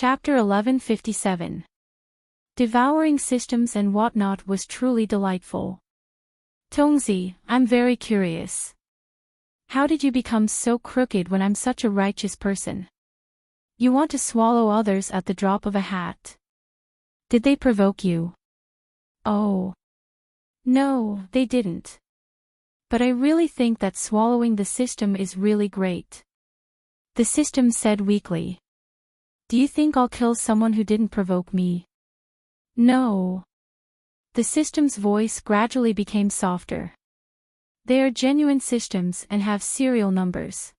Chapter 1157. Devouring systems and whatnot was truly delightful. Tongzi, I'm very curious. How did you become so crooked when I'm such a righteous person? You want to swallow others at the drop of a hat. Did they provoke you? Oh. No, they didn't. But I really think that swallowing the system is really great. The system said weakly. Do you think I'll kill someone who didn't provoke me? No. The system's voice gradually became softer. They are genuine systems and have serial numbers.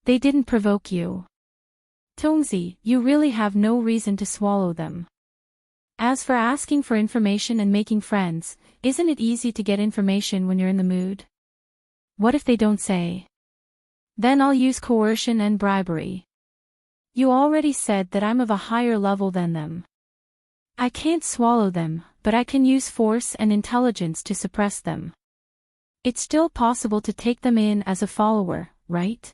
They didn't provoke you. Tongzi, you really have no reason to swallow them. As for asking for information and making friends, isn't it easy to get information when you're in the mood? What if they don't say? Then I'll use coercion and bribery. You already said that I'm of a higher level than them. I can't swallow them, but I can use force and intelligence to suppress them. It's still possible to take them in as a follower, right?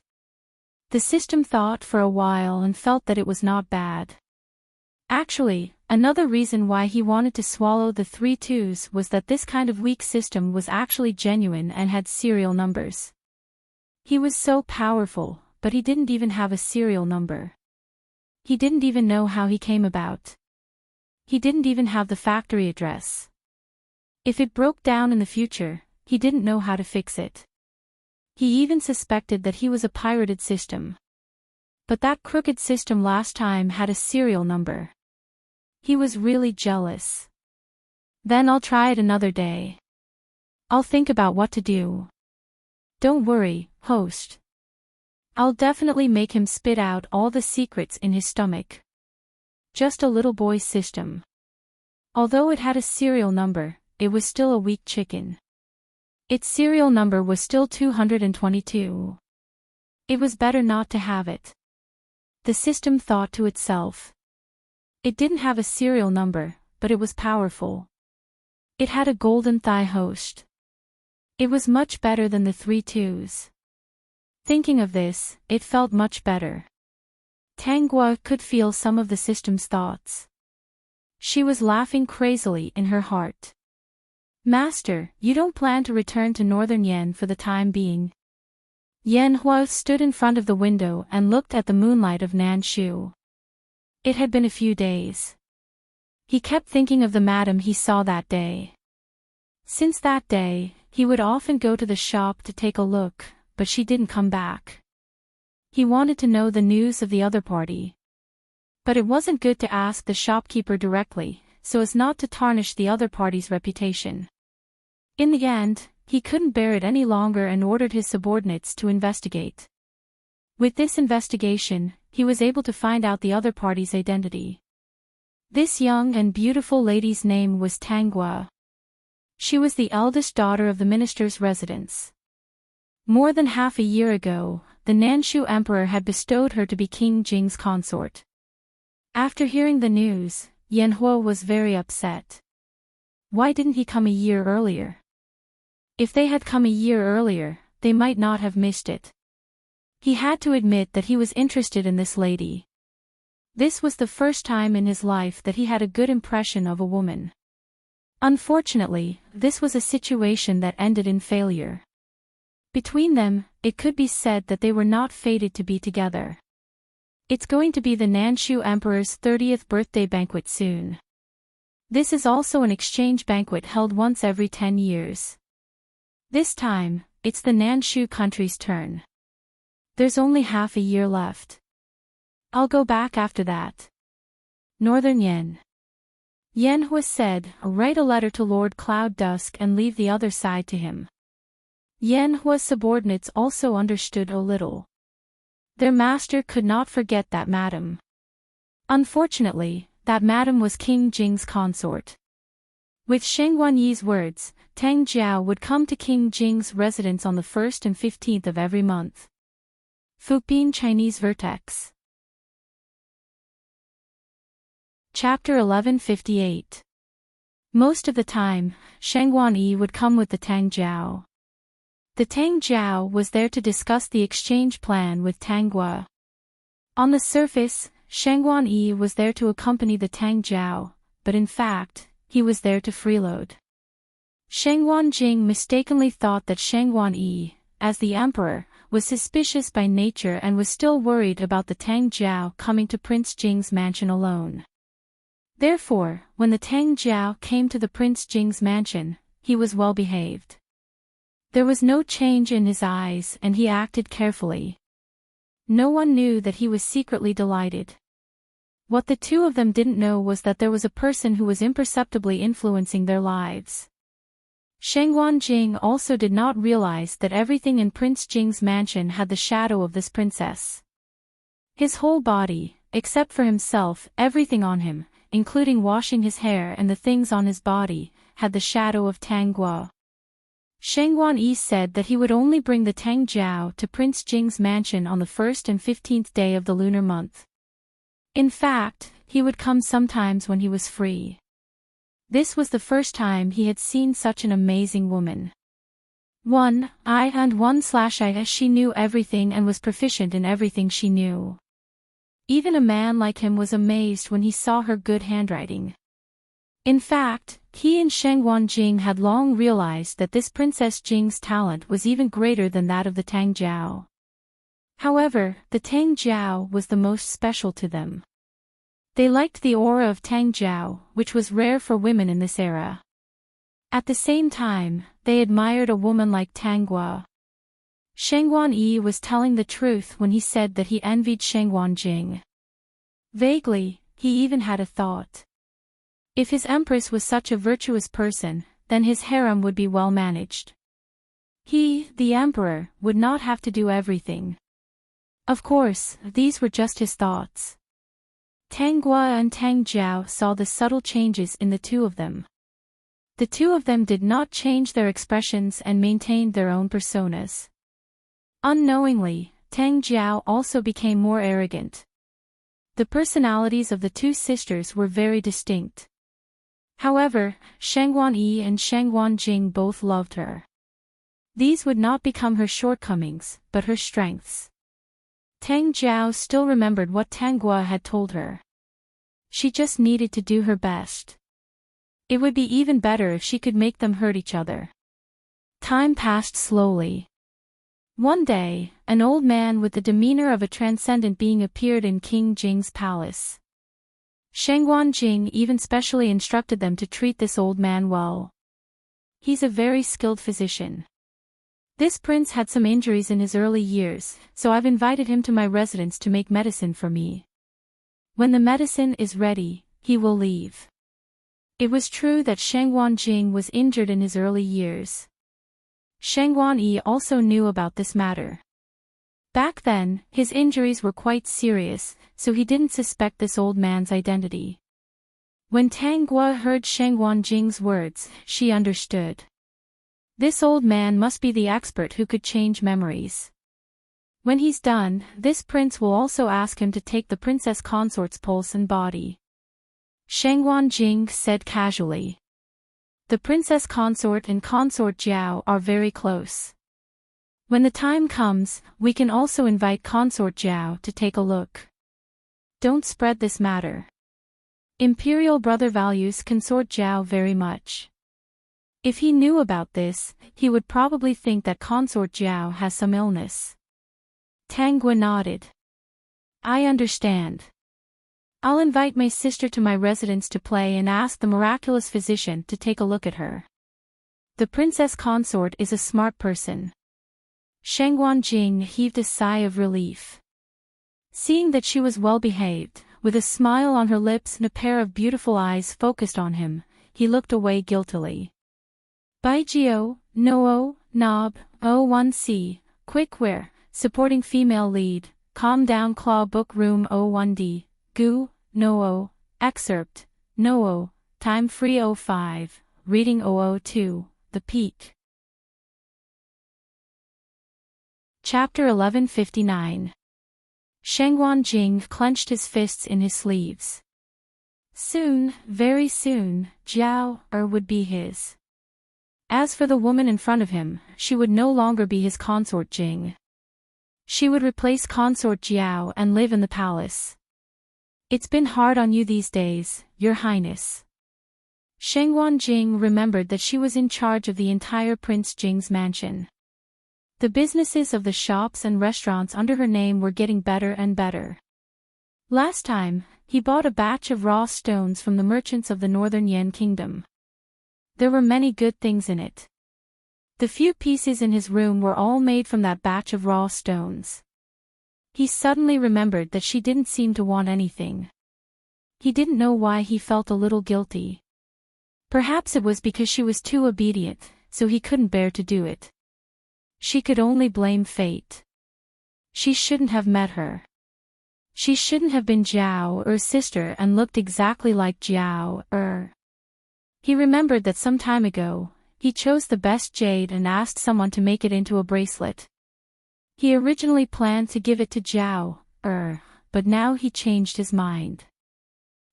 The system thought for a while and felt that it was not bad. Actually, another reason why he wanted to swallow the 3 twos was that this kind of weak system was actually genuine and had serial numbers. He was so powerful, but he didn't even have a serial number. He didn't even know how he came about. He didn't even have the factory address. If it broke down in the future, he didn't know how to fix it. He even suspected that he was a pirated system. But that crooked system last time had a serial number. He was really jealous. Then I'll try it another day. I'll think about what to do. Don't worry, host. I'll definitely make him spit out all the secrets in his stomach. Just a little boy's system. Although it had a serial number, it was still a weak chicken. Its serial number was still 222. It was better not to have it. The system thought to itself. It didn't have a serial number, but it was powerful. It had a golden thigh host. It was much better than the 3 twos. Thinking of this, it felt much better. Tanghua could feel some of the system's thoughts. She was laughing crazily in her heart. Master, you don't plan to return to Northern Yen for the time being? Yanhua stood in front of the window and looked at the moonlight of Nanshu. It had been a few days. He kept thinking of the madam he saw that day. Since that day, he would often go to the shop to take a look, but she didn't come back. He wanted to know the news of the other party. But it wasn't good to ask the shopkeeper directly, so as not to tarnish the other party's reputation. In the end, he couldn't bear it any longer and ordered his subordinates to investigate. With this investigation, he was able to find out the other party's identity. This young and beautiful lady's name was Tanghua. She was the eldest daughter of the minister's residence. More than half a year ago, the Nanshu emperor had bestowed her to be King Jing's consort. After hearing the news, Yanhua was very upset. Why didn't he come a year earlier? If they had come a year earlier, they might not have missed it. He had to admit that he was interested in this lady. This was the first time in his life that he had a good impression of a woman. Unfortunately, this was a situation that ended in failure. Between them, it could be said that they were not fated to be together. It's going to be the Nanshu Emperor's 30th birthday banquet soon. This is also an exchange banquet held once every 10 years. This time, it's the Nanshu country's turn. There's only half a year left. I'll go back after that. Northern Yen. Yanhua said, write a letter to Lord Cloud Dusk and leave the other side to him. Yanhua's subordinates also understood a little. Their master could not forget that madam. Unfortunately, that madam was King Jing's consort. With Sheng Guanyi's words, Tang Jiao would come to King Jing's residence on the 1st and 15th of every month. Fukbin Chinese Vertex. Chapter 1158. Most of the time, Sheng Guanyi would come with the Tang Jiao. The Tang Jiao was there to discuss the exchange plan with Tanghua. On the surface, Shangguan Yi was there to accompany the Tang Jiao, but in fact, he was there to freeload. Shangguan Jing mistakenly thought that Shangguan Yi, as the emperor, was suspicious by nature and was still worried about the Tang Jiao coming to Prince Jing's mansion alone. Therefore, when the Tang Jiao came to the Prince Jing's mansion, he was well behaved. There was no change in his eyes and he acted carefully. No one knew that he was secretly delighted. What the two of them didn't know was that there was a person who was imperceptibly influencing their lives. Shangguan Jing also did not realize that everything in Prince Jing's mansion had the shadow of this princess. His whole body, except for himself, everything on him, including washing his hair and the things on his body, had the shadow of Tang Guo. Shangguan Yi said that he would only bring the Tang Jiao to Prince Jing's mansion on the 1st and 15th day of the lunar month. In fact, he would come sometimes when he was free. This was the first time he had seen such an amazing woman. 1/I she knew everything and was proficient in everything she knew. Even a man like him was amazed when he saw her good handwriting. In fact, he and Shangguan Jing had long realized that this Princess Jing's talent was even greater than that of the Tang Jiao. However, the Tang Jiao was the most special to them. They liked the aura of Tang Jiao, which was rare for women in this era. At the same time, they admired a woman like Tang Guo. Shangguan Yi was telling the truth when he said that he envied Shangguan Jing. Vaguely, he even had a thought. If his empress was such a virtuous person, then his harem would be well managed. He, the emperor, would not have to do everything. Of course, these were just his thoughts. Tang Guo and Tang Jiao saw the subtle changes in the two of them. The two of them did not change their expressions and maintained their own personas. Unknowingly, Tang Jiao also became more arrogant. The personalities of the two sisters were very distinct. However, Shangguan Yi and Shangguan Jing both loved her. These would not become her shortcomings, but her strengths. Tang Jiao still remembered what Tang Guo had told her. She just needed to do her best. It would be even better if she could make them hurt each other. Time passed slowly. One day, an old man with the demeanor of a transcendent being appeared in King Jing's palace. Shangguan Jing even specially instructed them to treat this old man well. He's a very skilled physician. This prince had some injuries in his early years, so I've invited him to my residence to make medicine for me. When the medicine is ready, he will leave. It was true that Shangguan Jing was injured in his early years. Shangguan Yi also knew about this matter. Back then, his injuries were quite serious, so he didn't suspect this old man's identity. When Tang Guo heard Shangguan Jing's words, she understood. This old man must be the expert who could change memories. When he's done, this prince will also ask him to take the princess consort's pulse and body. Shangguan Jing said casually. The princess consort and consort Jiao are very close. When the time comes, we can also invite consort Jiao to take a look. Don't spread this matter. Imperial brother values consort Jiao very much. If he knew about this, he would probably think that consort Jiao has some illness. Tang Guo nodded. I understand. I'll invite my sister to my residence to play and ask the miraculous physician to take a look at her. The princess consort is a smart person. Shangguan Jing heaved a sigh of relief. Seeing that she was well behaved, with a smile on her lips and a pair of beautiful eyes focused on him, he looked away guiltily. Baijio, Noo, Nob, O1C, Quick Wear, Supporting Female Lead, Calm Down Claw Book Room 01D, Gu, Noo, Excerpt, Noo, Time Free 05, Reading 002, The Peak. Chapter 1159. Shangguan Jing clenched his fists in his sleeves. Soon, very soon, Jiao would be his. As for the woman in front of him, she would no longer be his consort Jing. She would replace consort Jiao and live in the palace. It's been hard on you these days, Your Highness. Shengguan Jing remembered that she was in charge of the entire Prince Jing's mansion. The businesses of the shops and restaurants under her name were getting better and better. Last time, he bought a batch of raw stones from the merchants of the Northern Yan Kingdom. There were many good things in it. The few pieces in his room were all made from that batch of raw stones. He suddenly remembered that she didn't seem to want anything. He didn't know why he felt a little guilty. Perhaps it was because she was too obedient, so he couldn't bear to do it. She could only blame fate. She shouldn't have met her. She shouldn't have been Jiao Er's sister and looked exactly like Jiao Er. He remembered that some time ago, he chose the best jade and asked someone to make it into a bracelet. He originally planned to give it to Jiao Er, but now he changed his mind.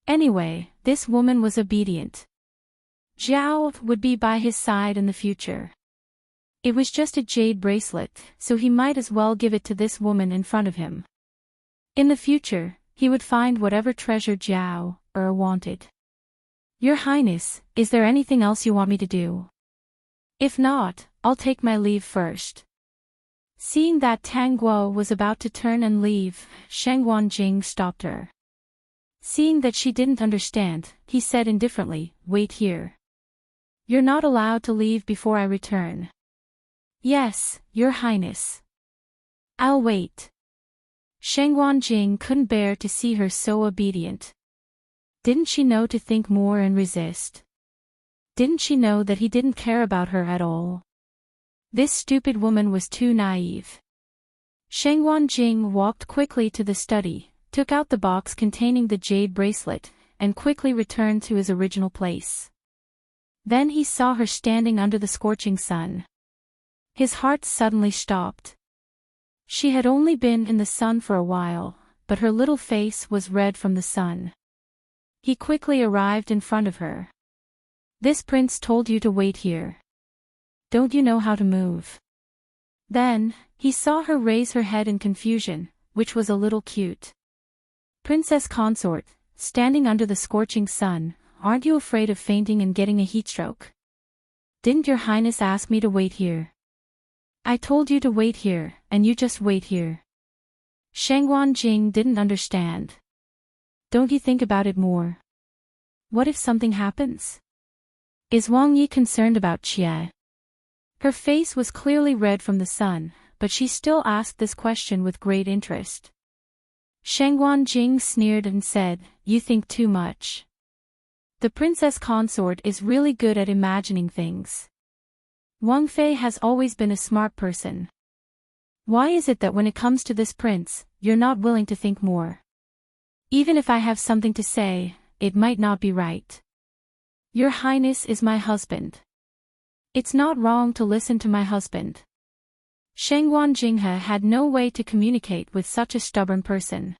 Anyway, this woman was obedient. Jiao would be by his side in the future. It was just a jade bracelet, so he might as well give it to this woman in front of him. In the future, he would find whatever treasure Jiao Er wanted. Your Highness, is there anything else you want me to do? If not, I'll take my leave first. Seeing that Tang Guo was about to turn and leave, Shengguan Jing stopped her. Seeing that she didn't understand, he said indifferently, "Wait here. You're not allowed to leave before I return." "Yes, Your Highness. I'll wait." Shengguan Jing couldn't bear to see her so obedient. Didn't she know to think more and resist? Didn't she know that he didn't care about her at all? This stupid woman was too naive. Shengguan Jing walked quickly to the study, took out the box containing the jade bracelet, and quickly returned to his original place. Then he saw her standing under the scorching sun. His heart suddenly stopped. She had only been in the sun for a while, but her little face was red from the sun. He quickly arrived in front of her. "This prince told you to wait here. Don't you know how to move?" Then, he saw her raise her head in confusion, which was a little cute. "Princess consort, standing under the scorching sun, aren't you afraid of fainting and getting a heatstroke? Didn't Your Highness ask me to wait here? I told you to wait here, and you just wait here." Shengguan Jing didn't understand. "Don't you think about it more? What if something happens? Is Wang Yi concerned about Xie?" Her face was clearly red from the sun, but she still asked this question with great interest. Shengguan Jing sneered and said, "You think too much. The princess consort is really good at imagining things. Wang Fei has always been a smart person. Why is it that when it comes to this prince, you're not willing to think more? Even if I have something to say, it might not be right. Your Highness is my husband. It's not wrong to listen to my husband." Shengguan Jinghe had no way to communicate with such a stubborn person.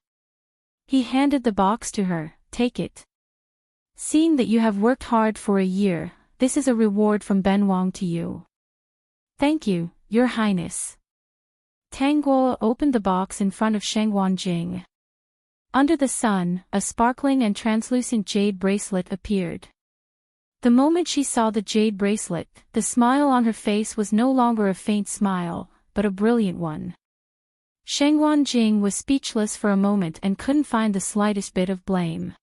He handed the box to her. "Take it. Seeing that you have worked hard for a year, this is a reward from Ben Wang to you." "Thank you, Your Highness." Tang Guo opened the box in front of Shengguan Jing. Under the sun, a sparkling and translucent jade bracelet appeared. The moment she saw the jade bracelet, the smile on her face was no longer a faint smile, but a brilliant one. Shengguan Jing was speechless for a moment and couldn't find the slightest bit of blame.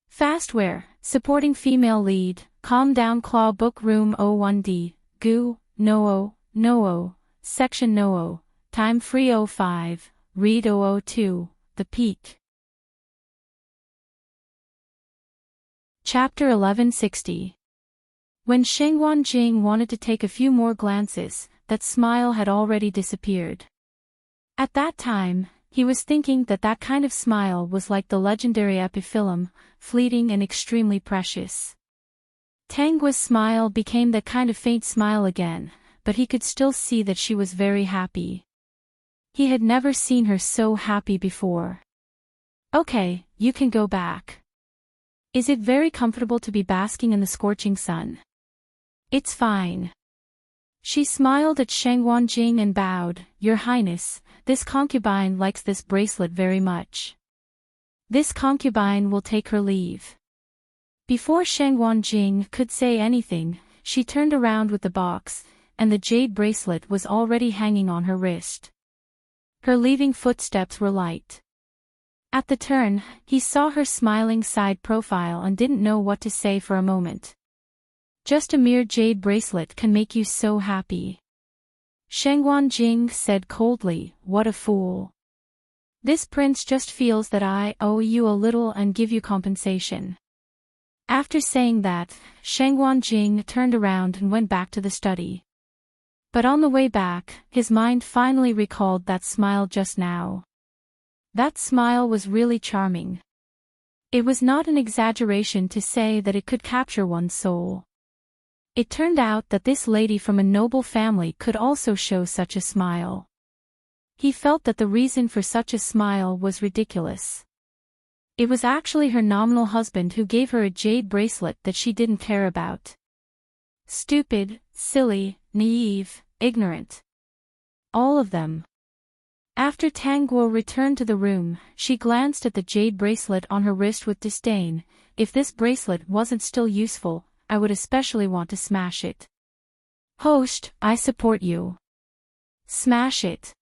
Fastware, supporting female lead, Calm Down Claw Book Room 01D, Gu, Noo, Section Noo, Time Free 05, Read 002, The Peak. Chapter 1160. When Shengguan Jing wanted to take a few more glances, that smile had already disappeared. At that time, he was thinking that that kind of smile was like the legendary epiphyllum, fleeting and extremely precious. Tang Guo's smile became that kind of faint smile again, but he could still see that she was very happy. He had never seen her so happy before. "Okay, you can go back. Is it very comfortable to be basking in the scorching sun?" "It's fine." She smiled at Shengguan Jing and bowed. "Your Highness, this concubine likes this bracelet very much." This concubine will take her leave. Before Shangguan Jing could say anything, she turned around with the box, and the jade bracelet was already hanging on her wrist. Her leaving footsteps were light. At the turn, he saw her smiling side profile and didn't know what to say for a moment. Just a mere jade bracelet can make you so happy. Shangguan Jing said coldly, "What a fool. This prince just feels that I owe you a little and give you compensation." After saying that, Shangguan Jing turned around and went back to the study. But on the way back, his mind finally recalled that smile just now. That smile was really charming. It was not an exaggeration to say that it could capture one's soul. It turned out that this lady from a noble family could also show such a smile. He felt that the reason for such a smile was ridiculous. It was actually her nominal husband who gave her a jade bracelet that she didn't care about. Stupid, silly, naive, ignorant. All of them. After Tang Guo returned to the room, she glanced at the jade bracelet on her wrist with disdain. If this bracelet wasn't still useful, I would especially want to smash it. Host, I support you. Smash it.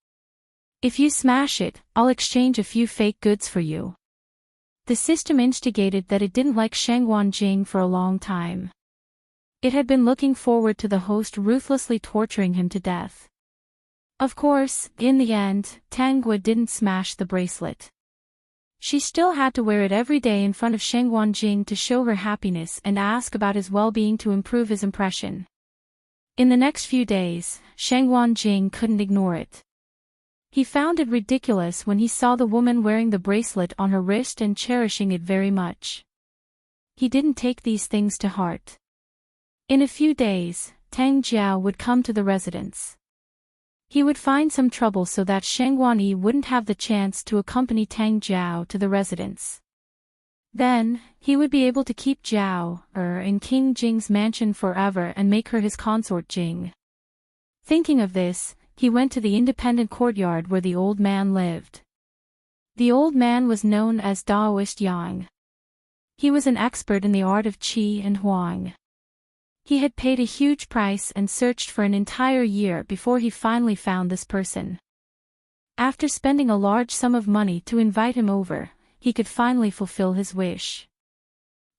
If you smash it, I'll exchange a few fake goods for you. The system instigated that it didn't like Shangguan Jing for a long time. It had been looking forward to the host ruthlessly torturing him to death. Of course, in the end, Tang Guo didn't smash the bracelet. She still had to wear it every day in front of Shangguan Jing to show her happiness and ask about his well-being to improve his impression. In the next few days, Shangguan Jing couldn't ignore it. He found it ridiculous when he saw the woman wearing the bracelet on her wrist and cherishing it very much. He didn't take these things to heart. In a few days, Tang Jiao would come to the residence. He would find some trouble so that Shangguan Yi wouldn't have the chance to accompany Tang Jiao to the residence. Then, he would be able to keep Jiao in King Jing's mansion forever and make her his consort Jing. Thinking of this, he went to the independent courtyard where the old man lived. The old man was known as Daoist Yang. He was an expert in the art of qi and huang. He had paid a huge price and searched for an entire year before he finally found this person. After spending a large sum of money to invite him over, he could finally fulfill his wish.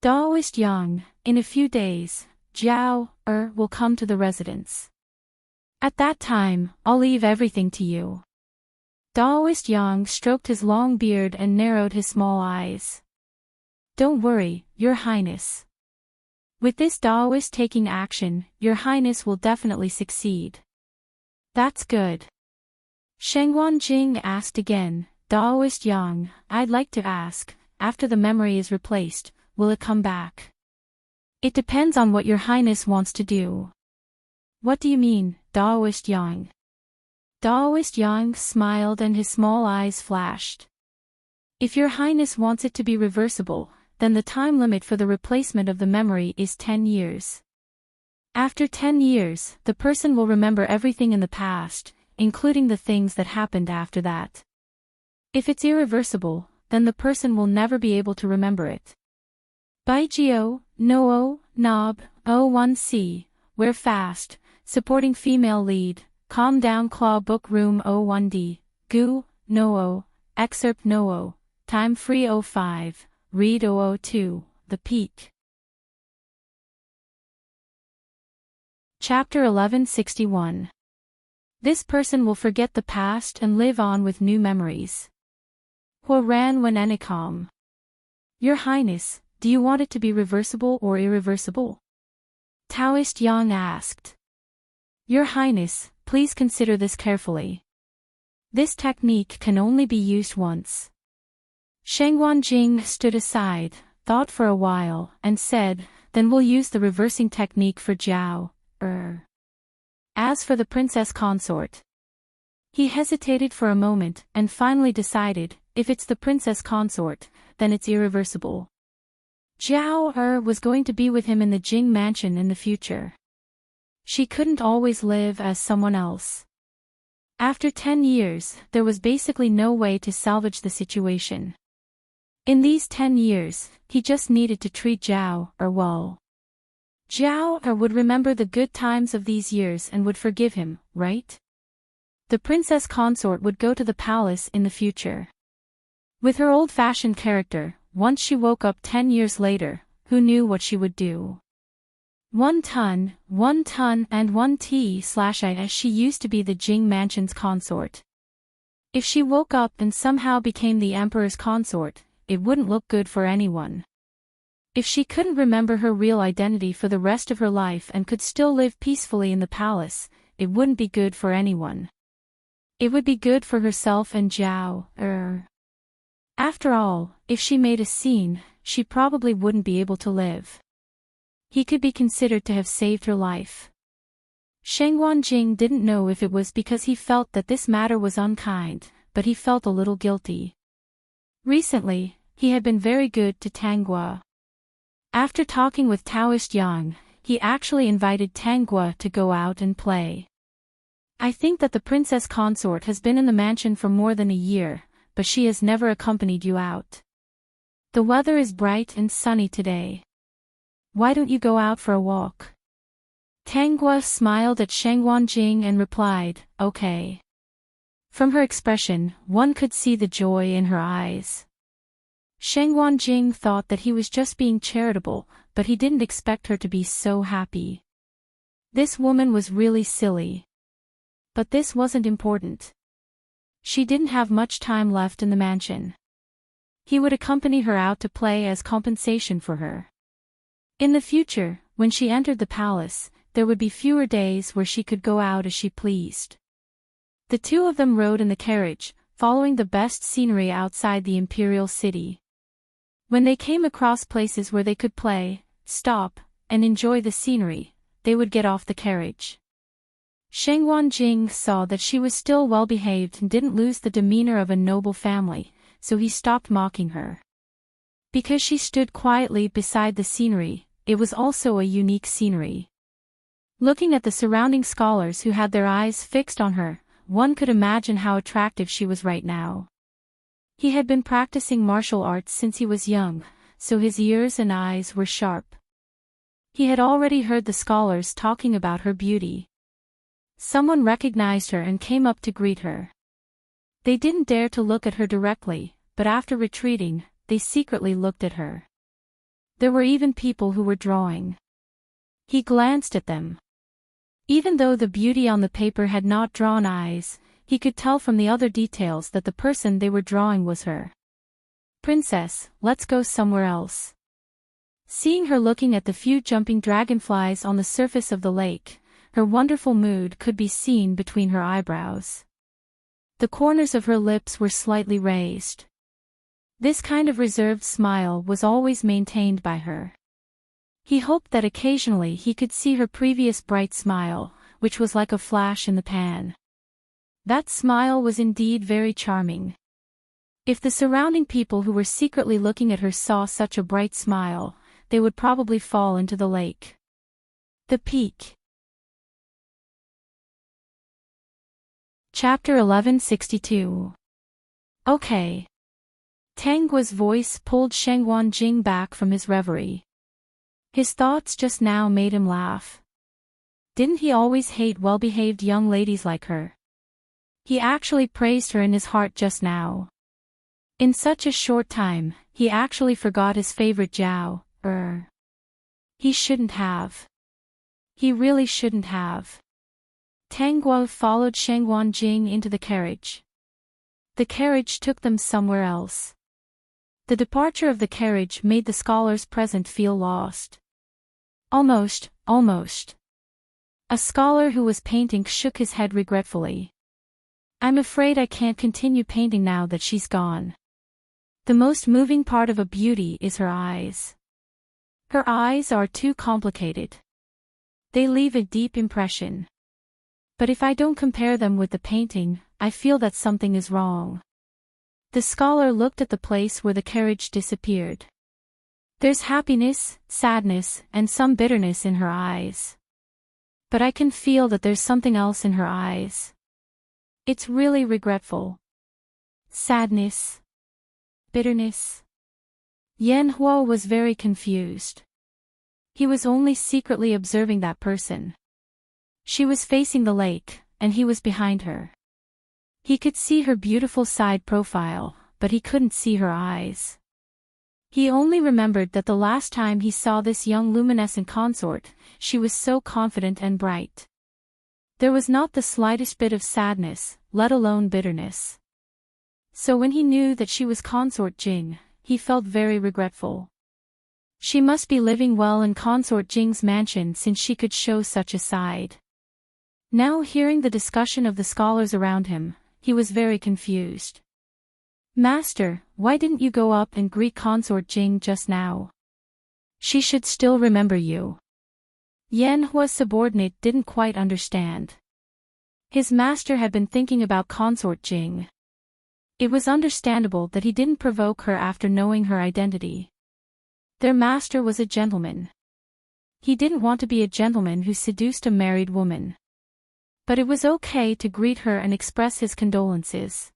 Daoist Yang, in a few days, Jiao will come to the residence. At that time, I'll leave everything to you. Daoist Yang stroked his long beard and narrowed his small eyes. Don't worry, Your Highness. With this Daoist taking action, Your Highness will definitely succeed. That's good. Shangguan Jing asked again, Daoist Yang, I'd like to ask, after the memory is replaced, will it come back? It depends on what Your Highness wants to do. What do you mean, Daoist Yang? Daoist Yang smiled and his small eyes flashed. If Your Highness wants it to be reversible, then the time limit for the replacement of the memory is 10 years. After 10 years, the person will remember everything in the past, including the things that happened after that. If it's irreversible, then the person will never be able to remember it. Baijio, Noo, Nob, O1C, Wear Fast, Supporting Female Lead, Calm Down Claw Book Room 01D, Gu, Noo, Excerpt Noo, Time Free 05, Read 002, The Peak. Chapter 1161. This person will forget the past and live on with new memories. Huoran Wen Enikam. Your Highness, do you want it to be reversible or irreversible? Taoist Yang asked. Your Highness, please consider this carefully. This technique can only be used once. Shangguan Jing stood aside, thought for a while, and said, then we'll use the reversing technique for Jiao. As for the princess consort. He hesitated for a moment and finally decided, if it's the princess consort, then it's irreversible. Jiao was going to be with him in the Jing mansion in the future. She couldn't always live as someone else. After 10 years, there was basically no way to salvage the situation. In these 10 years, he just needed to treat Zhao Er well. Zhao Er would remember the good times of these years and would forgive him, right? The princess consort would go to the palace in the future. With her old-fashioned character, once she woke up 10 years later, who knew what she would do? 1 ton, and 1 t/I as she used to be the Jing Mansion's consort. If she woke up and somehow became the emperor's consort, it wouldn't look good for anyone. If she couldn't remember her real identity for the rest of her life and could still live peacefully in the palace, it wouldn't be good for anyone. It would be good for herself and Zhao Er. After all, if she made a scene, she probably wouldn't be able to live. He could be considered to have saved her life. Sheng Wanjing didn't know if it was because he felt that this matter was unkind, but he felt a little guilty. Recently, he had been very good to Tanggua. After talking with Taoist Yang, he actually invited Tanggua to go out and play. I think that the princess consort has been in the mansion for more than a year, but she has never accompanied you out. The weather is bright and sunny today. Why don't you go out for a walk? Tanggua smiled at Sheng Wanjing and replied, okay. From her expression, one could see the joy in her eyes. Sheng Wanjing thought that he was just being charitable, but he didn't expect her to be so happy. This woman was really silly. But this wasn't important. She didn't have much time left in the mansion. He would accompany her out to play as compensation for her. In the future, when she entered the palace, there would be fewer days where she could go out as she pleased. The two of them rode in the carriage, following the best scenery outside the imperial city. When they came across places where they could play, stop, and enjoy the scenery, they would get off the carriage. Sheng Wanjing saw that she was still well-behaved and didn't lose the demeanor of a noble family, so he stopped mocking her. Because she stood quietly beside the scenery, it was also a unique scenery. Looking at the surrounding scholars who had their eyes fixed on her, one could imagine how attractive she was right now. He had been practicing martial arts since he was young, so his ears and eyes were sharp. He had already heard the scholars talking about her beauty. Someone recognized her and came up to greet her. They didn't dare to look at her directly, but after retreating, they secretly looked at her. There were even people who were drawing. He glanced at them. Even though the beauty on the paper had not drawn eyes, he could tell from the other details that the person they were drawing was her. Princess, let's go somewhere else. Seeing her looking at the few jumping dragonflies on the surface of the lake, her wonderful mood could be seen between her eyebrows. The corners of her lips were slightly raised. This kind of reserved smile was always maintained by her. He hoped that occasionally he could see her previous bright smile, which was like a flash in the pan. That smile was indeed very charming. If the surrounding people who were secretly looking at her saw such a bright smile, they would probably fall into the lake. The Peak. Chapter 1162. Okay. Tanggua's voice pulled Sheng Wanjing back from his reverie. His thoughts just now made him laugh. Didn't he always hate well-behaved young ladies like her? He actually praised her in his heart just now. In such a short time, he actually forgot his favorite Zhao Er. He shouldn't have. He really shouldn't have. Tanggua followed Sheng Wanjing into the carriage. The carriage took them somewhere else. The departure of the carriage made the scholars present feel lost. Almost. A scholar who was painting shook his head regretfully. I'm afraid I can't continue painting now that she's gone. The most moving part of a beauty is her eyes. Her eyes are too complicated. They leave a deep impression. But if I don't compare them with the painting, I feel that something is wrong. The scholar looked at the place where the carriage disappeared. There's happiness, sadness, and some bitterness in her eyes. But I can feel that there's something else in her eyes. It's really regretful. Sadness. Bitterness. Yan Huo was very confused. He was only secretly observing that person. She was facing the lake, and he was behind her. He could see her beautiful side profile, but he couldn't see her eyes. He only remembered that the last time he saw this young luminescent consort, she was so confident and bright. There was not the slightest bit of sadness, let alone bitterness. So when he knew that she was Consort Jing, he felt very regretful. She must be living well in Consort Jing's mansion since she could show such a side. Now hearing the discussion of the scholars around him, he was very confused. Master, why didn't you go up and greet Consort Jing just now? She should still remember you. Yan Hua's subordinate didn't quite understand. His master had been thinking about Consort Jing. It was understandable that he didn't provoke her after knowing her identity. Their master was a gentleman. He didn't want to be a gentleman who seduced a married woman. But it was okay to greet her and express his condolences.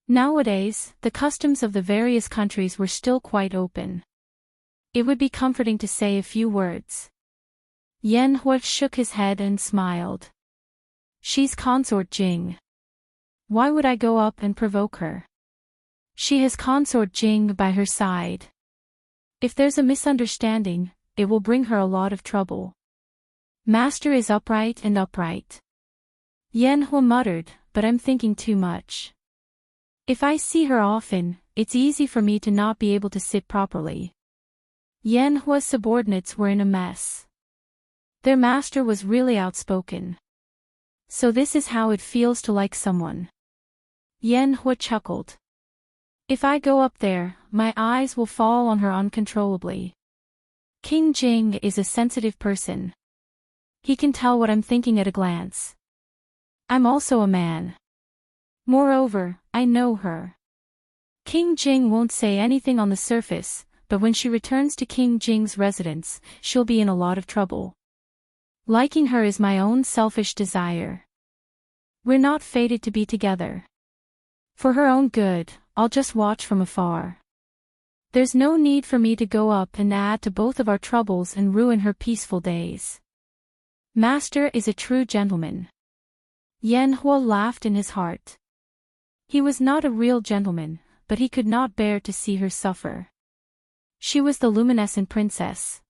Nowadays, the customs of the various countries were still quite open. It would be comforting to say a few words. Yan Hua shook his head and smiled. She's Consort Jing. Why would I go up and provoke her? She has Consort Jing by her side. If there's a misunderstanding, it will bring her a lot of trouble. Master is upright and upright. Yan Hua muttered, but I'm thinking too much. If I see her often, it's easy for me to not be able to sit properly. Yan Hua's subordinates were in a mess. Their master was really outspoken. So this is how it feels to like someone. Yan Hua chuckled. If I go up there, my eyes will fall on her uncontrollably. King Jing is a sensitive person. He can tell what I'm thinking at a glance. I'm also a man. Moreover, I know her. King Jing won't say anything on the surface, but when she returns to King Jing's residence, she'll be in a lot of trouble. Liking her is my own selfish desire. We're not fated to be together. For her own good, I'll just watch from afar. There's no need for me to go up and add to both of our troubles and ruin her peaceful days. Master is a true gentleman. Yan Hua laughed in his heart. He was not a real gentleman, but he could not bear to see her suffer. She was the luminescent princess.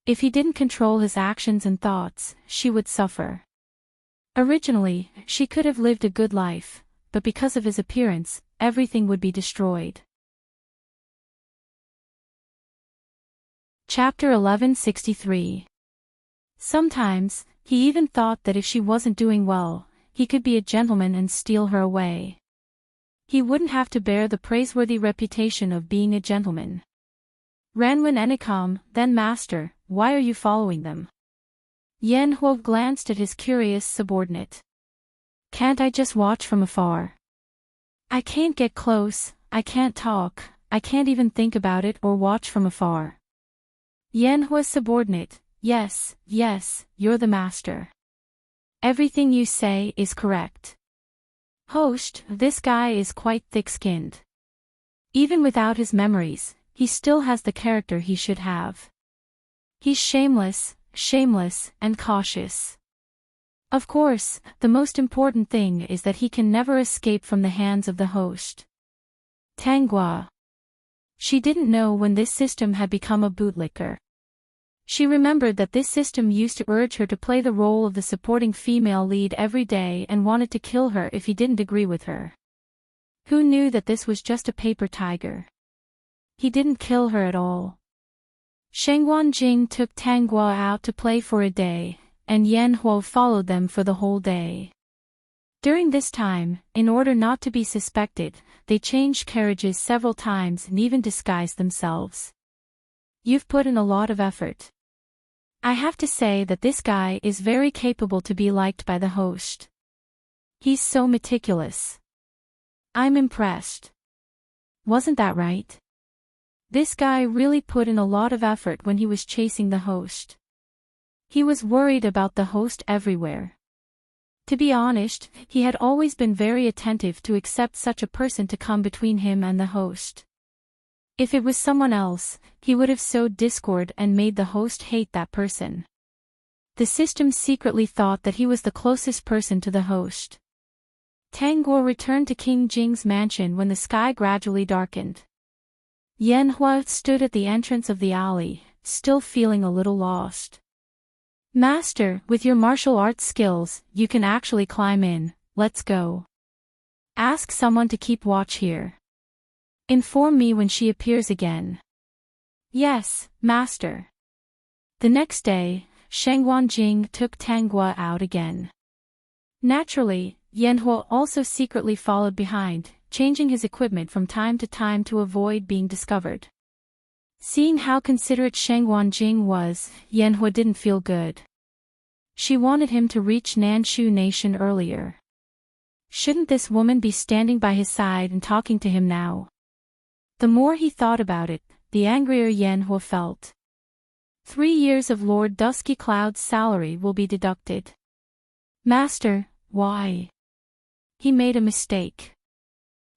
If he didn't control his actions and thoughts, she would suffer. Originally, she could have lived a good life, but because of his appearance, everything would be destroyed. Chapter 1163. Sometimes, he even thought that if she wasn't doing well, he could be a gentleman and steal her away. He wouldn't have to bear the praiseworthy reputation of being a gentleman. Ranwen Enikam, then master, why are you following them? Yan Hua glanced at his curious subordinate. Can't I just watch from afar? I can't get close, I can't talk, I can't even think about it or watch from afar. Yan Hua's subordinate, yes, you're the master. Everything you say is correct. Host, this guy is quite thick-skinned. Even without his memories, he still has the character he should have. He's shameless, and cautious. Of course, the most important thing is that he can never escape from the hands of the host. Tanghua. She didn't know when this system had become a bootlicker. She remembered that this system used to urge her to play the role of the supporting female lead every day and wanted to kill her if he didn't agree with her. Who knew that this was just a paper tiger? He didn't kill her at all. Shengguan Jing took Tanghua out to play for a day, and Yan Hua followed them for the whole day. During this time, in order not to be suspected, they changed carriages several times and even disguised themselves. You've put in a lot of effort. I have to say that this guy is very capable to be liked by the host. He's so meticulous. I'm impressed. Wasn't that right? This guy really put in a lot of effort when he was chasing the host. He was worried about the host everywhere. To be honest, he had always been very attentive to accept such a person to come between him and the host. If it was someone else, he would have sowed discord and made the host hate that person. The system secretly thought that he was the closest person to the host. Tang Guo returned to King Jing's mansion when the sky gradually darkened. Yan Hua stood at the entrance of the alley, still feeling a little lost. Master, with your martial arts skills, you can actually climb in, let's go. Ask someone to keep watch here. Inform me when she appears again. Yes, master. The next day, Shangguan Jing took Tang Guo out again. Naturally, Yan Hua also secretly followed behind, changing his equipment from time to time to avoid being discovered. Seeing how considerate Shangguan Jing was, Yan Hua didn't feel good. She wanted him to reach Nanshu Nation earlier. Shouldn't this woman be standing by his side and talking to him now? The more he thought about it, the angrier Yan Hua felt. 3 years of Lord Dusky Cloud's salary will be deducted. Master, why? He made a mistake.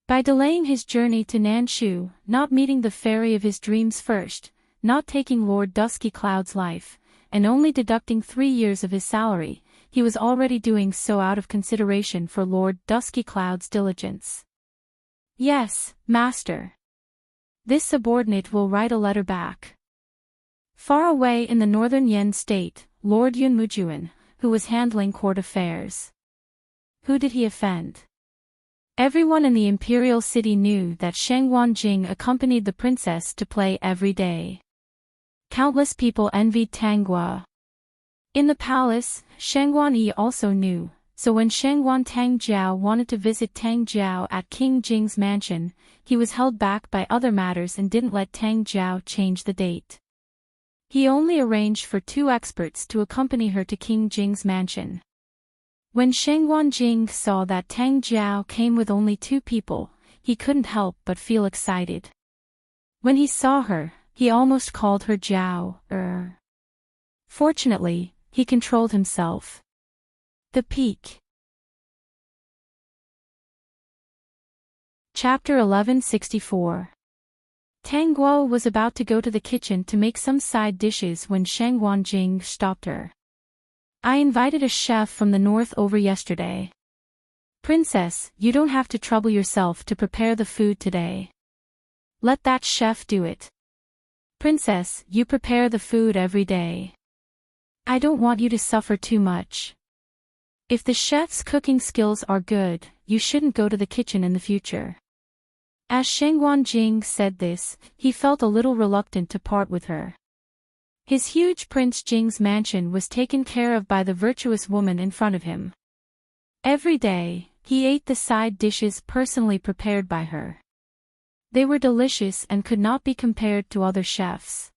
By delaying his journey to Nanshu, not meeting the fairy of his dreams first, not taking Lord Dusky Cloud's life, and only deducting 3 years of his salary, he was already doing so out of consideration for Lord Dusky Cloud's diligence. Yes, master. This subordinate will write a letter back. Far away in the northern Yen state, Lord Yun Mujuan, who was handling court affairs. Who did he offend? Everyone in the imperial city knew that Shangguan Jing accompanied the princess to play every day. Countless people envied Tang Guo. In the palace, Shangguan Yi also knew, so when Shangguan Tang Jiao wanted to visit Tang Jiao at King Jing's mansion, he was held back by other matters and didn't let Tang Jiao change the date. He only arranged for 2 experts to accompany her to King Jing's mansion. When Shangguan Jing saw that Tang Jiao came with only 2 people, he couldn't help but feel excited. When he saw her, he almost called her Jiao. Fortunately, he controlled himself. The Peak. Chapter 1164. Tang Guo was about to go to the kitchen to make some side dishes when Shangguan Jing stopped her. I invited a chef from the north over yesterday. Princess, you don't have to trouble yourself to prepare the food today. Let that chef do it. Princess, you prepare the food every day. I don't want you to suffer too much. If the chef's cooking skills are good, you shouldn't go to the kitchen in the future. As Shangguan Jing said this, he felt a little reluctant to part with her. His huge Prince Jing's mansion was taken care of by the virtuous woman in front of him. Every day, he ate the side dishes personally prepared by her. They were delicious and could not be compared to other chefs.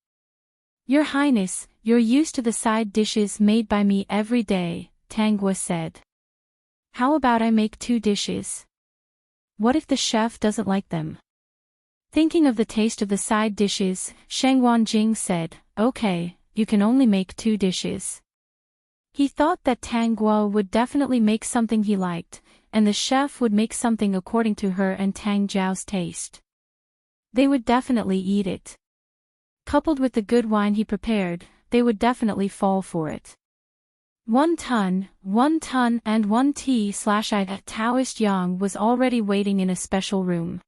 Your Highness, you're used to the side dishes made by me every day, Tang Guo said. How about I make 2 dishes? What if the chef doesn't like them? Thinking of the taste of the side dishes, Shangguan Jing said, okay, you can only make 2 dishes. He thought that Tang Guo would definitely make something he liked, and the chef would make something according to her and Tang Jiao's taste. They would definitely eat it. Coupled with the good wine he prepared, they would definitely fall for it. 1 ton, and 1 tea/I. Taoist Yang was already waiting in a special room.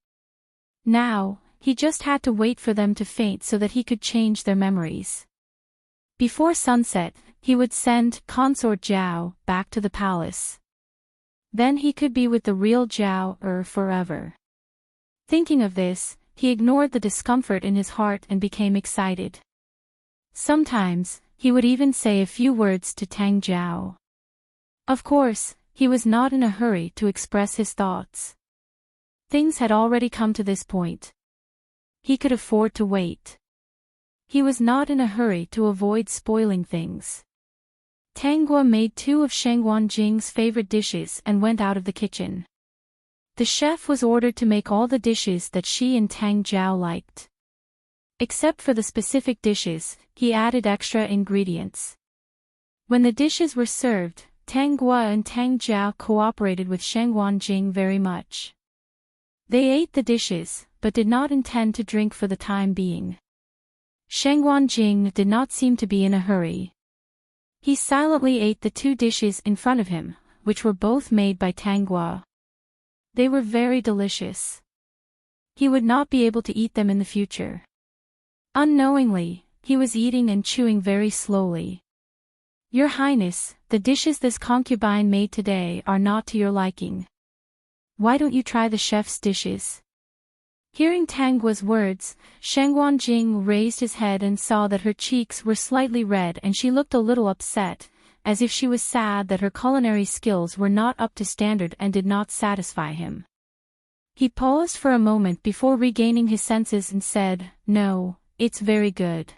Now, he just had to wait for them to faint so that he could change their memories. Before sunset, he would send Consort Jiao back to the palace. Then he could be with the real Jiao forever. Thinking of this, he ignored the discomfort in his heart and became excited. Sometimes, he would even say a few words to Tang Jiao. Of course, he was not in a hurry to express his thoughts. Things had already come to this point. He could afford to wait. He was not in a hurry to avoid spoiling things. Tang Guo made 2 of Shangguan Jing's favorite dishes and went out of the kitchen. The chef was ordered to make all the dishes that she and Tang Jiao liked. Except for the specific dishes, he added extra ingredients. When the dishes were served, Tang Guo and Tang Jiao cooperated with Shangguan Jing very much. They ate the dishes, but did not intend to drink for the time being. Shangguan Jing did not seem to be in a hurry. He silently ate the 2 dishes in front of him, which were both made by Tanghua. They were very delicious. He would not be able to eat them in the future. Unknowingly, he was eating and chewing very slowly. Your Highness, the dishes this concubine made today are not to your liking. Why don't you try the chef's dishes? Hearing Tanghua's words, Shangguan Jing raised his head and saw that her cheeks were slightly red and she looked a little upset, as if she was sad that her culinary skills were not up to standard and did not satisfy him. He paused for a moment before regaining his senses and said, "No, it's very good.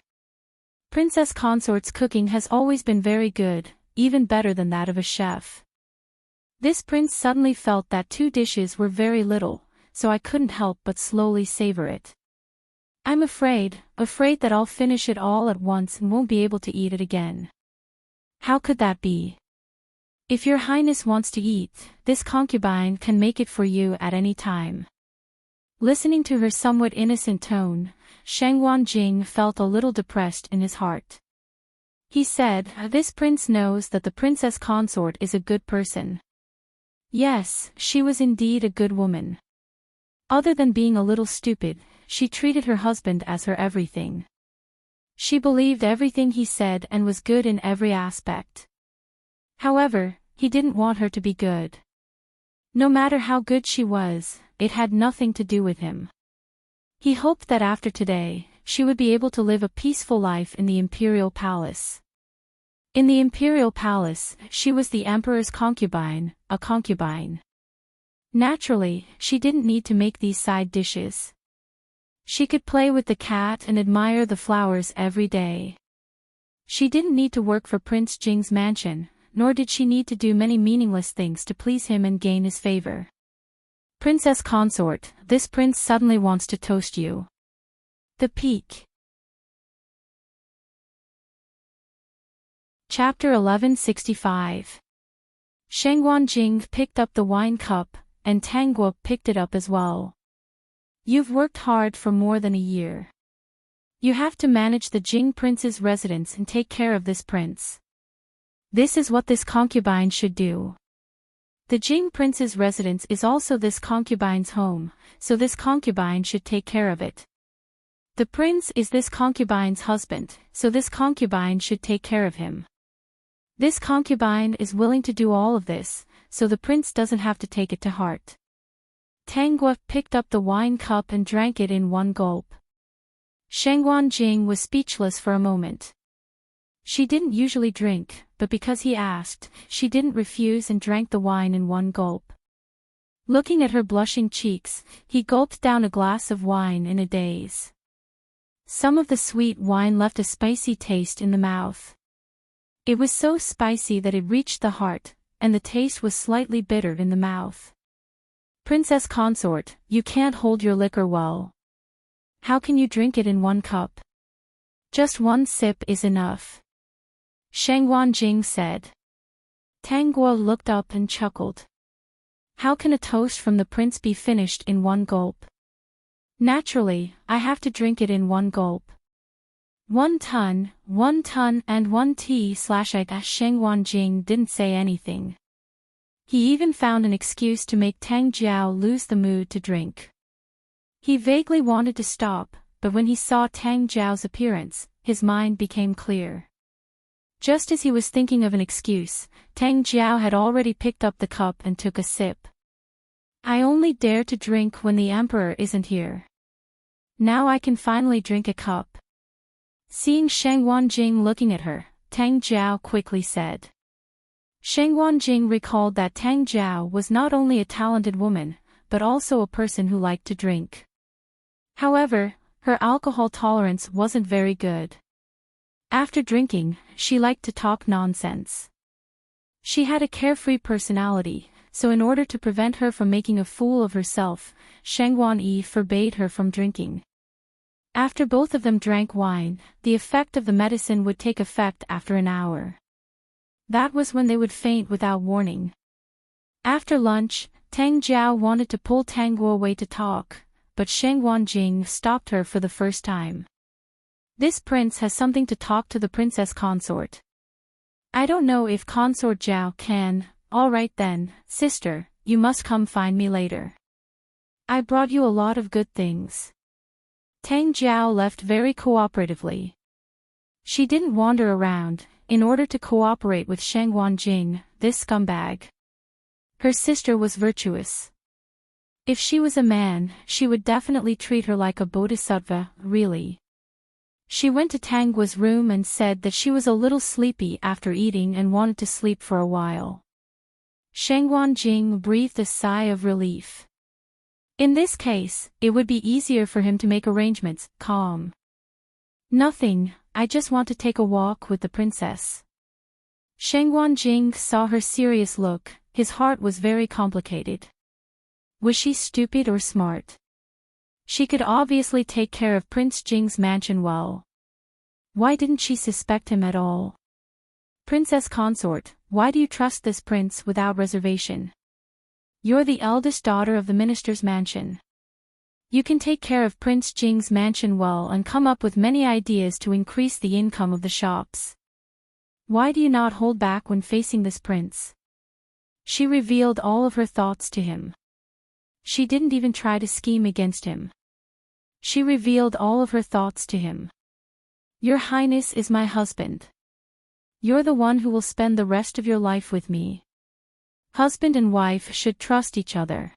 Princess Consort's cooking has always been very good, even better than that of a chef." This prince suddenly felt that 2 dishes were very little, so I couldn't help but slowly savor it. I'm afraid that I'll finish it all at once and won't be able to eat it again. How could that be? If your Highness wants to eat, this concubine can make it for you at any time. Listening to her somewhat innocent tone, Shangguan Jing felt a little depressed in his heart. He said, "This prince knows that the princess consort is a good person." Yes, she was indeed a good woman. Other than being a little stupid, she treated her husband as her everything. She believed everything he said and was good in every aspect. However, he didn't want her to be good. No matter how good she was, it had nothing to do with him. He hoped that after today, she would be able to live a peaceful life in the imperial palace. In the imperial palace, she was the emperor's concubine, a concubine. Naturally, she didn't need to make these side dishes. She could play with the cat and admire the flowers every day. She didn't need to work for Prince Jing's mansion, nor did she need to do many meaningless things to please him and gain his favor. Princess Consort, this prince suddenly wants to toast you. The Peak. Chapter 1165. Shangguan Jing picked up the wine cup, and Tanghua picked it up as well. You've worked hard for more than a year. You have to manage the Jing prince's residence and take care of this prince. This is what this concubine should do. The Jing prince's residence is also this concubine's home, so this concubine should take care of it. The prince is this concubine's husband, so this concubine should take care of him. This concubine is willing to do all of this, so the prince doesn't have to take it to heart. Tanghua picked up the wine cup and drank it in one gulp. Shangguan Jing was speechless for a moment. She didn't usually drink, but because he asked, she didn't refuse and drank the wine in one gulp. Looking at her blushing cheeks, he gulped down a glass of wine in a daze. Some of the sweet wine left a spicy taste in the mouth. It was so spicy that it reached the heart, and the taste was slightly bitter in the mouth. Princess Consort, you can't hold your liquor well. How can you drink it in one cup? Just one sip is enough. Shangguan Jing said. Tanghua looked up and chuckled. How can a toast from the prince be finished in one gulp? Naturally, I have to drink it in one gulp. 1 ton, 1 ton and 1 tea/I. Shangguan Jing didn't say anything. He even found an excuse to make Tang Jiao lose the mood to drink. He vaguely wanted to stop, but when he saw Tang Jiao's appearance, his mind became clear. Just as he was thinking of an excuse, Tang Jiao had already picked up the cup and took a sip. I only dare to drink when the emperor isn't here. Now I can finally drink a cup. Seeing Shangguan Jing looking at her, Tang Jiao quickly said. Shangguan Jing recalled that Tang Jiao was not only a talented woman, but also a person who liked to drink. However, her alcohol tolerance wasn't very good. After drinking, she liked to talk nonsense. She had a carefree personality, so in order to prevent her from making a fool of herself, Shangguan Yi forbade her from drinking. After both of them drank wine, the effect of the medicine would take effect after an hour. That was when they would faint without warning. After lunch, Tang Jiao wanted to pull Tanghua away to talk, but Shang Wanjing stopped her for the first time. This prince has something to talk to the princess consort. I don't know if Consort Zhao can. All right then, sister, you must come find me later. I brought you a lot of good things. Tang Jiao left very cooperatively. She didn't wander around, in order to cooperate with Shang Wanjing, this scumbag. Her sister was virtuous. If she was a man, she would definitely treat her like a bodhisattva, really. She went to Tang Guo's room and said that she was a little sleepy after eating and wanted to sleep for a while. Shang Wanjing breathed a sigh of relief. In this case, it would be easier for him to make arrangements, calm. Nothing, I just want to take a walk with the princess. Shang Wanjing saw her serious look, his heart was very complicated. Was she stupid or smart? She could obviously take care of Prince Jing's mansion well. Why didn't she suspect him at all? Princess consort, why do you trust this prince without reservation? You're the eldest daughter of the minister's mansion. You can take care of Prince Jing's mansion well and come up with many ideas to increase the income of the shops. Why do you not hold back when facing this prince? She revealed all of her thoughts to him. She didn't even try to scheme against him. She revealed all of her thoughts to him. Your Highness is my husband. You're the one who will spend the rest of your life with me. Husband and wife should trust each other.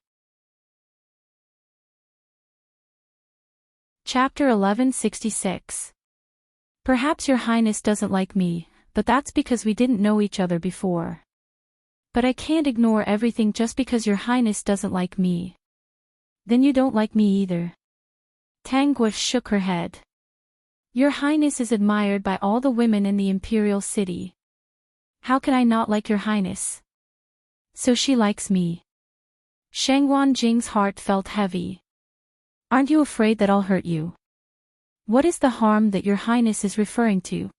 Chapter 1166. Perhaps your Highness doesn't like me, but that's because we didn't know each other before. But I can't ignore everything just because your Highness doesn't like me. Then you don't like me either. Tang Guo shook her head. Your Highness is admired by all the women in the imperial city. How can I not like your Highness? So she likes me. Shang Wanjing's heart felt heavy. Aren't you afraid that I'll hurt you? What is the harm that your Highness is referring to?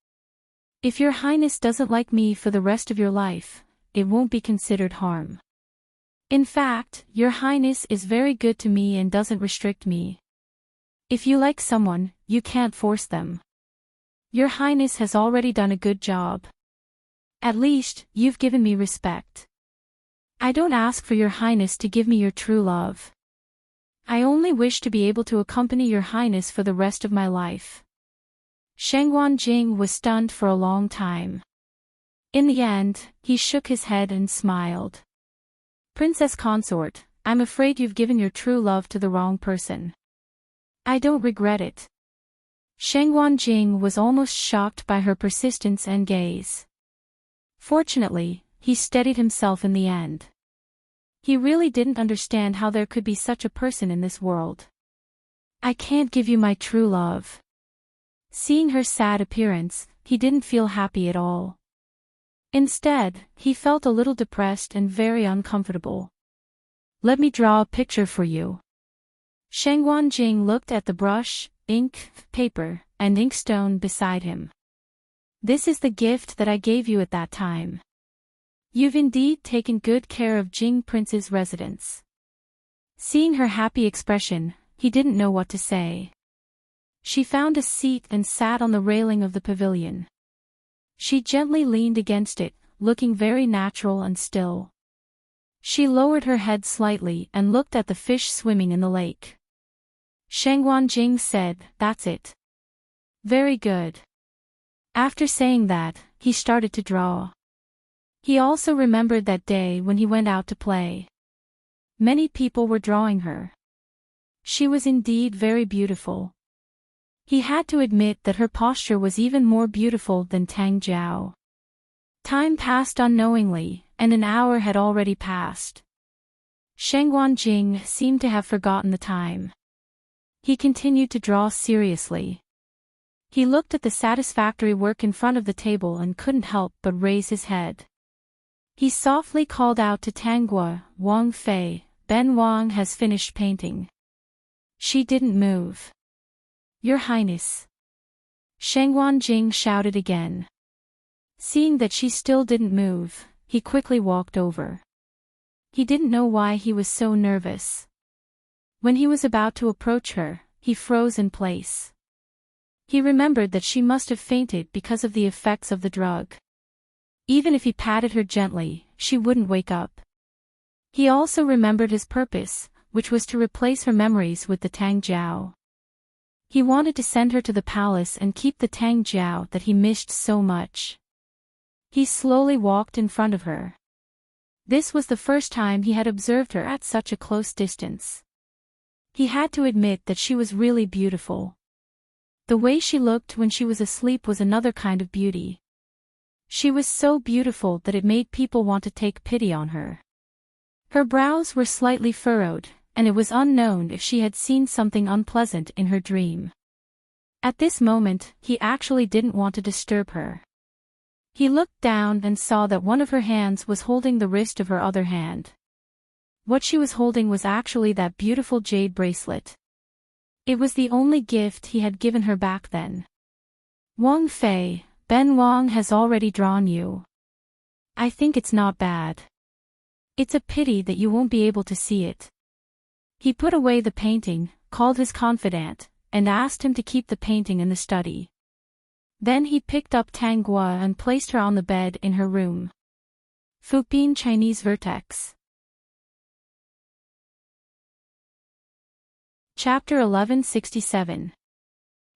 If your Highness doesn't like me for the rest of your life, it won't be considered harm. In fact, your Highness is very good to me and doesn't restrict me. If you like someone, you can't force them. Your Highness has already done a good job. At least, you've given me respect. I don't ask for your Highness to give me your true love. I only wish to be able to accompany your Highness for the rest of my life. Shang Wanjing was stunned for a long time. In the end, he shook his head and smiled. Princess consort, I'm afraid you've given your true love to the wrong person. I don't regret it. Shang Wanjing was almost shocked by her persistence and gaze. Fortunately, he steadied himself in the end. He really didn't understand how there could be such a person in this world. I can't give you my true love. Seeing her sad appearance, he didn't feel happy at all. Instead, he felt a little depressed and very uncomfortable. Let me draw a picture for you. Shang Wanjing looked at the brush, ink, paper, and inkstone beside him. This is the gift that I gave you at that time. You've indeed taken good care of Jing Prince's residence. Seeing her happy expression, he didn't know what to say. She found a seat and sat on the railing of the pavilion. She gently leaned against it, looking very natural and still. She lowered her head slightly and looked at the fish swimming in the lake. Shang Wanjing said, "That's it. Very good." After saying that, he started to draw. He also remembered that day when he went out to play. Many people were drawing her. She was indeed very beautiful. He had to admit that her posture was even more beautiful than Tang Jiao. Time passed unknowingly, and an hour had already passed. Shang Wanjing seemed to have forgotten the time. He continued to draw seriously. He looked at the satisfactory work in front of the table and couldn't help but raise his head. He softly called out to Tang Guo, "Wang Fei, Ben Wang has finished painting." She didn't move. "Your Highness." Shang Wanjing shouted again. Seeing that she still didn't move, he quickly walked over. He didn't know why he was so nervous. When he was about to approach her, he froze in place. He remembered that she must have fainted because of the effects of the drug. Even if he patted her gently, she wouldn't wake up. He also remembered his purpose, which was to replace her memories with the Tang Jiao. He wanted to send her to the palace and keep the Tang Jiao that he missed so much. He slowly walked in front of her. This was the first time he had observed her at such a close distance. He had to admit that she was really beautiful. The way she looked when she was asleep was another kind of beauty. She was so beautiful that it made people want to take pity on her. Her brows were slightly furrowed, and it was unknown if she had seen something unpleasant in her dream. At this moment, he actually didn't want to disturb her. He looked down and saw that one of her hands was holding the wrist of her other hand. What she was holding was actually that beautiful jade bracelet. It was the only gift he had given her back then. Wang Fei, Ben Wang has already drawn you. I think it's not bad. It's a pity that you won't be able to see it. He put away the painting, called his confidant, and asked him to keep the painting in the study. Then he picked up Tang Guo and placed her on the bed in her room. Fupin Chinese Vertex. Chapter 1167.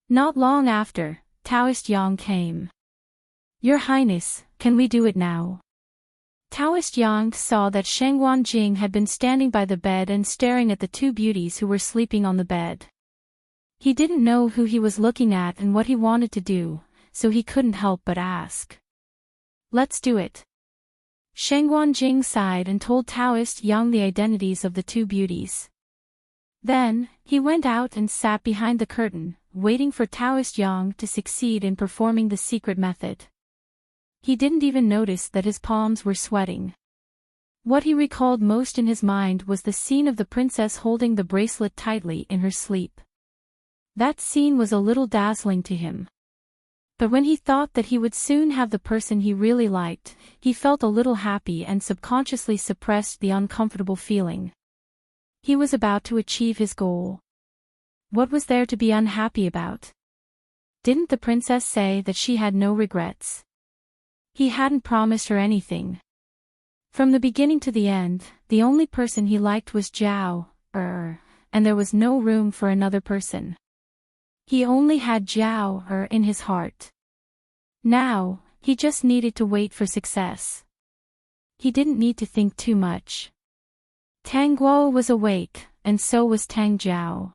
Not long after, Taoist Yang came. Your Highness, can we do it now? Taoist Yang saw that Shengguan Jing had been standing by the bed and staring at the two beauties who were sleeping on the bed. He didn't know who he was looking at and what he wanted to do, so he couldn't help but ask. Let's do it. Shengguan Jing sighed and told Taoist Yang the identities of the two beauties. Then, he went out and sat behind the curtain, waiting for Taoist Yang to succeed in performing the secret method. He didn't even notice that his palms were sweating. What he recalled most in his mind was the scene of the princess holding the bracelet tightly in her sleep. That scene was a little dazzling to him. But when he thought that he would soon have the person he really liked, he felt a little happy and subconsciously suppressed the uncomfortable feeling. He was about to achieve his goal. What was there to be unhappy about? Didn't the princess say that she had no regrets? He hadn't promised her anything. From the beginning to the end, the only person he liked was Zhao, and there was no room for another person. He only had Zhao in his heart. Now, he just needed to wait for success. He didn't need to think too much. Tang Guo was awake, and so was Tang Jiao.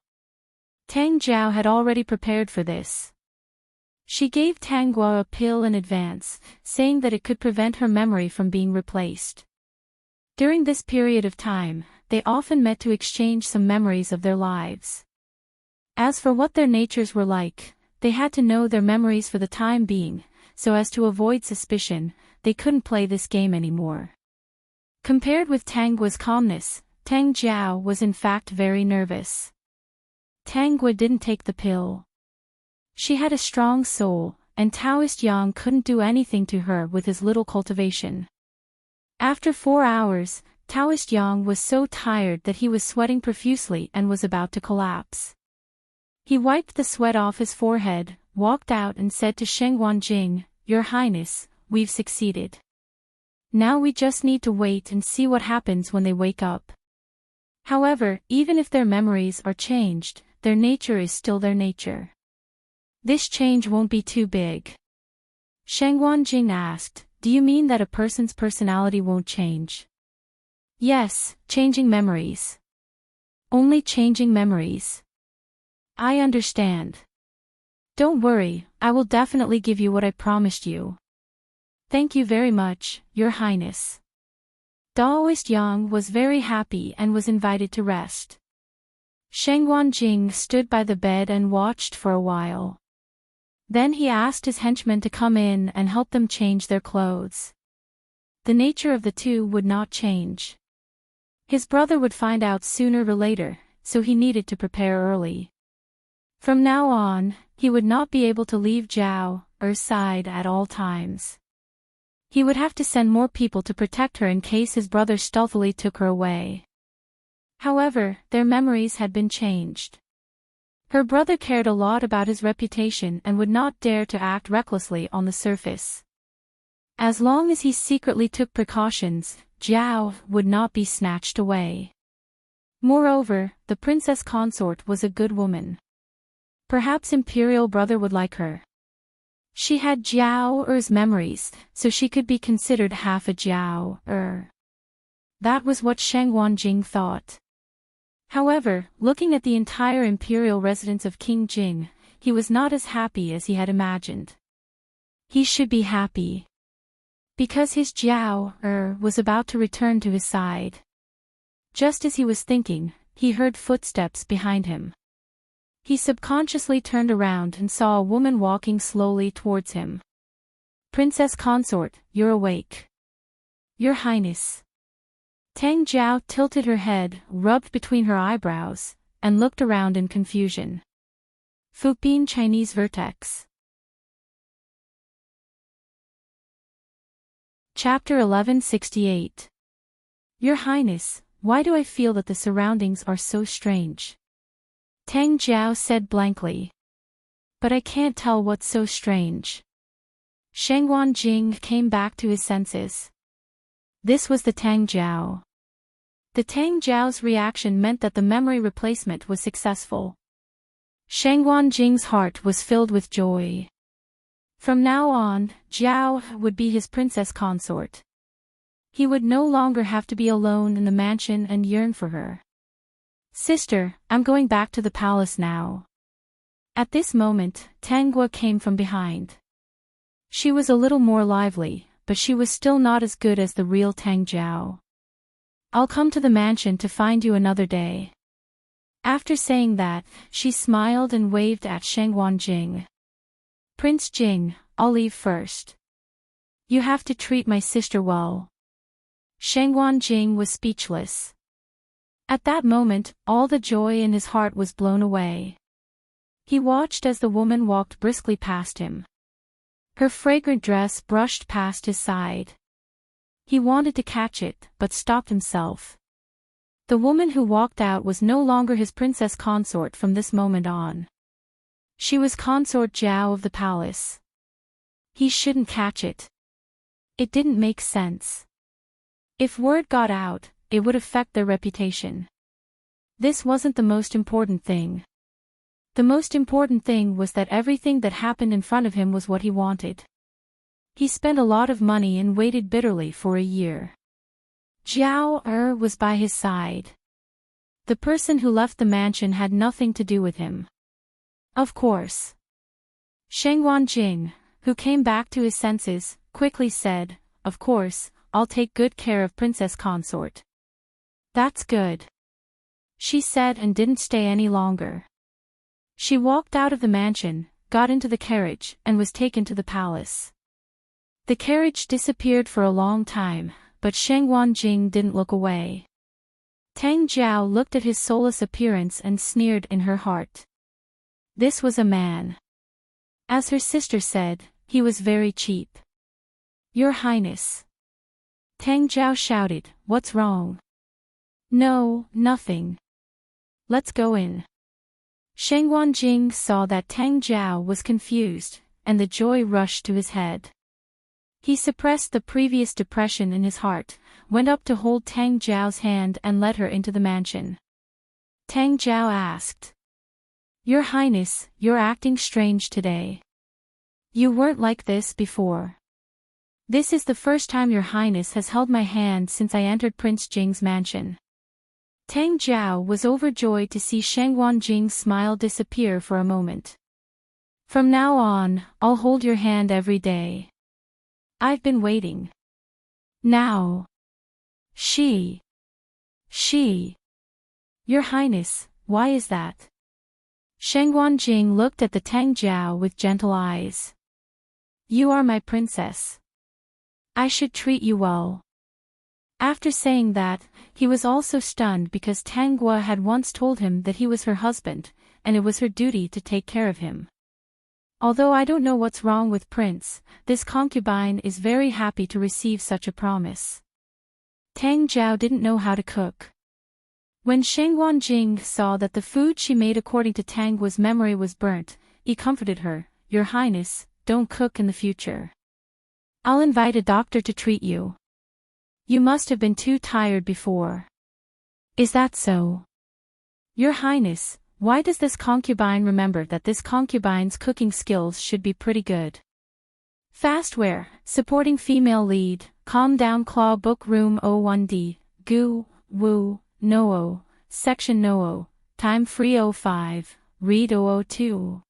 Tang Jiao had already prepared for this. She gave Tang Guo a pill in advance, saying that it could prevent her memory from being replaced. During this period of time, they often met to exchange some memories of their lives. As for what their natures were like, they had to know their memories for the time being, so as to avoid suspicion, they couldn't play this game anymore. Compared with Tang Guo's calmness, Tang Jiao was in fact very nervous. Tang Guo didn't take the pill. She had a strong soul, and Taoist Yang couldn't do anything to her with his little cultivation. After 4 hours, Taoist Yang was so tired that he was sweating profusely and was about to collapse. He wiped the sweat off his forehead, walked out and said to Shengguan Jing, Your Highness, we've succeeded. Now we just need to wait and see what happens when they wake up. However, even if their memories are changed, their nature is still their nature. This change won't be too big. Shengguan Jing asked, Do you mean that a person's personality won't change? Yes, changing memories. Only changing memories. I understand. Don't worry, I will definitely give you what I promised you. Thank you very much, Your Highness. Taoist Yang was very happy and was invited to rest. Shengguan Jing stood by the bed and watched for a while. Then he asked his henchmen to come in and help them change their clothes. The nature of the two would not change. His brother would find out sooner or later, so he needed to prepare early. From now on, he would not be able to leave Zhao's side at all times. He would have to send more people to protect her in case his brother stealthily took her away. However, their memories had been changed. Her brother cared a lot about his reputation and would not dare to act recklessly on the surface. As long as he secretly took precautions, Zhao would not be snatched away. Moreover, the princess consort was a good woman. Perhaps imperial brother would like her. She had Zhao Er's memories, so she could be considered half a Zhao Er. That was what Shang Wanjing thought. However, looking at the entire imperial residence of King Jing, he was not as happy as he had imagined. He should be happy. Because his Zhao Er was about to return to his side. Just as he was thinking, he heard footsteps behind him. He subconsciously turned around and saw a woman walking slowly towards him. Princess consort, you're awake. Your Highness. Tang Jiao tilted her head, rubbed between her eyebrows, and looked around in confusion. Fupin Chinese Vertex. Chapter 1168. Your Highness, why do I feel that the surroundings are so strange? Tang Jiao said blankly. But I can't tell what's so strange. Shang Wanjing came back to his senses. This was the Tang Jiao. The Tang Jiao's reaction meant that the memory replacement was successful. Shang Wanjing's heart was filled with joy. From now on, Zhao would be his princess consort. He would no longer have to be alone in the mansion and yearn for her. Sister, I'm going back to the palace now. At this moment, Tang Gua came from behind. She was a little more lively, but she was still not as good as the real Tang Jiao. I'll come to the mansion to find you another day. After saying that, she smiled and waved at Shang Wanjing. Prince Jing, I'll leave first. You have to treat my sister well. Shang Wanjing was speechless. At that moment, all the joy in his heart was blown away. He watched as the woman walked briskly past him. Her fragrant dress brushed past his side. He wanted to catch it, but stopped himself. The woman who walked out was no longer his princess consort from this moment on. She was consort Zhao of the palace. He shouldn't catch it. It didn't make sense. If word got out, it would affect their reputation. This wasn't the most important thing. The most important thing was that everything that happened in front of him was what he wanted. He spent a lot of money and waited bitterly for a year. Zhao Er was by his side. The person who left the mansion had nothing to do with him. Of course. Shang Wanjing, who came back to his senses, quickly said, Of course, I'll take good care of Princess Consort. That's good. She said and didn't stay any longer. She walked out of the mansion, got into the carriage, and was taken to the palace. The carriage disappeared for a long time, but Shang Wanjing didn't look away. Tang Jiao looked at his soulless appearance and sneered in her heart. This was a man. As her sister said, he was very cheap. Your Highness. Tang Jiao shouted, What's wrong? No, nothing. Let's go in. Shang Wanjing saw that Tang Jiao was confused, and the joy rushed to his head. He suppressed the previous depression in his heart, went up to hold Tang Jiao's hand and led her into the mansion. Tang Jiao asked. Your Highness, you're acting strange today. You weren't like this before. This is the first time Your Highness has held my hand since I entered Prince Jing's mansion. Tang Jiao was overjoyed to see Shang Wanjing's smile disappear for a moment. From now on, I'll hold your hand every day. I've been waiting. Now. She. Your Highness, why is that? Shang Wanjing looked at the Tang Jiao with gentle eyes. You are my princess. I should treat you well. After saying that, he was also stunned because Tang Gua had once told him that he was her husband, and it was her duty to take care of him. Although I don't know what's wrong with Prince, this concubine is very happy to receive such a promise. Tang Jiao didn't know how to cook. When Shengguan Jing saw that the food she made according to Tanggua's memory was burnt, he comforted her, "Your Highness, don't cook in the future. I'll invite a doctor to treat you. You must have been too tired before." "Is that so? Your Highness, why does this concubine remember that this concubine's cooking skills should be pretty good?" Fastware, supporting female lead, Calm Down Claw Book Room 01D, Gu, Wu, Noo, Section Noo, Time Free 05, Read 002.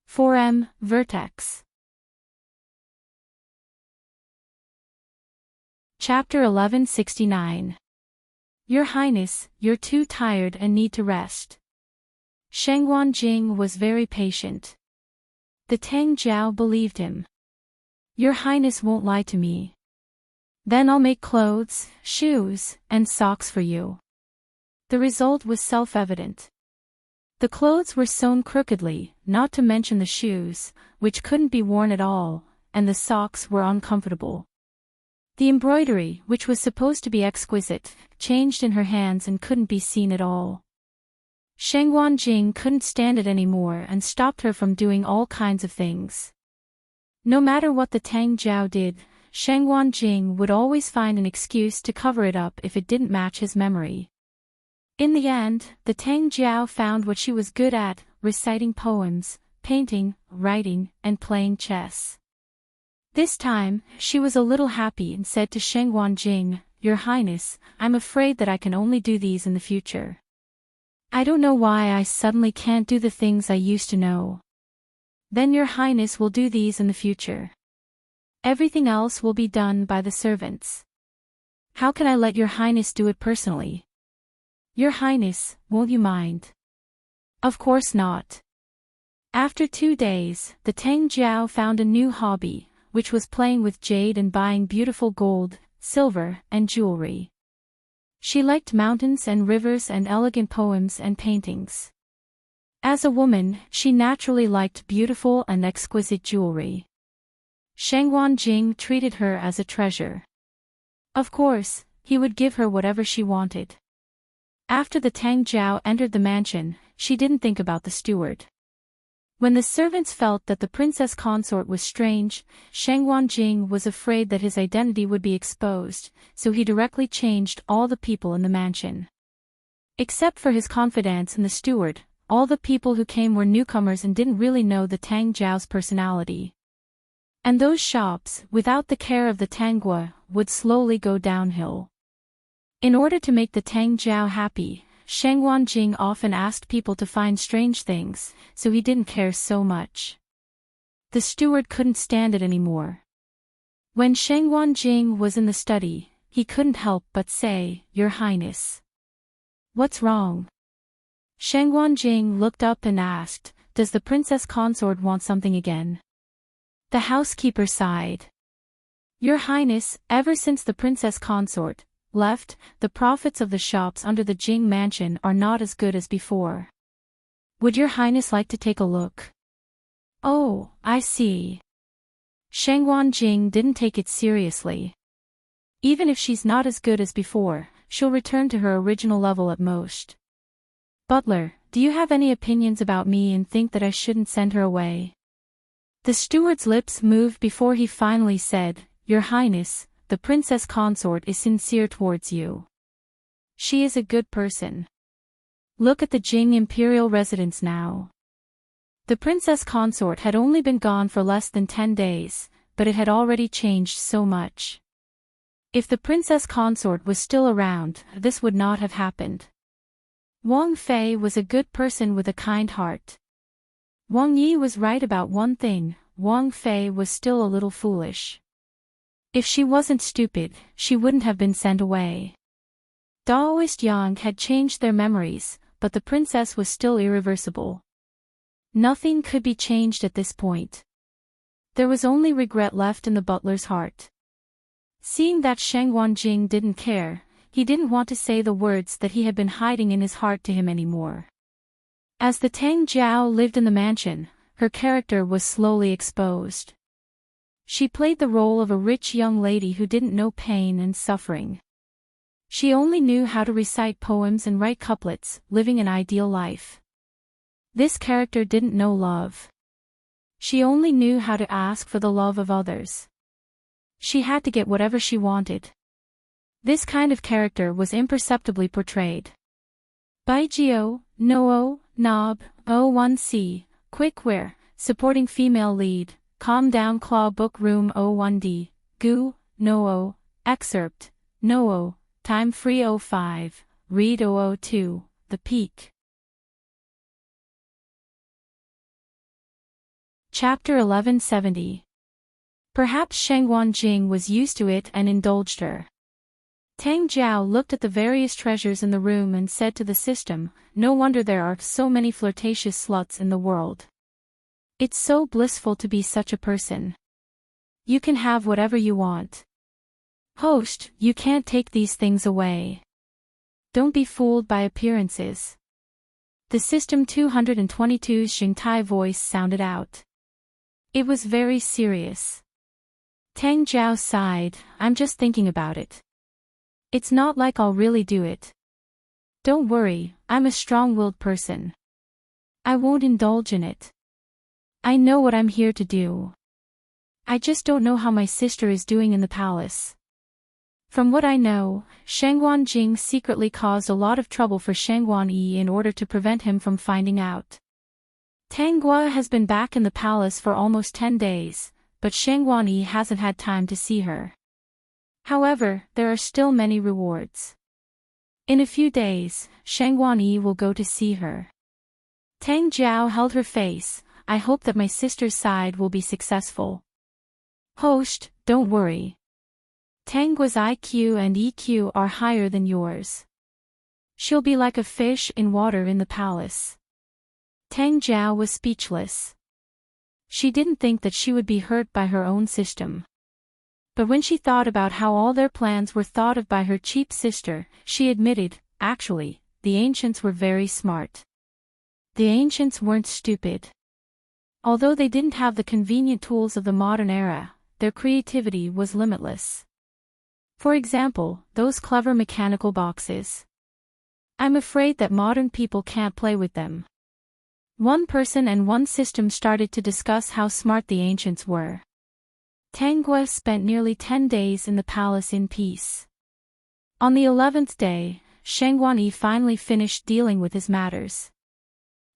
4M, Vertex. Chapter 1169. Your Highness, you're too tired and need to rest. Shengguan Jing was very patient. The Tang Jiao believed him. "Your Highness won't lie to me. Then I'll make clothes, shoes, and socks for you." The result was self-evident. The clothes were sewn crookedly, not to mention the shoes, which couldn't be worn at all, and the socks were uncomfortable. The embroidery, which was supposed to be exquisite, changed in her hands and couldn't be seen at all. Shengguan Jing couldn't stand it anymore and stopped her from doing all kinds of things. No matter what the Tang Jiao did, Shengguan Jing would always find an excuse to cover it up if it didn't match his memory. In the end, the Tang Jiao found what she was good at, reciting poems, painting, writing, and playing chess. This time, she was a little happy and said to Shengguan Jing, "Your Highness, I'm afraid that I can only do these in the future. I don't know why I suddenly can't do the things I used to know." "Then Your Highness will do these in the future. Everything else will be done by the servants." "How can I let Your Highness do it personally?" "Your Highness, won't you mind?" "Of course not." After 2 days, the Tang Jiao found a new hobby, which was playing with jade and buying beautiful gold, silver, and jewelry. She liked mountains and rivers and elegant poems and paintings. As a woman, she naturally liked beautiful and exquisite jewelry. Shengguan Jing treated her as a treasure. Of course, he would give her whatever she wanted. After the Tang Jiao entered the mansion, she didn't think about the steward. When the servants felt that the princess consort was strange, Shengguan Jing was afraid that his identity would be exposed, so he directly changed all the people in the mansion. Except for his confidants and the steward, all the people who came were newcomers and didn't really know the Tang Jiao's personality. And those shops, without the care of the Tanggua, would slowly go downhill. In order to make the Tang Jiao happy, Shengguan Jing often asked people to find strange things, so he didn't care so much. The steward couldn't stand it anymore. When Shengguan Jing was in the study, he couldn't help but say, "Your Highness." "What's wrong?" Shengguan Jing looked up and asked, "Does the princess consort want something again?" The housekeeper sighed. "Your Highness, ever since the princess consort left, the profits of the shops under the Jing mansion are not as good as before. Would Your Highness like to take a look?" "Oh, I see." Shengguan Jing didn't take it seriously. Even if she's not as good as before, she'll return to her original level at most. "Butler, do you have any opinions about me and think that I shouldn't send her away?" The steward's lips moved before he finally said, "Your Highness, the princess consort is sincere towards you. She is a good person. Look at the Jing imperial residence now." The princess consort had only been gone for less than 10 days, but it had already changed so much. If the princess consort was still around, this would not have happened. Wang Fei was a good person with a kind heart. Wang Yi was right about one thing, Wang Fei was still a little foolish. If she wasn't stupid, she wouldn't have been sent away. Daoist Yang had changed their memories, but the princess was still irreversible. Nothing could be changed at this point. There was only regret left in the butler's heart. Seeing that Shengguan Jing didn't care, he didn't want to say the words that he had been hiding in his heart to him anymore. As the Tang Jiao lived in the mansion, her character was slowly exposed. She played the role of a rich young lady who didn't know pain and suffering. She only knew how to recite poems and write couplets, living an ideal life. This character didn't know love. She only knew how to ask for the love of others. She had to get whatever she wanted. This kind of character was imperceptibly portrayed. Baigyo, Noo, Nob, O1C, Quickware, supporting female lead, Calm Down Claw Book Room O1D, Gu, Noo, Excerpt, Noo, Time Free 05, Read 002, The Peak. Chapter 1170. Perhaps Shengguan Jing was used to it and indulged her. Tang Jiao looked at the various treasures in the room and said to the system, "No wonder there are so many flirtatious sluts in the world. It's so blissful to be such a person. You can have whatever you want. Host, you can't take these things away. Don't be fooled by appearances." The System 222's Xingtai voice sounded out. It was very serious. Tang Jiao sighed, "I'm just thinking about it. It's not like I'll really do it. Don't worry, I'm a strong-willed person. I won't indulge in it. I know what I'm here to do. I just don't know how my sister is doing in the palace." From what I know, Shengguan Jing secretly caused a lot of trouble for Shengguan Yi in order to prevent him from finding out. Tang Gua has been back in the palace for almost 10 days, but Shengguan Yi hasn't had time to see her. However, there are still many rewards. In a few days, Shengguan Yi will go to see her. Tang Jiao held her face. "I hope that my sister's side will be successful." Host, don't worry. Tang Gua's IQ and EQ are higher than yours. She'll be like a fish in water in the palace. Tang Jiao was speechless. She didn't think that she would be hurt by her own system. But when she thought about how all their plans were thought of by her cheap sister, she admitted, actually, the ancients were very smart. The ancients weren't stupid. Although they didn't have the convenient tools of the modern era, their creativity was limitless. For example, those clever mechanical boxes. I'm afraid that modern people can't play with them. One person and one system started to discuss how smart the ancients were. Tang Gua spent nearly 10 days in the palace in peace. On the 11th day, Shengguan Yi finally finished dealing with his matters.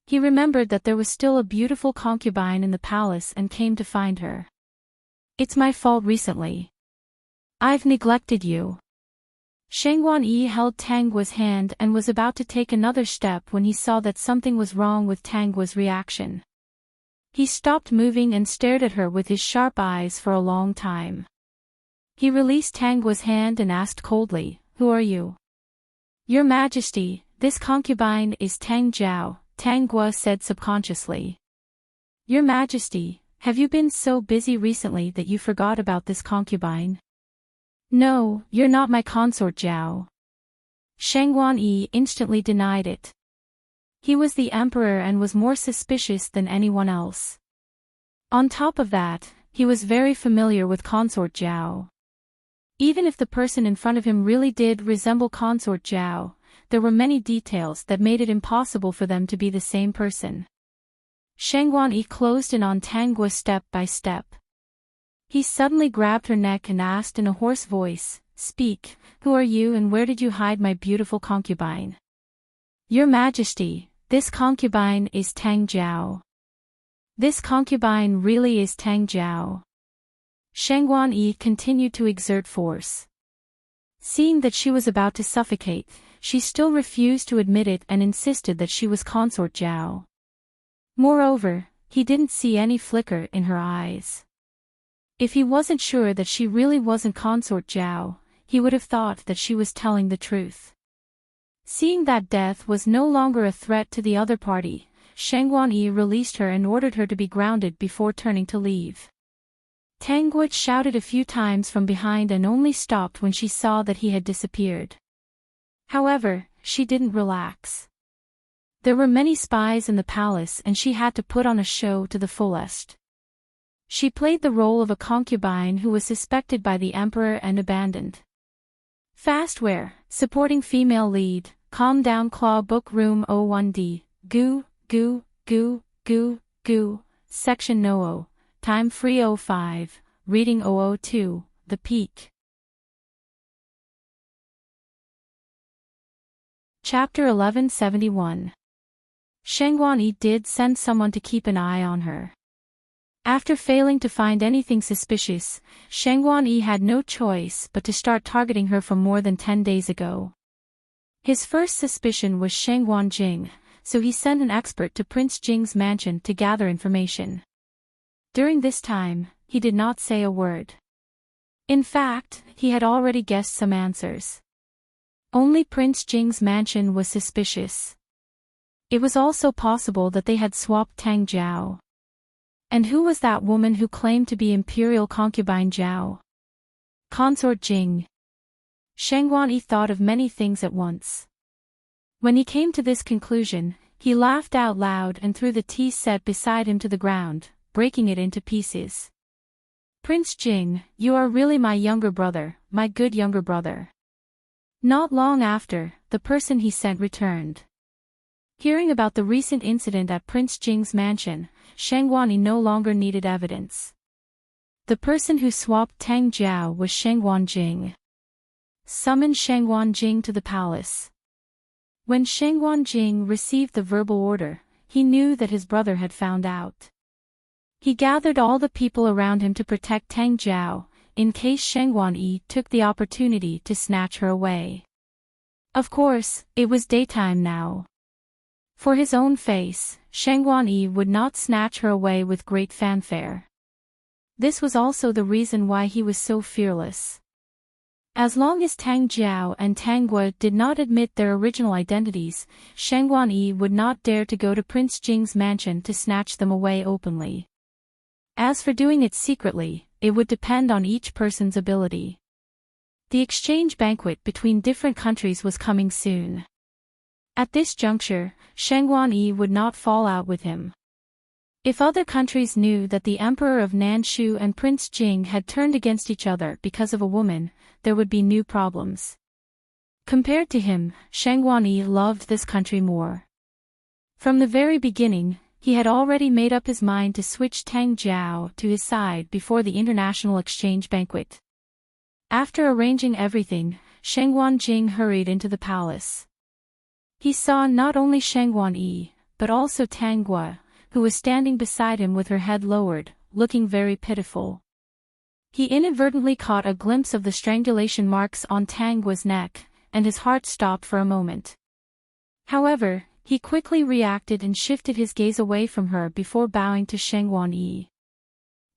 He remembered that there was still a beautiful concubine in the palace and came to find her. "It's my fault recently. I've neglected you." Shengguan Yi held Tang Gua's hand and was about to take another step when he saw that something was wrong with Tang Gua's reaction. He stopped moving and stared at her with his sharp eyes for a long time. He released Tang Gua's hand and asked coldly, "Who are you?" "Your Majesty, this concubine is Tang Jiao," Tang Gua said subconsciously. "Your Majesty, have you been so busy recently that you forgot about this concubine?" "No, you're not my consort Jiao." Shengguan Yi instantly denied it. He was the emperor and was more suspicious than anyone else. On top of that, he was very familiar with consort Jiao. Even if the person in front of him really did resemble consort Jiao, there were many details that made it impossible for them to be the same person. Shengguan Yi closed in on Tang Gua step by step. He suddenly grabbed her neck and asked in a hoarse voice, "Speak, who are you and where did you hide my beautiful concubine?" "Your Majesty, this concubine is Tang Jiao." "This concubine really is Tang Jiao." Shengguan Yi continued to exert force. Seeing that she was about to suffocate, she still refused to admit it and insisted that she was consort Jiao. Moreover, he didn't see any flicker in her eyes. If he wasn't sure that she really wasn't consort Jiao, he would have thought that she was telling the truth. Seeing that death was no longer a threat to the other party, Shengguan Yi released her and ordered her to be grounded before turning to leave. Tang Gua shouted a few times from behind and only stopped when she saw that he had disappeared. However, she didn't relax. There were many spies in the palace and she had to put on a show to the fullest. She played the role of a concubine who was suspected by the emperor and abandoned. Fastware, supporting female lead, calm down claw book room 01D, goo, goo, goo, goo, goo, section no, time free 05, reading 002, the peak. Chapter 1171. Shengguan did send someone to keep an eye on her. After failing to find anything suspicious, Shengguan had no choice but to start targeting her from more than 10 days ago. His first suspicion was Shengguan Jing, so he sent an expert to Prince Jing's mansion to gather information. During this time, he did not say a word. In fact, he had already guessed some answers. Only Prince Jing's mansion was suspicious. It was also possible that they had swapped Tang Jiao. And who was that woman who claimed to be imperial concubine Jiao? Consort Jing. Shengguan thought of many things at once. When he came to this conclusion, he laughed out loud and threw the tea set beside him to the ground, breaking it into pieces. Prince Jing, you are really my younger brother, my good younger brother. Not long after, the person he sent returned. Hearing about the recent incident at Prince Jing's mansion, Shengguan no longer needed evidence. The person who swapped Tang Jiao was Shengguan Jing. Summon Shengguan Jing to the palace. When Shengguan Jing received the verbal order, he knew that his brother had found out. He gathered all the people around him to protect Tang Jiao, in case Shengguan took the opportunity to snatch her away. Of course, it was daytime now. For his own face, Shengguan would not snatch her away with great fanfare. This was also the reason why he was so fearless. As long as Tang Jiao and Tang Gua did not admit their original identities, Shengguan would not dare to go to Prince Jing's mansion to snatch them away openly. As for doing it secretly, it would depend on each person's ability. The exchange banquet between different countries was coming soon. At this juncture, Shengguan would not fall out with him. If other countries knew that the Emperor of Nanshu and Prince Jing had turned against each other because of a woman, there would be new problems. Compared to him, Shengguan loved this country more. From the very beginning, he had already made up his mind to switch Tang Jiao to his side before the international exchange banquet. After arranging everything, Shengguan Jing hurried into the palace. He saw not only Shengguan but also Tang Gua, who was standing beside him with her head lowered, looking very pitiful. He inadvertently caught a glimpse of the strangulation marks on Tang Gua's neck, and his heart stopped for a moment. However, he quickly reacted and shifted his gaze away from her before bowing to Shengguan.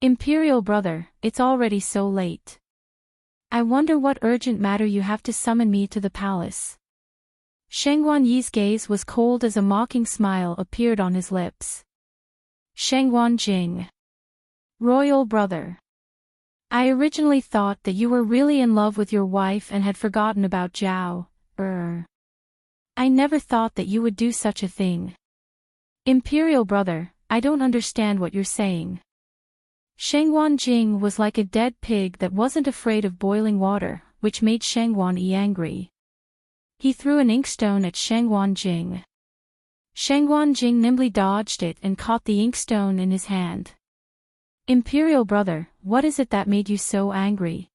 Imperial brother, it's already so late. I wonder what urgent matter you have to summon me to the palace. Shengguan Yi's gaze was cold as a mocking smile appeared on his lips. Shengguan Jing. Royal brother. I originally thought that you were really in love with your wife and had forgotten about Jiao. I never thought that you would do such a thing. Imperial brother, I don't understand what you're saying. Shengguan Jing was like a dead pig that wasn't afraid of boiling water, which made Shengguan angry. He threw an inkstone at Shengguan Jing. Shengguan Jing nimbly dodged it and caught the inkstone in his hand. Imperial brother, what is it that made you so angry?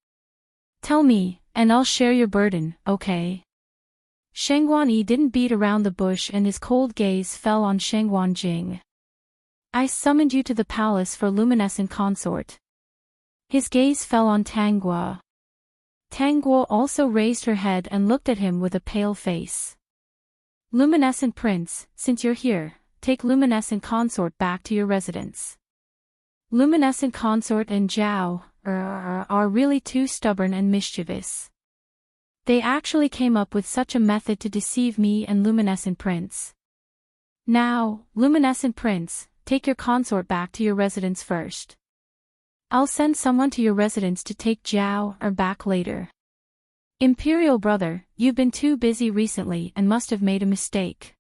Tell me, and I'll share your burden, okay? Shengguan didn't beat around the bush and his cold gaze fell on Shengguan Jing. I summoned you to the palace for luminescent consort. His gaze fell on Tang Gua. Tang Gua also raised her head and looked at him with a pale face. Luminescent prince, since you're here, take luminescent consort back to your residence. Luminescent consort and Jiao are really too stubborn and mischievous. They actually came up with such a method to deceive me and luminescent prince. Now, luminescent prince, take your consort back to your residence first. I'll send someone to your residence to take Jiao back later. Imperial brother, you've been too busy recently and must have made a mistake.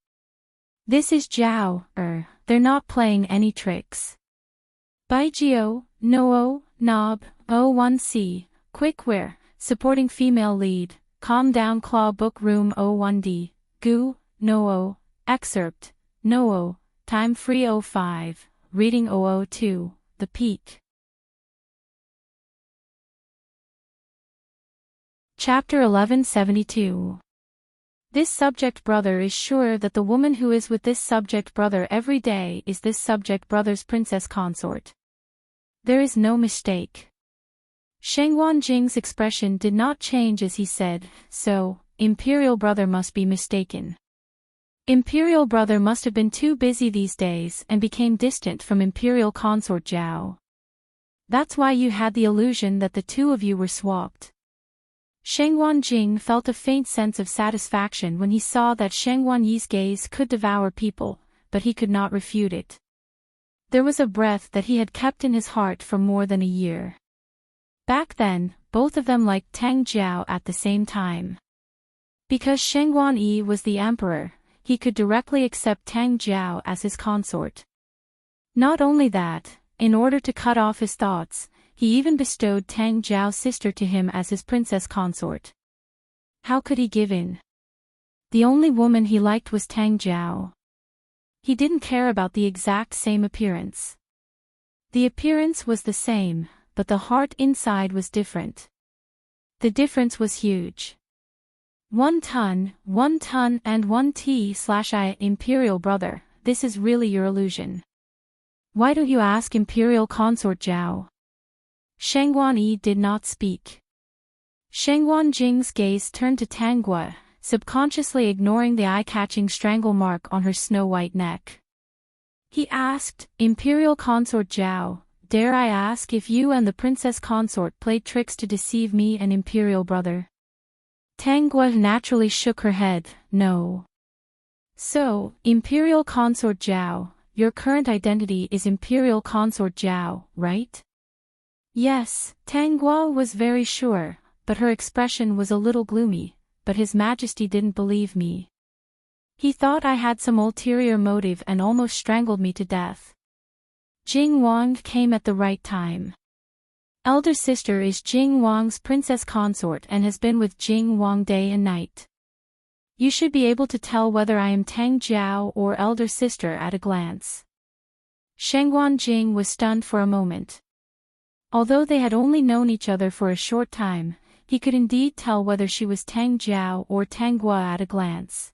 This is Jiao, they're not playing any tricks. Baijio, Noo, Nob, O1C, Quickware, supporting female lead, Calm Down Claw Book Room 01D, Gu, No. Excerpt, No. Time Free 05, Reading 002, The Peak. Chapter 1172. This subject brother is sure that the woman who is with this subject brother every day is this subject brother's princess consort. There is no mistake. Shengwan Jing's expression did not change as he said, so, Imperial brother must be mistaken. Imperial brother must have been too busy these days and became distant from Imperial consort Zhao. That's why you had the illusion that the two of you were swapped. Shengwan Jing felt a faint sense of satisfaction when he saw that Shengwan Yi's gaze could devour people, but he could not refute it. There was a breath that he had kept in his heart for more than a year. Back then, both of them liked Tang Jiao at the same time. Because Shengwan Yi was the emperor, he could directly accept Tang Jiao as his consort. Not only that, in order to cut off his thoughts, he even bestowed Tang Jiao's sister to him as his princess consort. How could he give in? The only woman he liked was Tang Jiao. He didn't care about the exact same appearance. The appearance was the same, but the heart inside was different. The difference was huge. 1 ton, and 1 t/I Imperial brother, this is really your illusion. Why don't you ask Imperial consort Zhao? Shengwan Yi did not speak. Shengwan Jing's gaze turned to Tang Gua, subconsciously ignoring the eye-catching strangle mark on her snow-white neck. He asked, Imperial consort Zhao, dare I ask if you and the princess consort played tricks to deceive me and Imperial brother? Tang Gua naturally shook her head, no. So, Imperial consort Zhao, your current identity is Imperial consort Zhao, right? Yes, Tang Gua was very sure, but her expression was a little gloomy, but His Majesty didn't believe me. He thought I had some ulterior motive and almost strangled me to death. Jing Wang came at the right time. Elder sister is Jing Wang's princess consort and has been with Jing Wang day and night. You should be able to tell whether I am Tang Jiao or elder sister at a glance. Shengwan Jing was stunned for a moment. Although they had only known each other for a short time, he could indeed tell whether she was Tang Jiao or Tang Gua at a glance.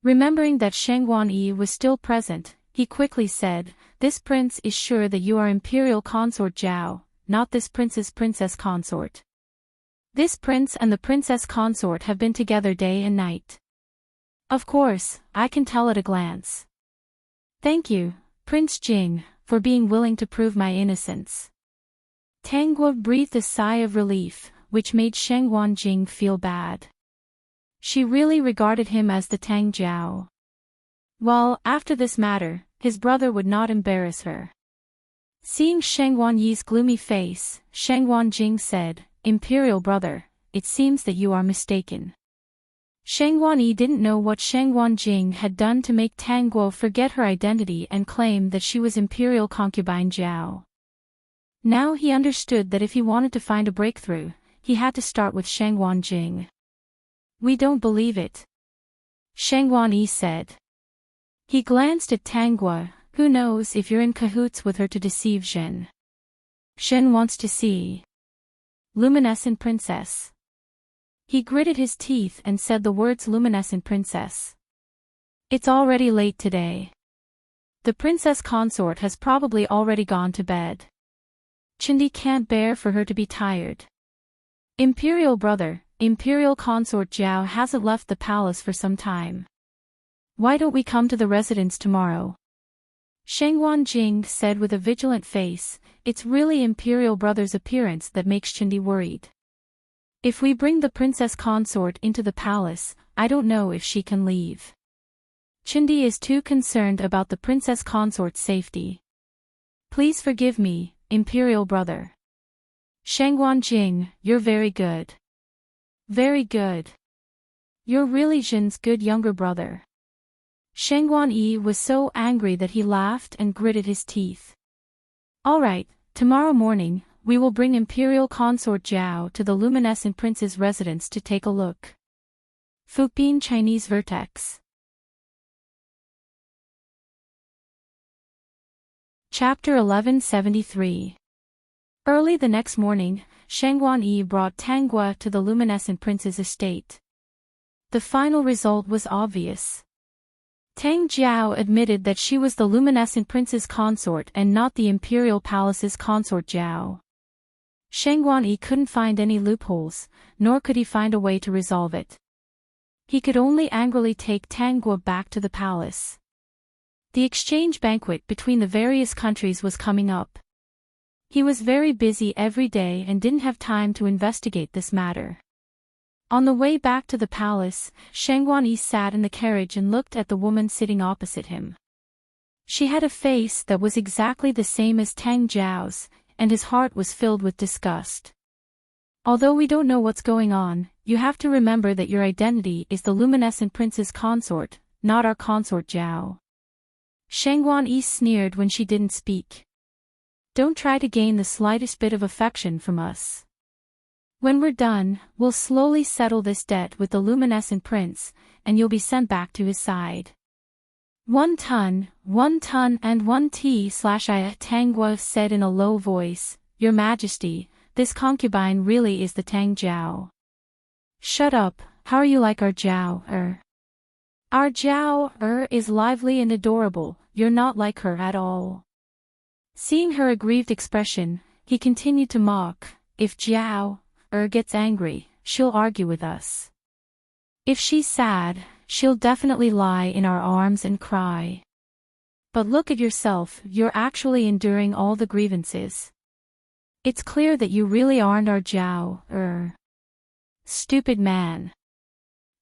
Remembering that Shengwan Yi was still present, he quickly said, This prince is sure that you are Imperial consort Zhao, not this prince's princess consort. This prince and the princess consort have been together day and night. Of course, I can tell at a glance. Thank you, Prince Jing, for being willing to prove my innocence. Tang Gua breathed a sigh of relief, which made Shengwan Jing feel bad. She really regarded him as the Tang Jiao. Well, after this matter, his brother would not embarrass her. Seeing Shengwan Yi's gloomy face, Shengwan Jing said, Imperial brother, it seems that you are mistaken. Shengwan Yi didn't know what Shengwan Jing had done to make Tang Guo forget her identity and claim that she was Imperial concubine Zhao. Now he understood that if he wanted to find a breakthrough, he had to start with Shengwan Jing. We don't believe it. Shengwan Yi said. He glanced at Tang Gua, who knows if you're in cahoots with her to deceive Zhen. Zhen wants to see. Luminescent princess. He gritted his teeth and said the words luminescent princess. It's already late today. The princess consort has probably already gone to bed. Chindi can't bear for her to be tired. Imperial brother, Imperial consort Zhao hasn't left the palace for some time. Why don't we come to the residence tomorrow? Shengwan Jing said with a vigilant face, it's really Imperial brother's appearance that makes Chindi worried. If we bring the princess consort into the palace, I don't know if she can leave. Chindi is too concerned about the princess consort's safety. Please forgive me, Imperial brother. Shengwan Jing, you're very good. Very good. You're really Zhen's good younger brother. Shengwan Yi was so angry that he laughed and gritted his teeth. All right, tomorrow morning, we will bring Imperial Consort Jiao to the Luminescent Prince's residence to take a look. Fukbin Chinese Vertex. Chapter 1173. Early the next morning, Shangguan Yi brought Tang Guo to the Luminescent Prince's estate. The final result was obvious. Tang Jiao admitted that she was the Luminescent Prince's consort and not the Imperial Palace's consort Jiao. Shangguan Yi couldn't find any loopholes, nor could he find a way to resolve it. He could only angrily take Tang Guo back to the palace. The exchange banquet between the various countries was coming up. He was very busy every day and didn't have time to investigate this matter. On the way back to the palace, Shangguan Yi sat in the carriage and looked at the woman sitting opposite him. She had a face that was exactly the same as Tang Jiao's, and his heart was filled with disgust. Although we don't know what's going on, you have to remember that your identity is the Luminescent Prince's consort, not our consort Jiao. Shangguan Yi sneered when she didn't speak. Don't try to gain the slightest bit of affection from us. When we're done, we'll slowly settle this debt with the Luminescent Prince, and you'll be sent back to his side. 1 ton, and 1 tea/I, Tang Guo said in a low voice, Your Majesty, this concubine really is the Tang Jiao. Shut up, how are you like our Jiao? Our Jiao is lively and adorable, you're not like her at all. Seeing her aggrieved expression, he continued to mock, if Jiao gets angry, she'll argue with us. If she's sad, she'll definitely lie in our arms and cry. But look at yourself, you're actually enduring all the grievances. It's clear that you really aren't our Jiao. Stupid man.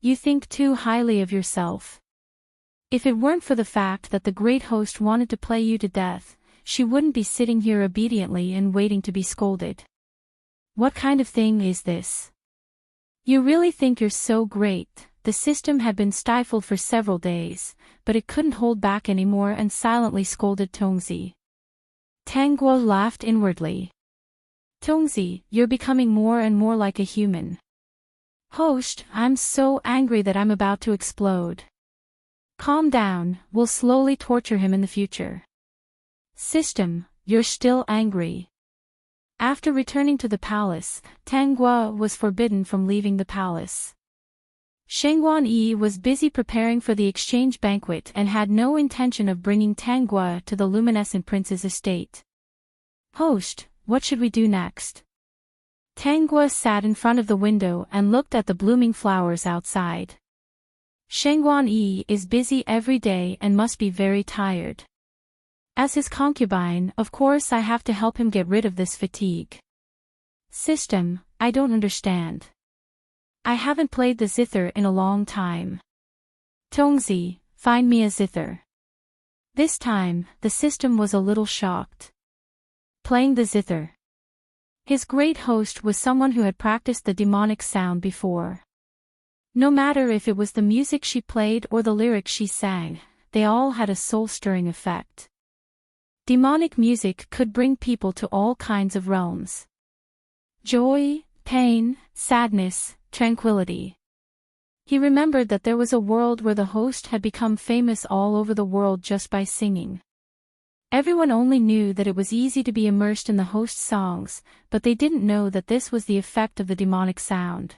You think too highly of yourself. If it weren't for the fact that the great host wanted to play you to death, she wouldn't be sitting here obediently and waiting to be scolded. What kind of thing is this? You really think you're so great? The system had been stifled for several days, but it couldn't hold back anymore and silently scolded Tongzi. Tang Guo laughed inwardly. Tongzi, you're becoming more and more like a human. Host, I'm so angry that I'm about to explode. Calm down, we'll slowly torture him in the future. System, you're still angry. After returning to the palace, Tang Guo was forbidden from leaving the palace. Shangguan Yi was busy preparing for the exchange banquet and had no intention of bringing Tang Guo to the Luminescent Prince's estate. Host, what should we do next? Tang Guo sat in front of the window and looked at the blooming flowers outside. Shangguan Yi is busy every day and must be very tired. As his concubine, of course I have to help him get rid of this fatigue. System, I don't understand. I haven't played the zither in a long time. Tongzi, find me a zither. This time, the system was a little shocked. Playing the zither. His great host was someone who had practiced the demonic sound before. No matter if it was the music she played or the lyrics she sang, they all had a soul-stirring effect. Demonic music could bring people to all kinds of realms. Joy, pain, sadness, tranquility. He remembered that there was a world where the host had become famous all over the world just by singing. Everyone only knew that it was easy to be immersed in the host's songs, but they didn't know that this was the effect of the demonic sound.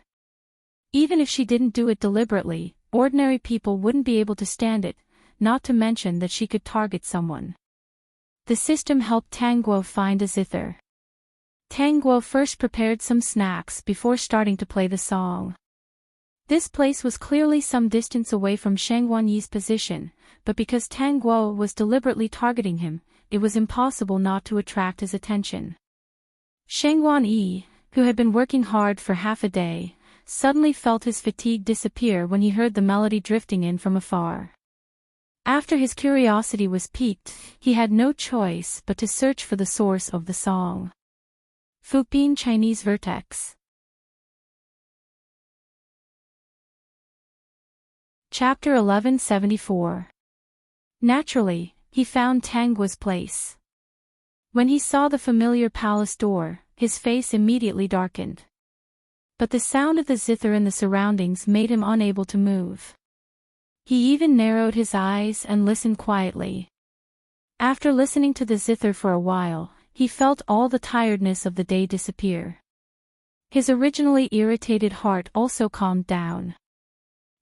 Even if she didn't do it deliberately, ordinary people wouldn't be able to stand it, not to mention that she could target someone. The system helped Tang Guo find a zither. Tang Guo first prepared some snacks before starting to play the song. This place was clearly some distance away from Shangguan Yi's position, but because Tang Guo was deliberately targeting him, it was impossible not to attract his attention. Shangguan Yi, who had been working hard for half a day, suddenly felt his fatigue disappear when he heard the melody drifting in from afar. After his curiosity was piqued, he had no choice but to search for the source of the song. Fukbin Chinese Vertex. Chapter 1174. Naturally, he found Tang Guo's place. When he saw the familiar palace door, his face immediately darkened. But the sound of the zither in the surroundings made him unable to move. He even narrowed his eyes and listened quietly. After listening to the zither for a while, he felt all the tiredness of the day disappear. His originally irritated heart also calmed down.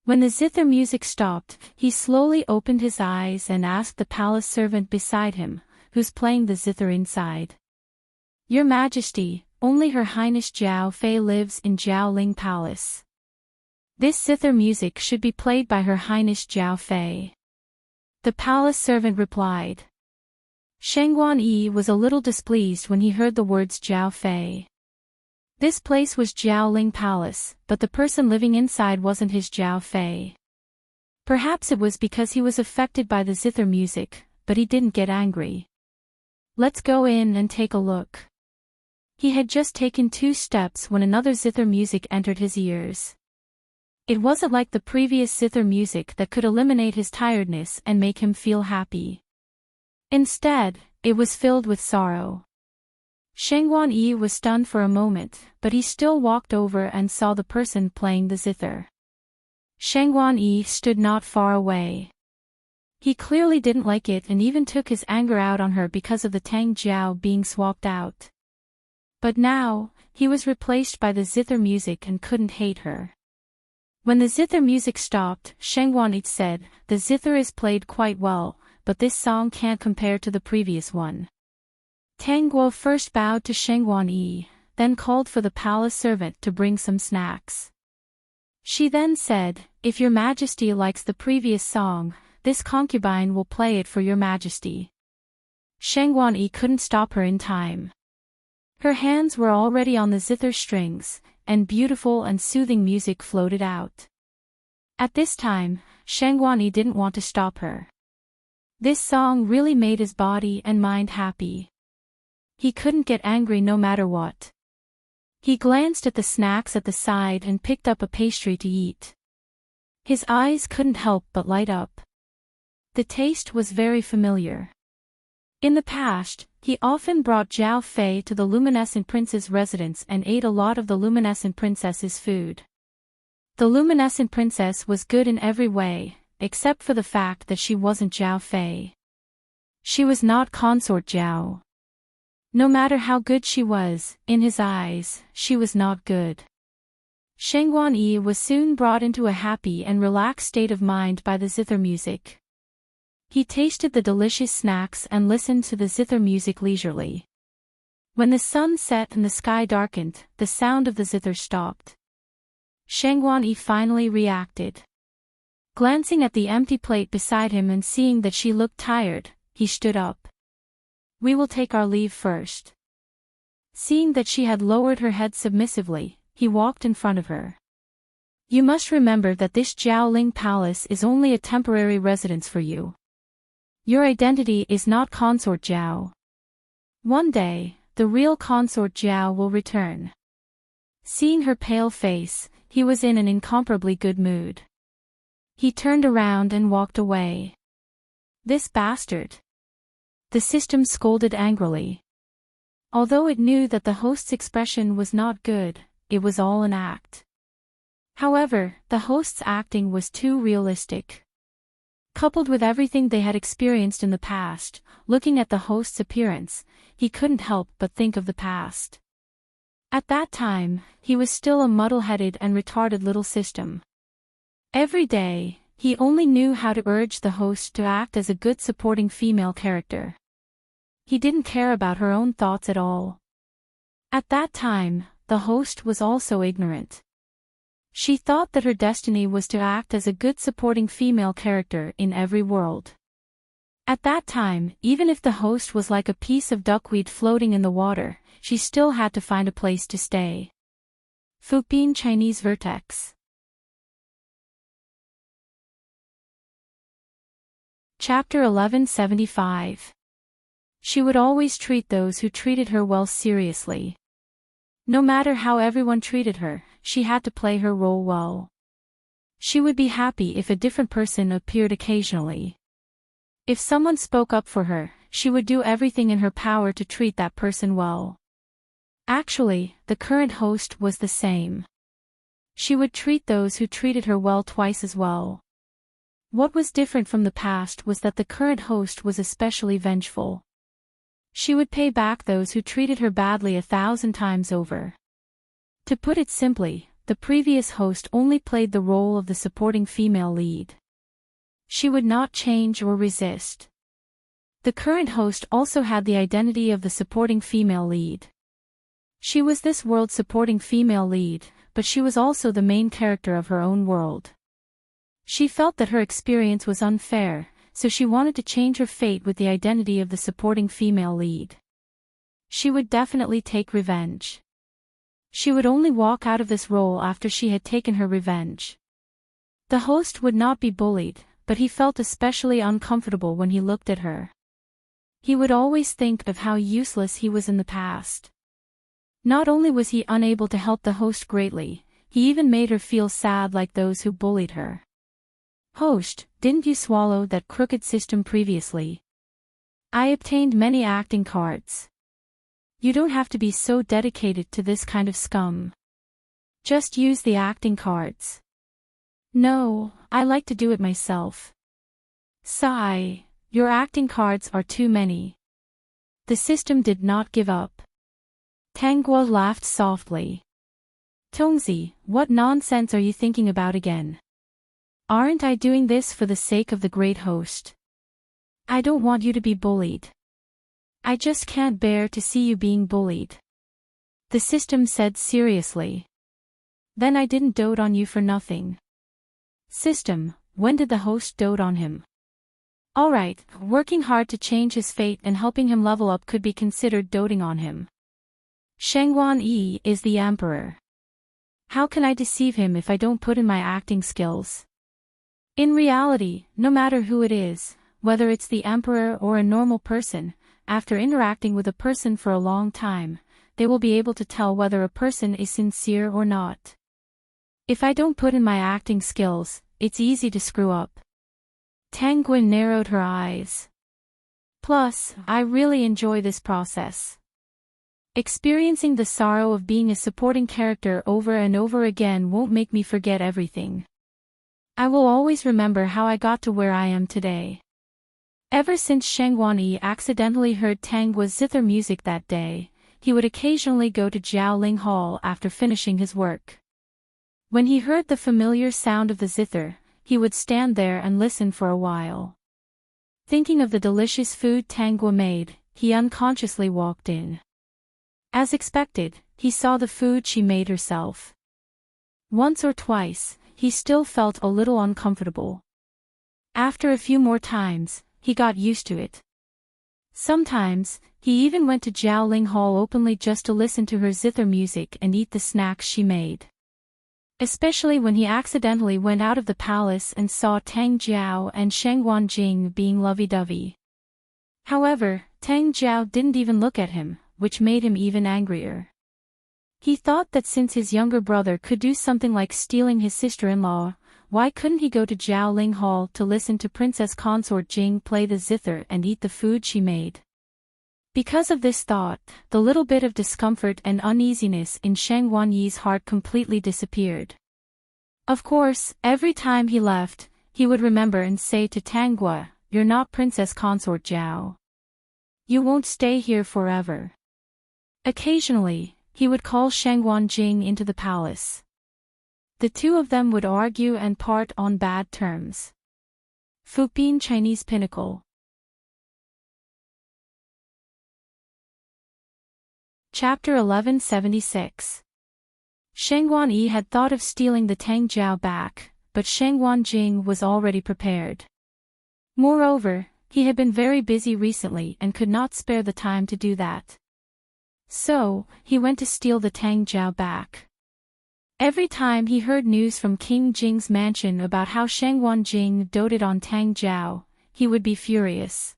When the zither music stopped, he slowly opened his eyes and asked the palace servant beside him, who's playing the zither inside. "Your Majesty, only Her Highness Jiao Fei lives in Jiaoling Palace. This zither music should be played by Her Highness Jiao Fei." The palace servant replied. Shangguan Yi was a little displeased when he heard the words Jiao Fei. This place was Jiaoling Palace, but the person living inside wasn't his Jiao Fei. Perhaps it was because he was affected by the zither music, but he didn't get angry. "Let's go in and take a look." He had just taken 2 steps when another zither music entered his ears. It wasn't like the previous zither music that could eliminate his tiredness and make him feel happy. Instead, it was filled with sorrow. Shangguan Yi was stunned for a moment, but he still walked over and saw the person playing the zither. Shangguan Yi stood not far away. He clearly didn't like it and even took his anger out on her because of the Tang Jiao being swapped out. But now, he was replaced by the zither music and couldn't hate her. When the zither music stopped, Shangguan Yi said, "The zither is played quite well, but this song can't compare to the previous one." Tang Guo first bowed to Shangguan Yi, then called for the palace servant to bring some snacks. She then said, "If your Majesty likes the previous song, this concubine will play it for your Majesty." Shangguan Yi couldn't stop her in time. Her hands were already on the zither strings, and beautiful and soothing music floated out. At this time, Shangguan Yi didn't want to stop her. This song really made his body and mind happy. He couldn't get angry no matter what. He glanced at the snacks at the side and picked up a pastry to eat. His eyes couldn't help but light up. The taste was very familiar. In the past, he often brought Jiao Fei to the luminescent prince's residence and ate a lot of the luminescent princess's food. The luminescent princess was good in every way, except for the fact that she wasn't Jiao Fei. She was not consort Jiao. No matter how good she was, in his eyes, she was not good. Shangguan Yi was soon brought into a happy and relaxed state of mind by the zither music. He tasted the delicious snacks and listened to the zither music leisurely. When the sun set and the sky darkened, the sound of the zither stopped. Shangguan Yi finally reacted. Glancing at the empty plate beside him and seeing that she looked tired, he stood up. "We will take our leave first." Seeing that she had lowered her head submissively, he walked in front of her. "You must remember that this Jiaoling Palace is only a temporary residence for you. Your identity is not consort Jiao. One day, the real consort Jiao will return." Seeing her pale face, he was in an incomparably good mood. He turned around and walked away. "This bastard!" The system scolded angrily. Although it knew that the host's expression was not good, it was all an act. However, the host's acting was too realistic. Coupled with everything they had experienced in the past, looking at the host's appearance, he couldn't help but think of the past. At that time, he was still a muddle-headed and retarded little system. Every day, he only knew how to urge the host to act as a good supporting female character. He didn't care about her own thoughts at all. At that time, the host was also ignorant. She thought that her destiny was to act as a good supporting female character in every world. At that time, even if the host was like a piece of duckweed floating in the water, she still had to find a place to stay. Fupin Chinese Vertex. Chapter 1175. She would always treat those who treated her well seriously. No matter how everyone treated her, she had to play her role well. She would be happy if a different person appeared occasionally. If someone spoke up for her, she would do everything in her power to treat that person well. Actually, the current host was the same. She would treat those who treated her well twice as well. What was different from the past was that the current host was especially vengeful. She would pay back those who treated her badly 1,000 times over. To put it simply, the previous host only played the role of the supporting female lead. She would not change or resist. The current host also had the identity of the supporting female lead. She was this world's supporting female lead, but she was also the main character of her own world. She felt that her experience was unfair, so she wanted to change her fate with the identity of the supporting female lead. She would definitely take revenge. She would only walk out of this role after she had taken her revenge. The host would not be bullied, but he felt especially uncomfortable when he looked at her. He would always think of how useless he was in the past. Not only was he unable to help the host greatly, he even made her feel sad like those who bullied her. Host, didn't you swallow that crooked system previously? I obtained many acting cards. You don't have to be so dedicated to this kind of scum. Just use the acting cards. No, I like to do it myself. Sigh, your acting cards are too many. The system did not give up. Tanguo laughed softly. Tongzi, what nonsense are you thinking about again? Aren't I doing this for the sake of the great host? I don't want you to be bullied. I just can't bear to see you being bullied. The system said seriously. Then I didn't dote on you for nothing. System, when did the host dote on him? Alright, working hard to change his fate and helping him level up could be considered doting on him. Shangguan Yi is the emperor. How can I deceive him if I don't put in my acting skills? In reality, no matter who it is, whether it's the emperor or a normal person, after interacting with a person for a long time, they will be able to tell whether a person is sincere or not. If I don't put in my acting skills, it's easy to screw up. Tang Guin narrowed her eyes. Plus, I really enjoy this process. Experiencing the sorrow of being a supporting character over and over again won't make me forget everything. I will always remember how I got to where I am today. Ever since Shangguan Yi accidentally heard Tanggua's zither music that day, he would occasionally go to Jiaoling Hall after finishing his work. When he heard the familiar sound of the zither, he would stand there and listen for a while. Thinking of the delicious food Tanggua made, he unconsciously walked in. As expected, he saw the food she made herself. Once or twice, he still felt a little uncomfortable. After a few more times, he got used to it. Sometimes, he even went to Jiaoling Hall openly just to listen to her zither music and eat the snacks she made. Especially when he accidentally went out of the palace and saw Tang Jiao and Shangguan Jing being lovey-dovey. However, Tang Jiao didn't even look at him, which made him even angrier. He thought that since his younger brother could do something like stealing his sister-in-law, why couldn't he go to Jiaoling Hall to listen to Princess Consort Jing play the zither and eat the food she made? Because of this thought, the little bit of discomfort and uneasiness in Shangguan Yi's heart completely disappeared. Of course, every time he left, he would remember and say to Tanggua, "You're not Princess Consort Jiao. You won't stay here forever." Occasionally, he would call Shangguan Jing into the palace. The two of them would argue and part on bad terms. Fupin Chinese Pinnacle. Chapter 1176. Shangguan Yi had thought of stealing the Tang Jiao back, but Shangguan Jing was already prepared. Moreover, he had been very busy recently and could not spare the time to do that. So, he went to steal the Tang Jiao back. Every time he heard news from King Jing's mansion about how Shangguan Jing doted on Tang Jiao, he would be furious.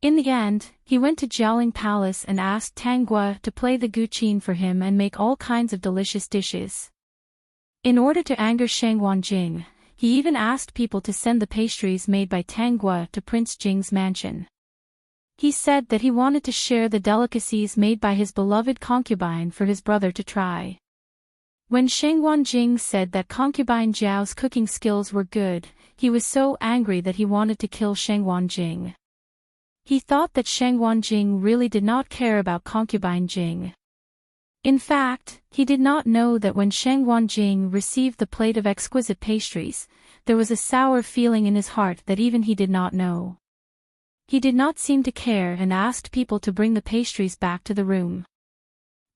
In the end, he went to Jiaoling Palace and asked Tanggua to play the guqin for him and make all kinds of delicious dishes. In order to anger Shangguan Jing, he even asked people to send the pastries made by Tanggua to Prince Jing's mansion. He said that he wanted to share the delicacies made by his beloved concubine for his brother to try. When Sheng Wanjing said that concubine Zhao's cooking skills were good, he was so angry that he wanted to kill Sheng Wanjing. He thought that Sheng Wanjing really did not care about concubine Jing. In fact, he did not know that when Sheng Wanjing received the plate of exquisite pastries, there was a sour feeling in his heart that even he did not know. He did not seem to care and asked people to bring the pastries back to the room.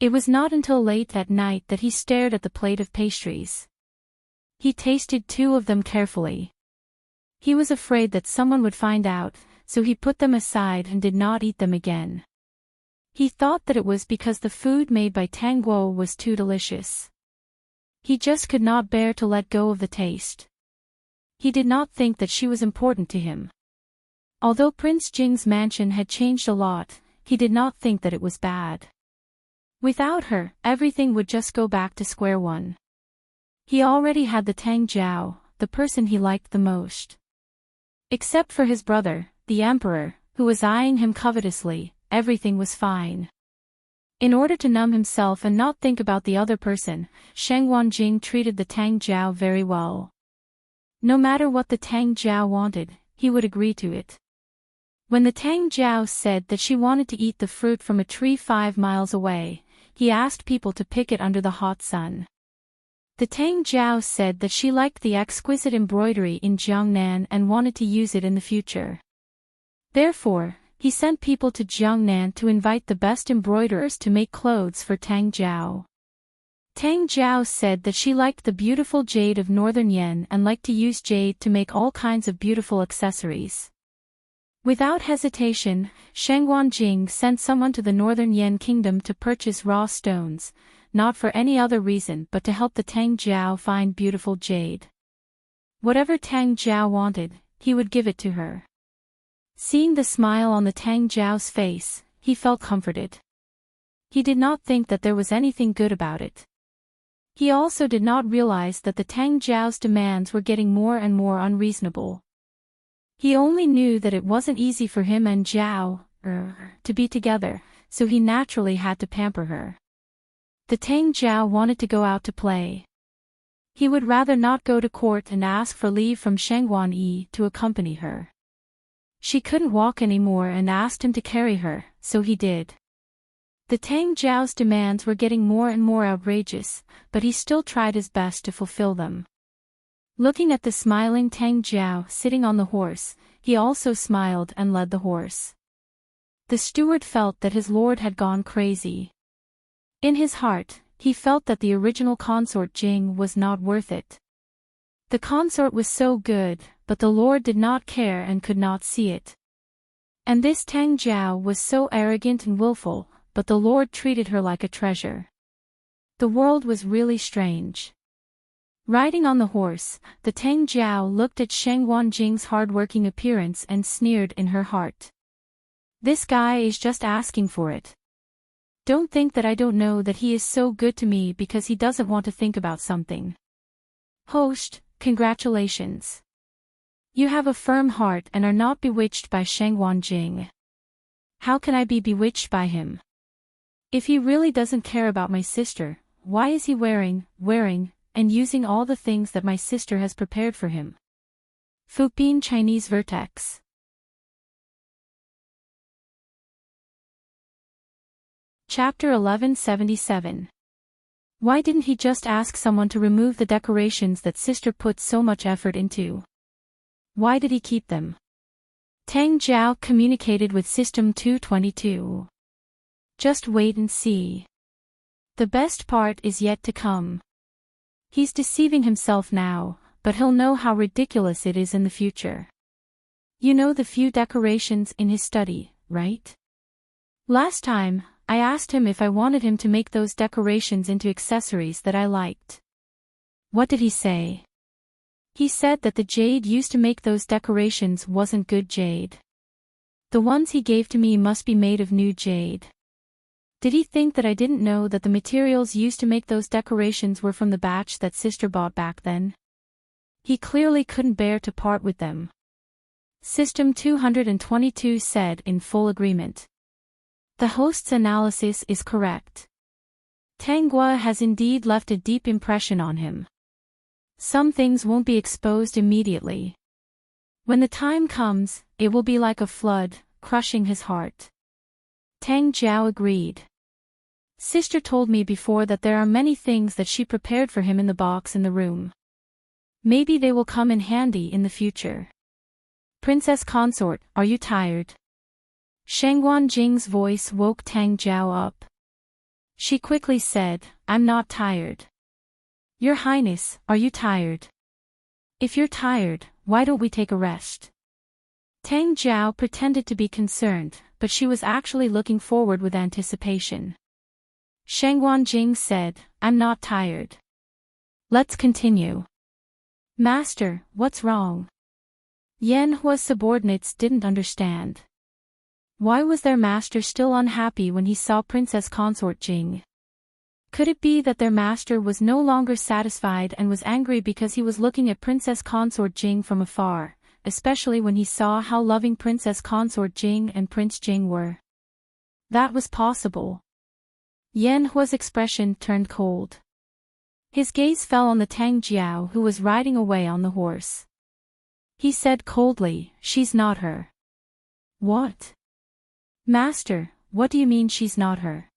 It was not until late at night that he stared at the plate of pastries. He tasted 2 of them carefully. He was afraid that someone would find out, so he put them aside and did not eat them again. He thought that it was because the food made by Tang Guo was too delicious. He just could not bear to let go of the taste. He did not think that she was important to him. Although Prince Jing's mansion had changed a lot, he did not think that it was bad. Without her, everything would just go back to square one. He already had the Tang Jiao, the person he liked the most. Except for his brother, the emperor, who was eyeing him covetously, everything was fine. In order to numb himself and not think about the other person, Sheng Wanjing treated the Tang Jiao very well. No matter what the Tang Jiao wanted, he would agree to it. When the Tang Jiao said that she wanted to eat the fruit from a tree 5 miles away, he asked people to pick it under the hot sun. The Tang Jiao said that she liked the exquisite embroidery in Jiangnan and wanted to use it in the future. Therefore, he sent people to Jiangnan to invite the best embroiderers to make clothes for Tang Jiao. Tang Jiao said that she liked the beautiful jade of northern Yen and liked to use jade to make all kinds of beautiful accessories. Without hesitation, Sheng Wanjing sent someone to the northern Yen kingdom to purchase raw stones, not for any other reason but to help the Tang Jiao find beautiful jade. Whatever Tang Jiao wanted, he would give it to her. Seeing the smile on the Tang Jiao's face, he felt comforted. He did not think that there was anything good about it. He also did not realize that the Tang Jiao's demands were getting more and more unreasonable. He only knew that it wasn't easy for him and Jiao to be together, so he naturally had to pamper her. The Tang Jiao wanted to go out to play. He would rather not go to court and ask for leave from Sheng Wanyi to accompany her. She couldn't walk anymore and asked him to carry her, so he did. The Tang Jiao's demands were getting more and more outrageous, but he still tried his best to fulfill them. Looking at the smiling Tang Jiao sitting on the horse, he also smiled and led the horse. The steward felt that his lord had gone crazy. In his heart, he felt that the original consort Jing was not worth it. The consort was so good, but the lord did not care and could not see it. And this Tang Jiao was so arrogant and willful, but the lord treated her like a treasure. The world was really strange. Riding on the horse, the Tang Jiao looked at Sheng Wanjing's hard-working appearance and sneered in her heart. This guy is just asking for it. Don't think that I don't know that he is so good to me because he doesn't want to think about something. Host, congratulations. You have a firm heart and are not bewitched by Sheng Wanjing. How can I be bewitched by him? If he really doesn't care about my sister, why is he wearing, and using all the things that my sister has prepared for him? Fupin Chinese Vertex. Chapter 1177. Why didn't he just ask someone to remove the decorations that sister put so much effort into? Why did he keep them? Tang Jiao communicated with System 222. Just wait and see. The best part is yet to come. He's deceiving himself now, but he'll know how ridiculous it is in the future. You know the few decorations in his study, right? Last time, I asked him if I wanted him to make those decorations into accessories that I liked. What did he say? He said that the jade used to make those decorations wasn't good jade. The ones he gave to me must be made of new jade. Did he think that I didn't know that the materials used to make those decorations were from the batch that sister bought back then? He clearly couldn't bear to part with them. System 222 said in full agreement. The host's analysis is correct. Tang Gua has indeed left a deep impression on him. Some things won't be exposed immediately. When the time comes, it will be like a flood, crushing his heart. Tang Jiao agreed. Sister told me before that there are many things that she prepared for him in the box in the room. Maybe they will come in handy in the future. Princess Consort, are you tired? Shangguan Jing's voice woke Tang Jiao up. She quickly said, I'm not tired. Your Highness, are you tired? If you're tired, why don't we take a rest? Tang Jiao pretended to be concerned, but she was actually looking forward with anticipation. Shangguan Jing said, I'm not tired. Let's continue. Master, what's wrong? Yan Hua's subordinates didn't understand. Why was their master still unhappy when he saw Princess Consort Jing? Could it be that their master was no longer satisfied and was angry because he was looking at Princess Consort Jing from afar, especially when he saw how loving Princess Consort Jing and Prince Jing were? That was possible. Yan Hua's expression turned cold. His gaze fell on the Tang Jiao who was riding away on the horse. He said coldly, she's not her. What? Master, what do you mean she's not her?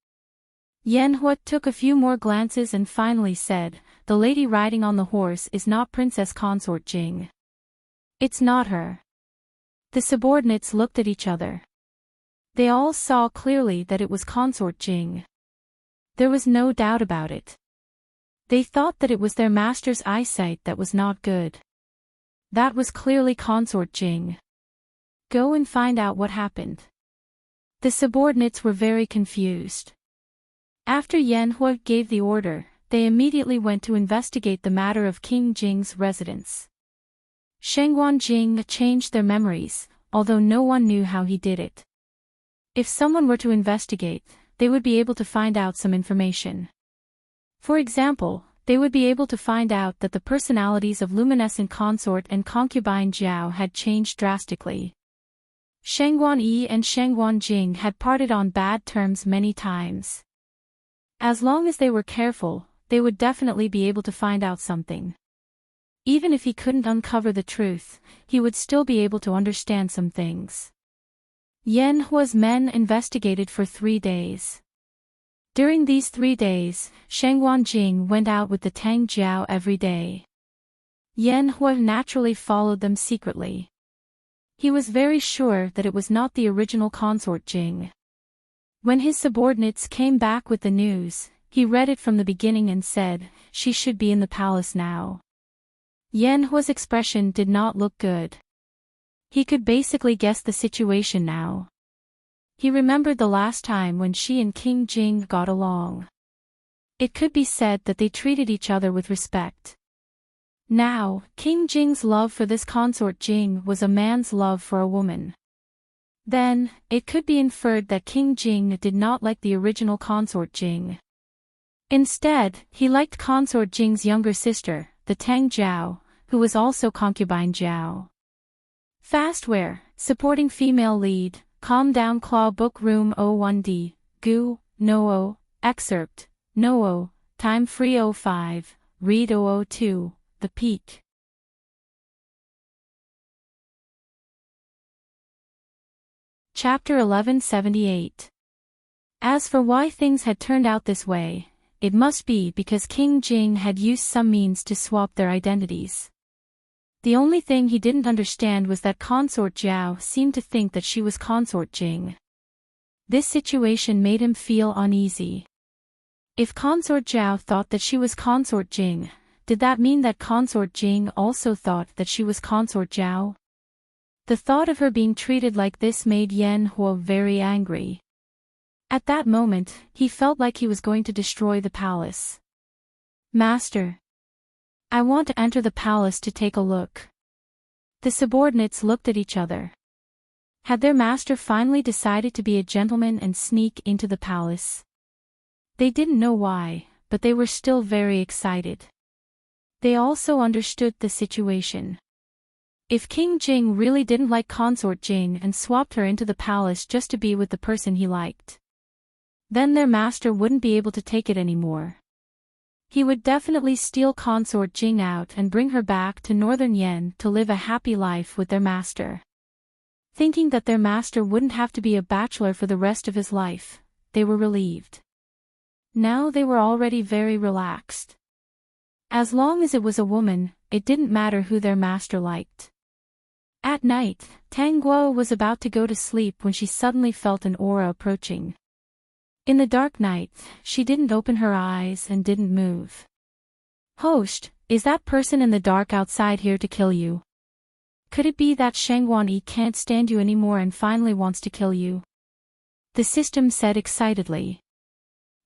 Yan Hua took a few more glances and finally said, the lady riding on the horse is not Princess Consort Jing. It's not her. The subordinates looked at each other. They all saw clearly that it was Consort Jing. There was no doubt about it. They thought that it was their master's eyesight that was not good. That was clearly Consort Jing. Go and find out what happened. The subordinates were very confused. After Yan Hua gave the order, they immediately went to investigate the matter of King Jing's residence. Shangguan Jing changed their memories, although no one knew how he did it. If someone were to investigate, they would be able to find out some information. For example, they would be able to find out that the personalities of luminescent consort and concubine Jiao had changed drastically. Shangguan Yi and Shangguan Jing had parted on bad terms many times. As long as they were careful, they would definitely be able to find out something. Even if he couldn't uncover the truth, he would still be able to understand some things. Yan Hua's men investigated for 3 days. During these 3 days, Shangguan Jing went out with the Tang Jiao every day. Yan Hua naturally followed them secretly. He was very sure that it was not the original Consort Jing. When his subordinates came back with the news, he read it from the beginning and said, she should be in the palace now. Yan Hua's expression did not look good. He could basically guess the situation now. He remembered the last time when she and King Jing got along. It could be said that they treated each other with respect. Now, King Jing's love for this Consort Jing was a man's love for a woman. Then, it could be inferred that King Jing did not like the original Consort Jing. Instead, he liked Consort Jing's younger sister, the Tang Jiao, who was also concubine Jiao. Fastware, supporting female lead, Calm Down Claw Book Room 01D, Gu, No-O, Excerpt, No-O, Time Free 05, Read 002, The Peak. Chapter 1178. As for why things had turned out this way, it must be because King Jing had used some means to swap their identities. The only thing he didn't understand was that Consort Jiao seemed to think that she was Consort Jing. This situation made him feel uneasy. If Consort Jiao thought that she was Consort Jing, did that mean that Consort Jing also thought that she was Consort Jiao? The thought of her being treated like this made Yan Hua very angry. At that moment, he felt like he was going to destroy the palace. Master, I want to enter the palace to take a look. The subordinates looked at each other. Had their master finally decided to be a gentleman and sneak into the palace? They didn't know why, but they were still very excited. They also understood the situation. If King Jing really didn't like Consort Jing and swapped her into the palace just to be with the person he liked, then their master wouldn't be able to take it anymore. He would definitely steal Consort Jing out and bring her back to Northern Yen to live a happy life with their master. Thinking that their master wouldn't have to be a bachelor for the rest of his life, they were relieved. Now they were already very relaxed. As long as it was a woman, it didn't matter who their master liked. At night, Tang Guo was about to go to sleep when she suddenly felt an aura approaching. In the dark night, she didn't open her eyes and didn't move. "Host, is that person in the dark outside here to kill you? Could it be that Shangguan Yi can't stand you anymore and finally wants to kill you?" The system said excitedly.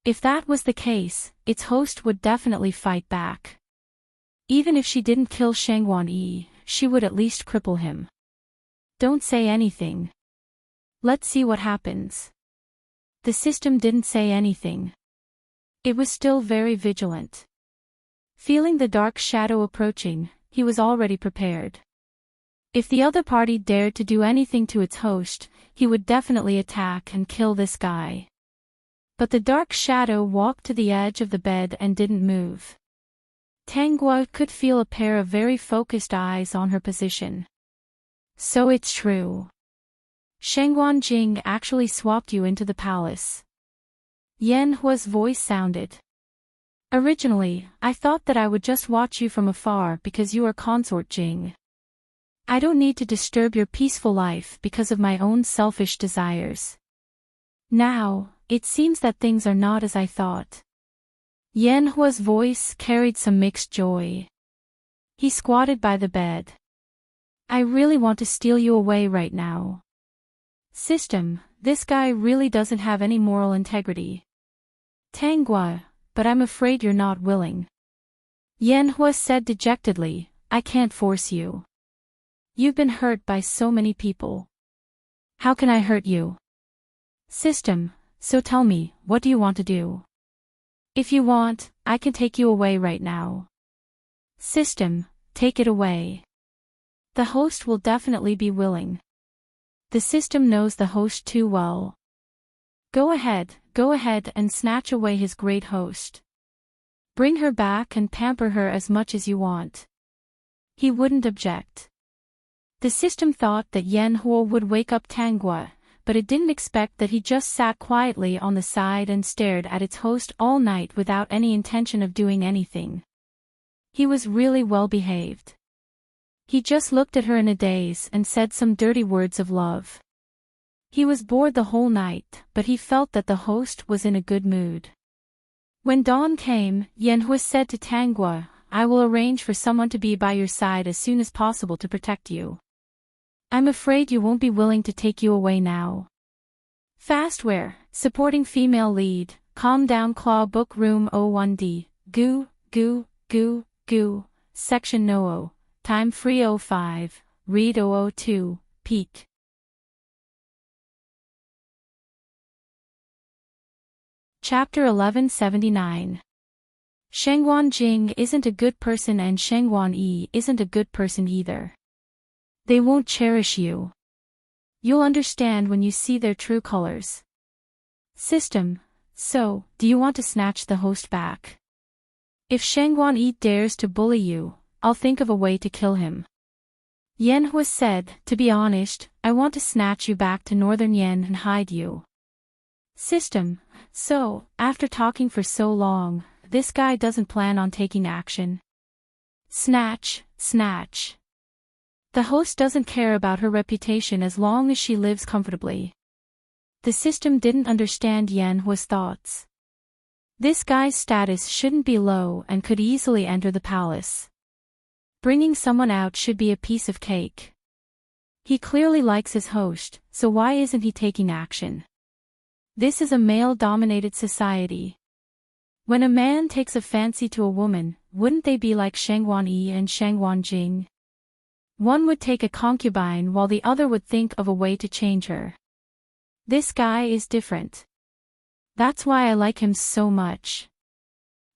If that was the case, its host would definitely fight back. Even if she didn't kill Shangguan Yi, she would at least cripple him. "Don't say anything. Let's see what happens." The system didn't say anything. It was still very vigilant. Feeling the dark shadow approaching, he was already prepared. If the other party dared to do anything to its host, he would definitely attack and kill this guy. But the dark shadow walked to the edge of the bed and didn't move. Tang Guo could feel a pair of very focused eyes on her position. "So it's true. Shangguan Jing actually swapped you into the palace." Yan Hua's voice sounded. "Originally, I thought that I would just watch you from afar because you are Consort Jing. I don't need to disturb your peaceful life because of my own selfish desires. Now, it seems that things are not as I thought." Yan Hua's voice carried some mixed joy. He squatted by the bed. "I really want to steal you away right now. System, this guy really doesn't have any moral integrity. Tang Guo, but I'm afraid you're not willing." Yan Hua said dejectedly, "I can't force you. You've been hurt by so many people. How can I hurt you?" "System, so tell me, what do you want to do? If you want, I can take you away right now." "System, take it away. The host will definitely be willing." The system knows the host too well. Go ahead and snatch away his great host. Bring her back and pamper her as much as you want." He wouldn't object. The system thought that Yan Huo would wake up Tang Guo, but it didn't expect that he just sat quietly on the side and stared at its host all night without any intention of doing anything. He was really well behaved. He just looked at her in a daze and said some dirty words of love. He was bored the whole night, but he felt that the host was in a good mood. When dawn came, Yan Hui said to Tang Guo, "I will arrange for someone to be by your side as soon as possible to protect you. I'm afraid you won't be willing to take you away now." Fastware, supporting female lead, Calm Down Claw Book Room 01D, Goo, Section No. Time Free 05, Read 002, Peak. Chapter 1179. Shangguan Jing isn't a good person and Shangguan Yi isn't a good person either. They won't cherish you. You'll understand when you see their true colors. System, so, do you want to snatch the host back? If Shangguan Yi dares to bully you, I'll think of a way to kill him. Yan Hua said, "To be honest, I want to snatch you back to Northern Yen and hide you." System, so, after talking for so long, this guy doesn't plan on taking action. Snatch. The host doesn't care about her reputation as long as she lives comfortably. The system didn't understand Yan Hua's thoughts. This guy's status shouldn't be low and could easily enter the palace. Bringing someone out should be a piece of cake. He clearly likes his host, so why isn't he taking action? This is a male-dominated society. When a man takes a fancy to a woman, wouldn't they be like Shangguan Yi and Shangguan Jing? One would take a concubine while the other would think of a way to change her. This guy is different. That's why I like him so much.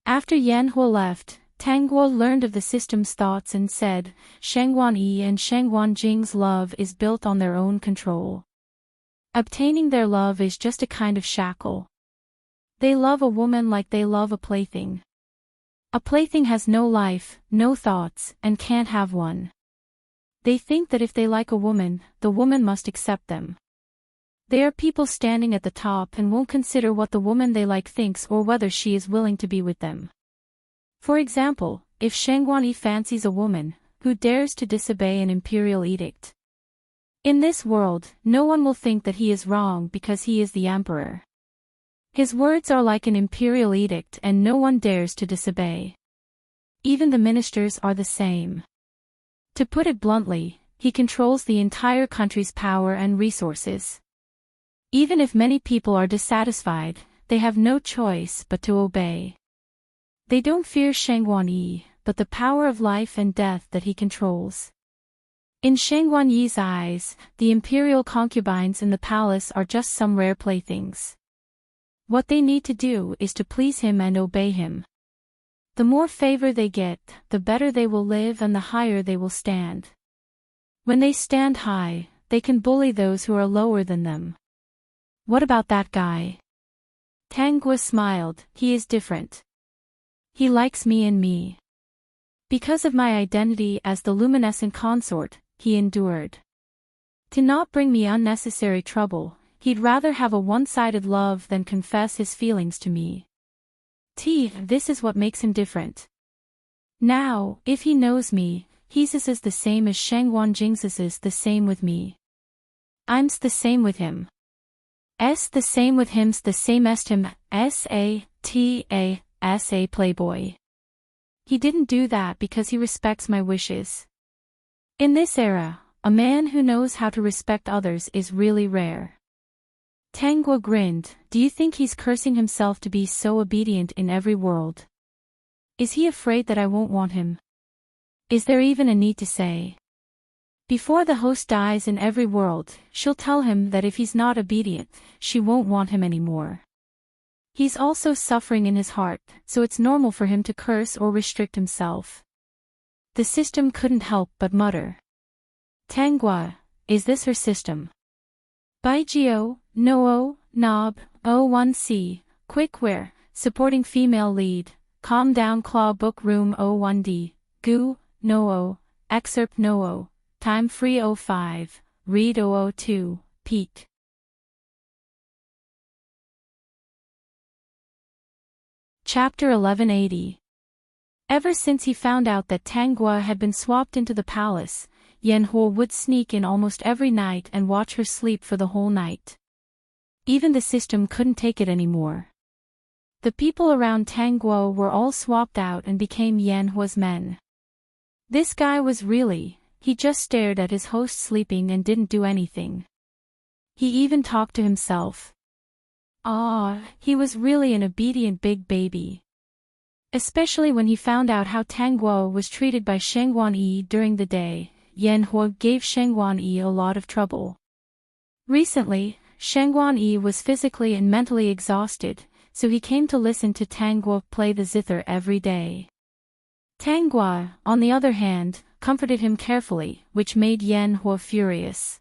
After Yan Hua left, Guo learned of the system's thoughts and said, Shangguan Yi and Shangguan Jing's love is built on their own control. Obtaining their love is just a kind of shackle. They love a woman like they love a plaything. A plaything has no life, no thoughts, and can't have one. They think that if they like a woman, the woman must accept them. They are people standing at the top and won't consider what the woman they like thinks or whether she is willing to be with them. For example, if Shangguan Yi fancies a woman, who dares to disobey an imperial edict? In this world, no one will think that he is wrong because he is the emperor. His words are like an imperial edict and no one dares to disobey. Even the ministers are the same. To put it bluntly, he controls the entire country's power and resources. Even if many people are dissatisfied, they have no choice but to obey. They don't fear Shangguan Yi, but the power of life and death that he controls. In Shangguan Yi's eyes, the imperial concubines in the palace are just some rare playthings. What they need to do is to please him and obey him. The more favor they get, the better they will live and the higher they will stand. When they stand high, they can bully those who are lower than them. What about that guy? Guo smiled. He is different. He likes me and me. Because of my identity as the luminescent consort, he endured. To not bring me unnecessary trouble, he'd rather have a one-sided love than confess his feelings to me. This is what makes him different. Now, if he knows me, he's is the same as Shangguan Jing's is the same with me. Im's the same with him. The same with him's the same est him, S-A-T-A-S-A playboy. He didn't do that because he respects my wishes. In this era, a man who knows how to respect others is really rare. Guo grinned. Do you think he's cursing himself to be so obedient in every world? Is he afraid that I won't want him? Is there even a need to say? Before the host dies in every world, she'll tell him that if he's not obedient, she won't want him anymore. He's also suffering in his heart, so it's normal for him to curse or restrict himself. The system couldn't help but mutter. Guo, is this her system? Baigio, Noo, Nob, O1C, Quickware, supporting female lead, Calm Down Claw Book Room O1D, Gu, Noo, Excerpt Noo, Time Free 05, Read 002, Pete. Chapter 1180. Ever since he found out that Guo had been swapped into the palace, Yanhuo would sneak in almost every night and watch her sleep for the whole night. Even the system couldn't take it anymore. The people around Guo were all swapped out and became Yanhuo's men. This guy was he just stared at his host sleeping and didn't do anything. He even talked to himself. He was really an obedient big baby. Especially when he found out how Guo was treated by Shangguan Yi during the day, Yanhuo gave Shangguan Yi a lot of trouble. Recently, Shangguan Yi was physically and mentally exhausted, so he came to listen to Guo play the zither every day. Guo, on the other hand, comforted him carefully, which made Yanhuo furious.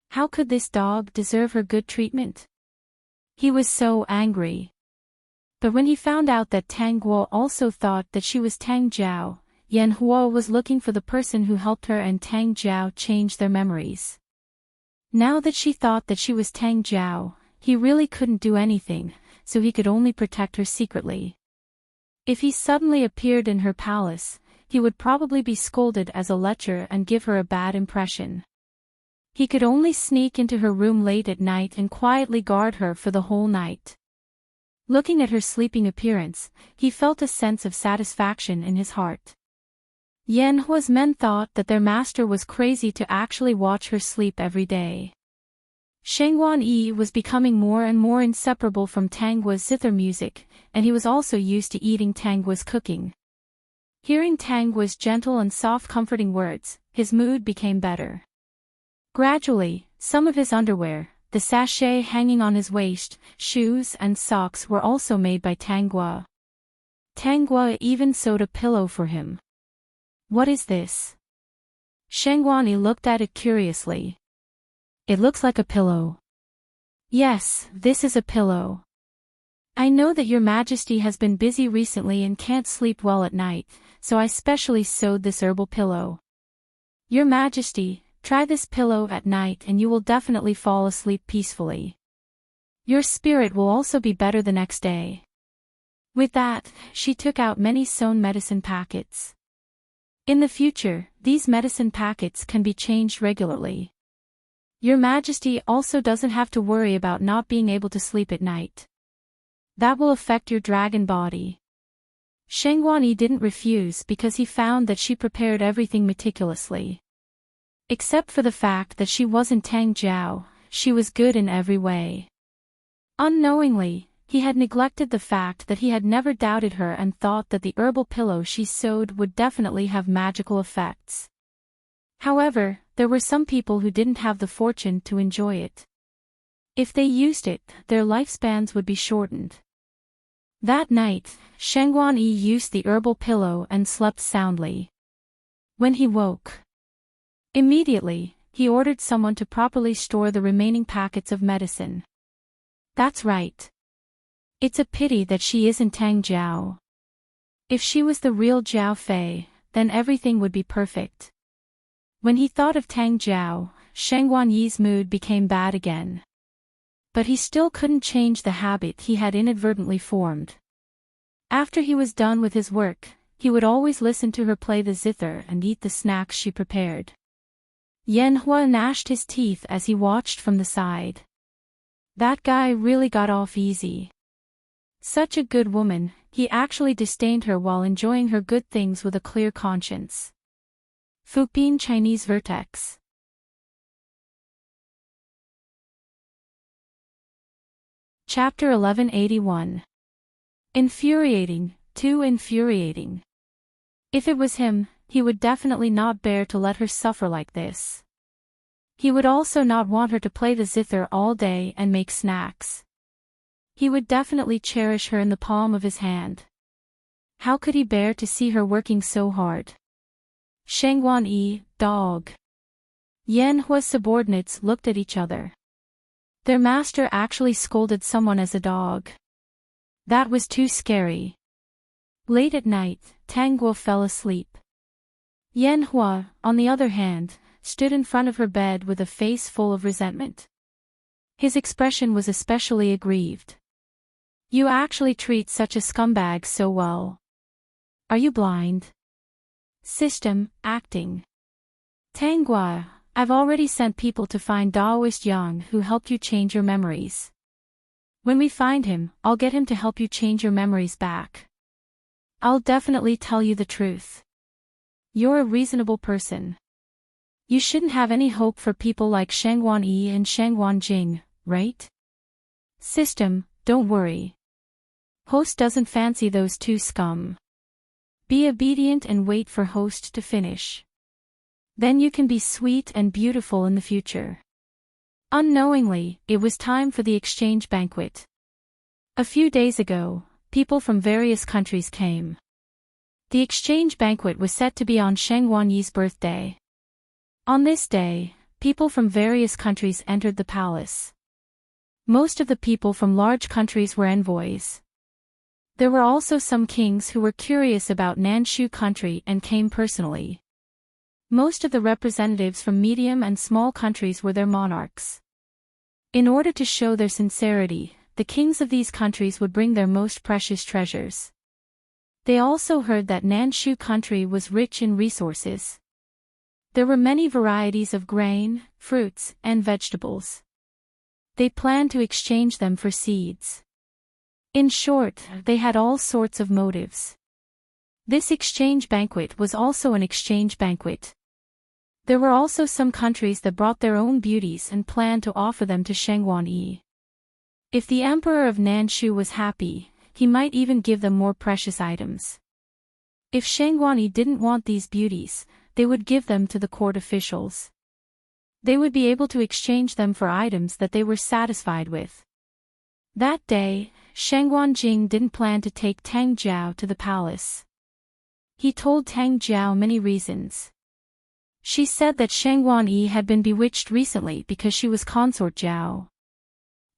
How could this dog deserve her good treatment? He was so angry. But when he found out that Guo also thought that she was Tang Jiao, Yanhuo was looking for the person who helped her and Tang Jiao change their memories. Now that she thought that she was Tang Jiao, he really couldn't do anything, so he could only protect her secretly. If he suddenly appeared in her palace, he would probably be scolded as a lecher and give her a bad impression. He could only sneak into her room late at night and quietly guard her for the whole night. Looking at her sleeping appearance, he felt a sense of satisfaction in his heart. Yanhuo's men thought that their master was crazy to actually watch her sleep every day. Shangguan Yi was becoming more and more inseparable from Guo's zither music, and he was also used to eating Guo's cooking. Hearing Guo's gentle and soft comforting words, his mood became better. Gradually, some of his underwear, the sachet hanging on his waist, shoes and socks were also made by Guo. Tanggua even sewed a pillow for him. What is this? Shangguani looked at it curiously. It looks like a pillow. Yes, this is a pillow. I know that your majesty has been busy recently and can't sleep well at night, so I specially sewed this herbal pillow. Your majesty, try this pillow at night and you will definitely fall asleep peacefully. Your spirit will also be better the next day. With that, she took out many sewn medicine packets. In the future, these medicine packets can be changed regularly. Your majesty also doesn't have to worry about not being able to sleep at night. That will affect your dragon body. Shangguani didn't refuse because he found that she prepared everything meticulously. Except for the fact that she wasn't Tang Jiao, she was good in every way. Unknowingly, he had neglected the fact that he had never doubted her and thought that the herbal pillow she sewed would definitely have magical effects. However, there were some people who didn't have the fortune to enjoy it. If they used it, their lifespans would be shortened. That night, Shangguani used the herbal pillow and slept soundly. When he woke, immediately, he ordered someone to properly store the remaining packets of medicine. That's right. It's a pity that she isn't Tang Jiao. If she was the real Jiao Fei, then everything would be perfect. When he thought of Tang Jiao, Shangguani's mood became bad again. But he still couldn't change the habit he had inadvertently formed. After he was done with his work, he would always listen to her play the zither and eat the snacks she prepared. Yan Hua gnashed his teeth as he watched from the side. That guy really got off easy. Such a good woman, he actually disdained her while enjoying her good things with a clear conscience. Fukbin Chinese Vertex. Chapter 1181. Infuriating, too infuriating. If it was him, he would definitely not bear to let her suffer like this. He would also not want her to play the zither all day and make snacks. He would definitely cherish her in the palm of his hand. How could he bear to see her working so hard? Shangguani, dog. Yan Hua's subordinates looked at each other. Their master actually scolded someone as a dog. That was too scary. Late at night, Tang Guo fell asleep. Yan Hua, on the other hand, stood in front of her bed with a face full of resentment. His expression was especially aggrieved. You actually treat such a scumbag so well. Are you blind? System, acting. Tanggua, I've already sent people to find Daoist Yang who helped you change your memories. When we find him, I'll get him to help you change your memories back. I'll definitely tell you the truth. You're a reasonable person. You shouldn't have any hope for people like Shangguan Yi and Shangguan Jing, right? System, don't worry. Host doesn't fancy those two scum. Be obedient and wait for Host to finish. Then you can be sweet and beautiful in the future. Unknowingly, it was time for the exchange banquet. A few days ago, people from various countries came. The exchange banquet was set to be on Shangguan Yi's birthday. On this day, people from various countries entered the palace. Most of the people from large countries were envoys. There were also some kings who were curious about Nanshu country and came personally. Most of the representatives from medium and small countries were their monarchs. In order to show their sincerity, the kings of these countries would bring their most precious treasures. They also heard that Nanshu country was rich in resources. There were many varieties of grain, fruits, and vegetables. They planned to exchange them for seeds. In short, they had all sorts of motives. This exchange banquet was also an exchange banquet. There were also some countries that brought their own beauties and planned to offer them to Shangguan Yi. If the emperor of Nanshu was happy, he might even give them more precious items. If Shangguan Yi didn't want these beauties, they would give them to the court officials. They would be able to exchange them for items that they were satisfied with. That day, Shangguan Jing didn't plan to take Tang Jiao to the palace. He told Tang Jiao many reasons. She said that Shangguan Yi had been bewitched recently because she was consort Jiao.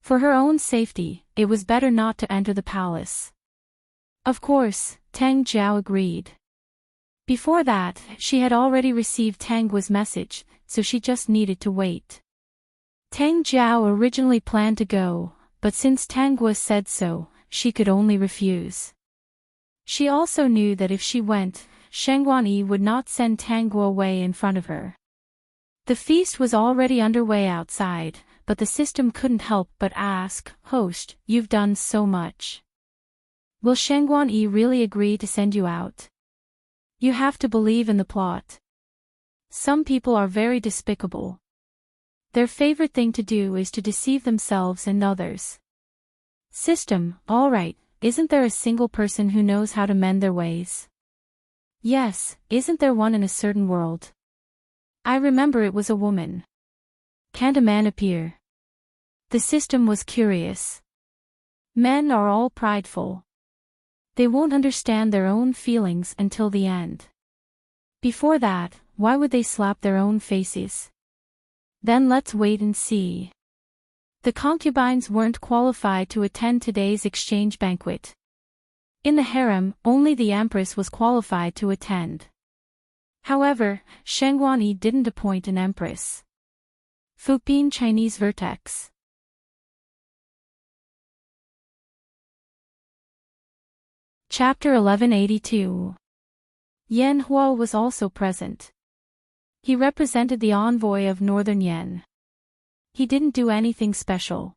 For her own safety, it was better not to enter the palace. Of course, Tang Jiao agreed. Before that, she had already received Tang Guo's message, so she just needed to wait. Tang Jiao originally planned to go, but since Tang Guo said so, she could only refuse. She also knew that if she went, Shangguan Yi would not send Tang Guo away in front of her. The feast was already underway outside, but the system couldn't help but ask, "Host, you've done so much. Will Shangguan Yi really agree to send you out? You have to believe in the plot. Some people are very despicable. Their favorite thing to do is to deceive themselves and others." System, all right, isn't there a single person who knows how to mend their ways? Yes, isn't there one in a certain world? I remember it was a woman. Can't a man appear? The system was curious. Men are all prideful. They won't understand their own feelings until the end. Before that, why would they slap their own faces? Then let's wait and see. The concubines weren't qualified to attend today's exchange banquet. In the harem, only the empress was qualified to attend. However, Shangguan Yi didn't appoint an empress. Philippine Chinese Vertex. Chapter 1182. Yan Huo was also present. He represented the envoy of Northern Yan. He didn't do anything special.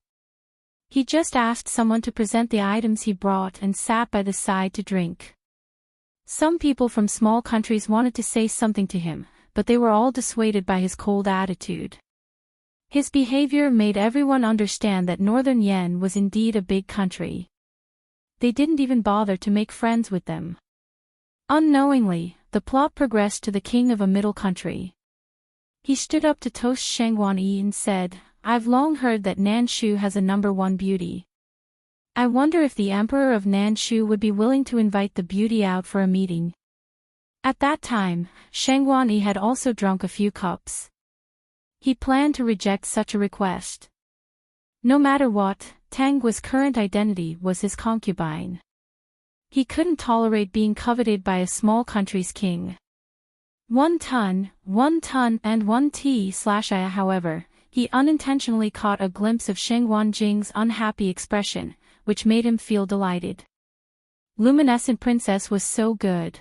He just asked someone to present the items he brought and sat by the side to drink. Some people from small countries wanted to say something to him, but they were all dissuaded by his cold attitude. His behavior made everyone understand that Northern Yan was indeed a big country. They didn't even bother to make friends with them. Unknowingly, the plot progressed to the king of a middle country. He stood up to toast Shangguan Yi and said, "I've long heard that Nanshu has a #1 beauty. I wonder if the emperor of Nanshu would be willing to invite the beauty out for a meeting." At that time, Shangguan Yi had also drunk a few cups. He planned to reject such a request. No matter what, Tang Guo's current identity was his concubine. He couldn't tolerate being coveted by a small country's king. 1 ton, 1 ton and 1 t/I. However, he unintentionally caught a glimpse of Shangguan Jing's unhappy expression, which made him feel delighted. Luminescent Princess was so good.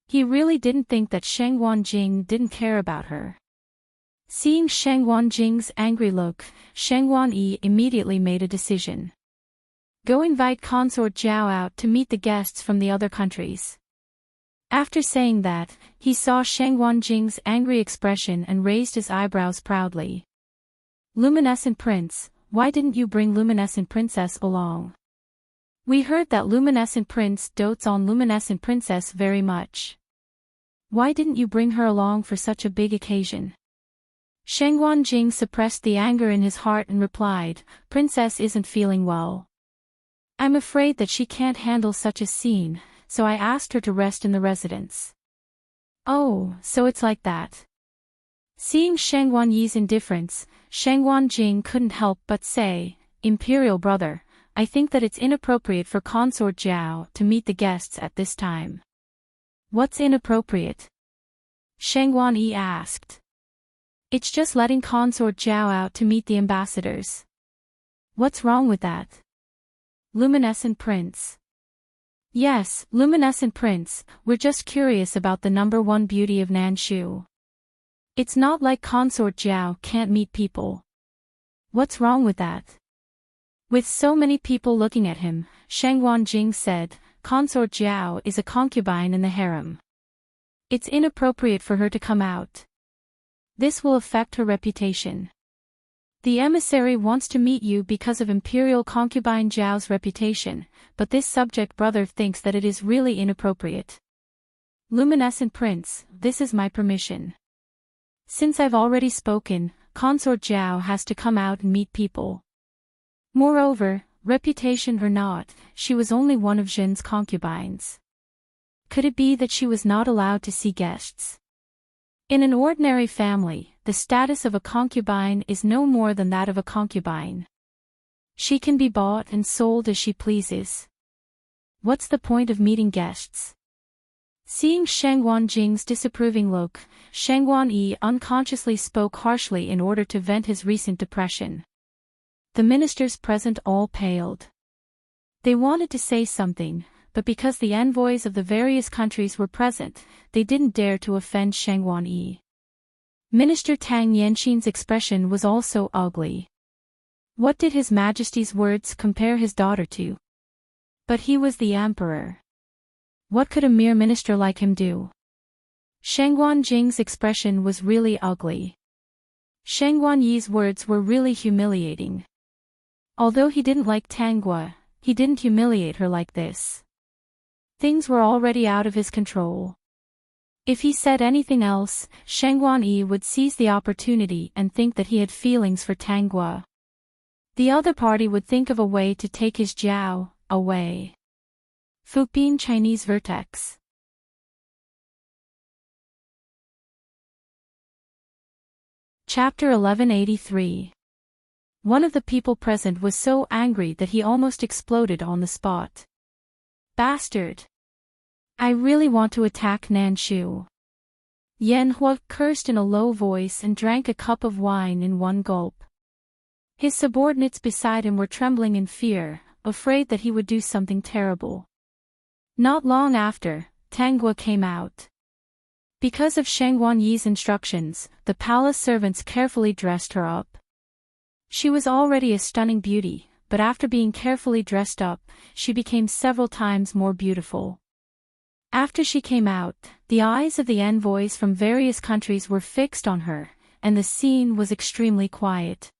He really didn't think that Shangguan Jing didn't care about her. Seeing Shangguan Jing's angry look, Shangguan Yi immediately made a decision. Go invite Consort Jiao out to meet the guests from the other countries. After saying that, he saw Shangguan Jing's angry expression and raised his eyebrows proudly. Luminescent Prince, why didn't you bring Luminescent Princess along? We heard that Luminescent Prince dotes on Luminescent Princess very much. Why didn't you bring her along for such a big occasion? Shangguan Jing suppressed the anger in his heart and replied, "Princess isn't feeling well. I'm afraid that she can't handle such a scene, so I asked her to rest in the residence." Oh, so it's like that. Seeing Shangguan Yi's indifference, Shangguan Jing couldn't help but say, "Imperial brother, I think that it's inappropriate for Consort Jiao to meet the guests at this time." What's inappropriate? Shangguan Yi asked. It's just letting Consort Jiao out to meet the ambassadors. What's wrong with that? Luminescent Prince. Yes, Luminescent Prince, we're just curious about the #1 beauty of Nanshu. It's not like Consort Jiao can't meet people. What's wrong with that? With so many people looking at him, Shangguan Jing said, Consort Jiao is a concubine in the harem. It's inappropriate for her to come out. This will affect her reputation. The emissary wants to meet you because of Imperial concubine Jiao's reputation, but this subject brother thinks that it is really inappropriate. Luminescent Prince, this is my permission. Since I've already spoken, Consort Jiao has to come out and meet people. Moreover, reputation or not, she was only one of Jin's concubines. Could it be that she was not allowed to see guests? In an ordinary family, the status of a concubine is no more than that of a concubine. She can be bought and sold as she pleases. What's the point of meeting guests? Seeing Shang Wanjing's disapproving look, Shang Wanyi unconsciously spoke harshly in order to vent his recent depression. The ministers present all paled. They wanted to say something, but because the envoys of the various countries were present, they didn't dare to offend Shang Wanyi. Minister Tang Yanqin's expression was also ugly. What did His Majesty's words compare his daughter to? But he was the emperor. What could a mere minister like him do? Shang Wanjing's expression was really ugly. Shang Wanyi's words were really humiliating. Although he didn't like Tangua, he didn't humiliate her like this. Things were already out of his control. If he said anything else, Shang Wanyi would seize the opportunity and think that he had feelings for Tangua. The other party would think of a way to take his Jiao away. Fupin Chinese Vertex. Chapter 1183. One of the people present was so angry that he almost exploded on the spot. Bastard! I really want to attack Nanshu. Yan Hua cursed in a low voice and drank a cup of wine in one gulp. His subordinates beside him were trembling in fear, afraid that he would do something terrible. Not long after, Tangua came out. Because of Shang Wanyi's instructions, the palace servants carefully dressed her up. She was already a stunning beauty, but after being carefully dressed up, she became several times more beautiful. After she came out, the eyes of the envoys from various countries were fixed on her, and the scene was extremely quiet.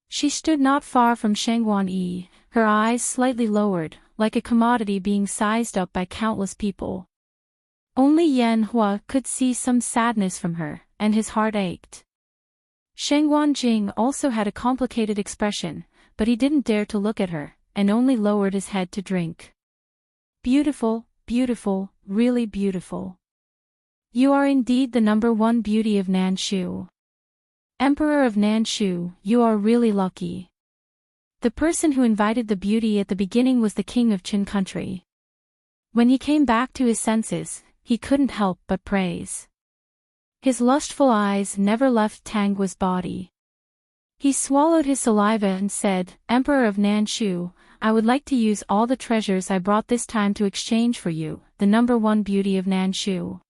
She stood not far from Shang Wanyi, her eyes slightly lowered, like a commodity being sized up by countless people. Only Yan Hua could see some sadness from her, and his heart ached. Shang Wanjing also had a complicated expression, but he didn't dare to look at her, and only lowered his head to drink. Beautiful, beautiful, really beautiful. You are indeed the number one beauty of Nanshu. Emperor of Nanshu, you are really lucky. The person who invited the beauty at the beginning was the king of Qin country. When he came back to his senses, he couldn't help but praise. His lustful eyes never left Tangua's body. He swallowed his saliva and said, Emperor of Nanshu, I would like to use all the treasures I brought this time to exchange for you, the number one beauty of Nanshu.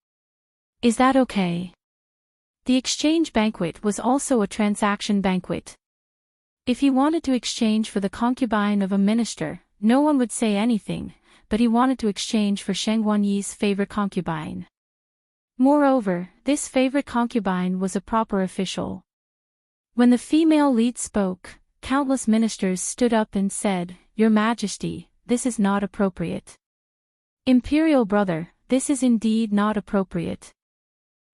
Is that okay? The exchange banquet was also a transaction banquet. If he wanted to exchange for the concubine of a minister, no one would say anything, but he wanted to exchange for Shang Wanyi's favorite concubine. Moreover, this favorite concubine was a proper official. When the female lead spoke, countless ministers stood up and said, Your Majesty, this is not appropriate. Imperial brother, this is indeed not appropriate.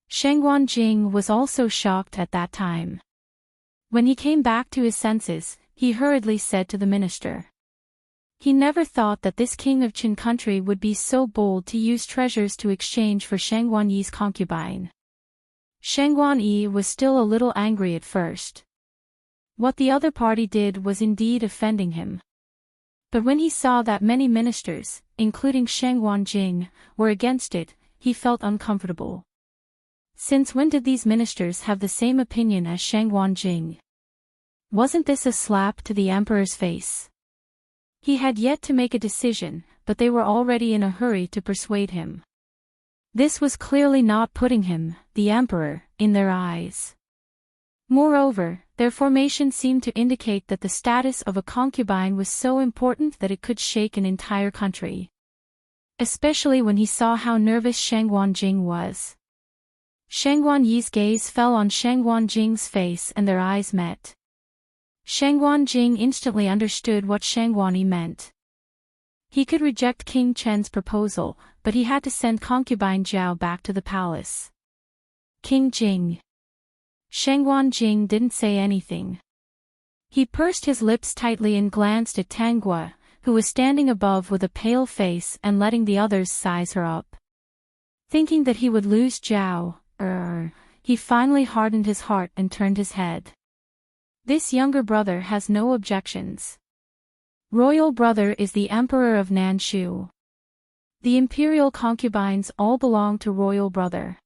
Shang Wanjing was also shocked at that time. When he came back to his senses, he hurriedly said to the minister. He never thought that this king of Qin country would be so bold to use treasures to exchange for Shang Wanyi's concubine. Shang Wanyi was still a little angry at first. What the other party did was indeed offending him. But when he saw that many ministers, including Shang Wanjing, were against it, he felt uncomfortable. Since when did these ministers have the same opinion as Shang Wanjing? Wasn't this a slap to the emperor's face? He had yet to make a decision, but they were already in a hurry to persuade him. This was clearly not putting him, the emperor, in their eyes. Moreover, their formation seemed to indicate that the status of a concubine was so important that it could shake an entire country. Especially when he saw how nervous Shang Wanjing was. Shang Wanyi's gaze fell on Shang Wanjing's face and their eyes met. Shang Wanjing instantly understood what Shang Wanyi meant. He could reject King Chen's proposal, but he had to send concubine Jiao back to the palace. King Jing. Shang Wanjing didn't say anything. He pursed his lips tightly and glanced at Tangua, who was standing above with a pale face and letting the others size her up. Thinking that he would lose Zhao, he finally hardened his heart and turned his head. This younger brother has no objections. Royal brother is the Emperor of Nanshu. The imperial concubines all belong to royal brother.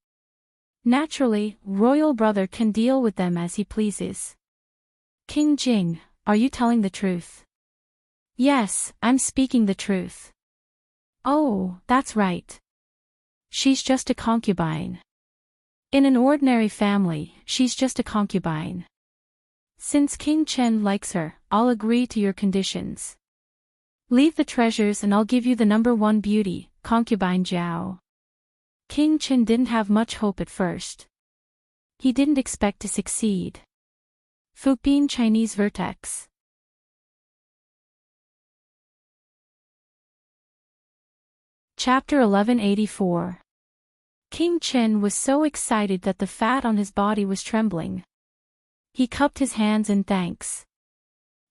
Naturally, royal brother can deal with them as he pleases. King Jing, are you telling the truth? Yes, I'm speaking the truth. Oh, that's right. She's just a concubine. In an ordinary family, she's just a concubine. Since King Chen likes her, I'll agree to your conditions. Leave the treasures and I'll give you the number 1 beauty, concubine Zhao. King Chen didn't have much hope at first. He didn't expect to succeed. Fupin Chinese Vertex. Chapter 1184. King Chen was so excited that the fat on his body was trembling. He cupped his hands in thanks.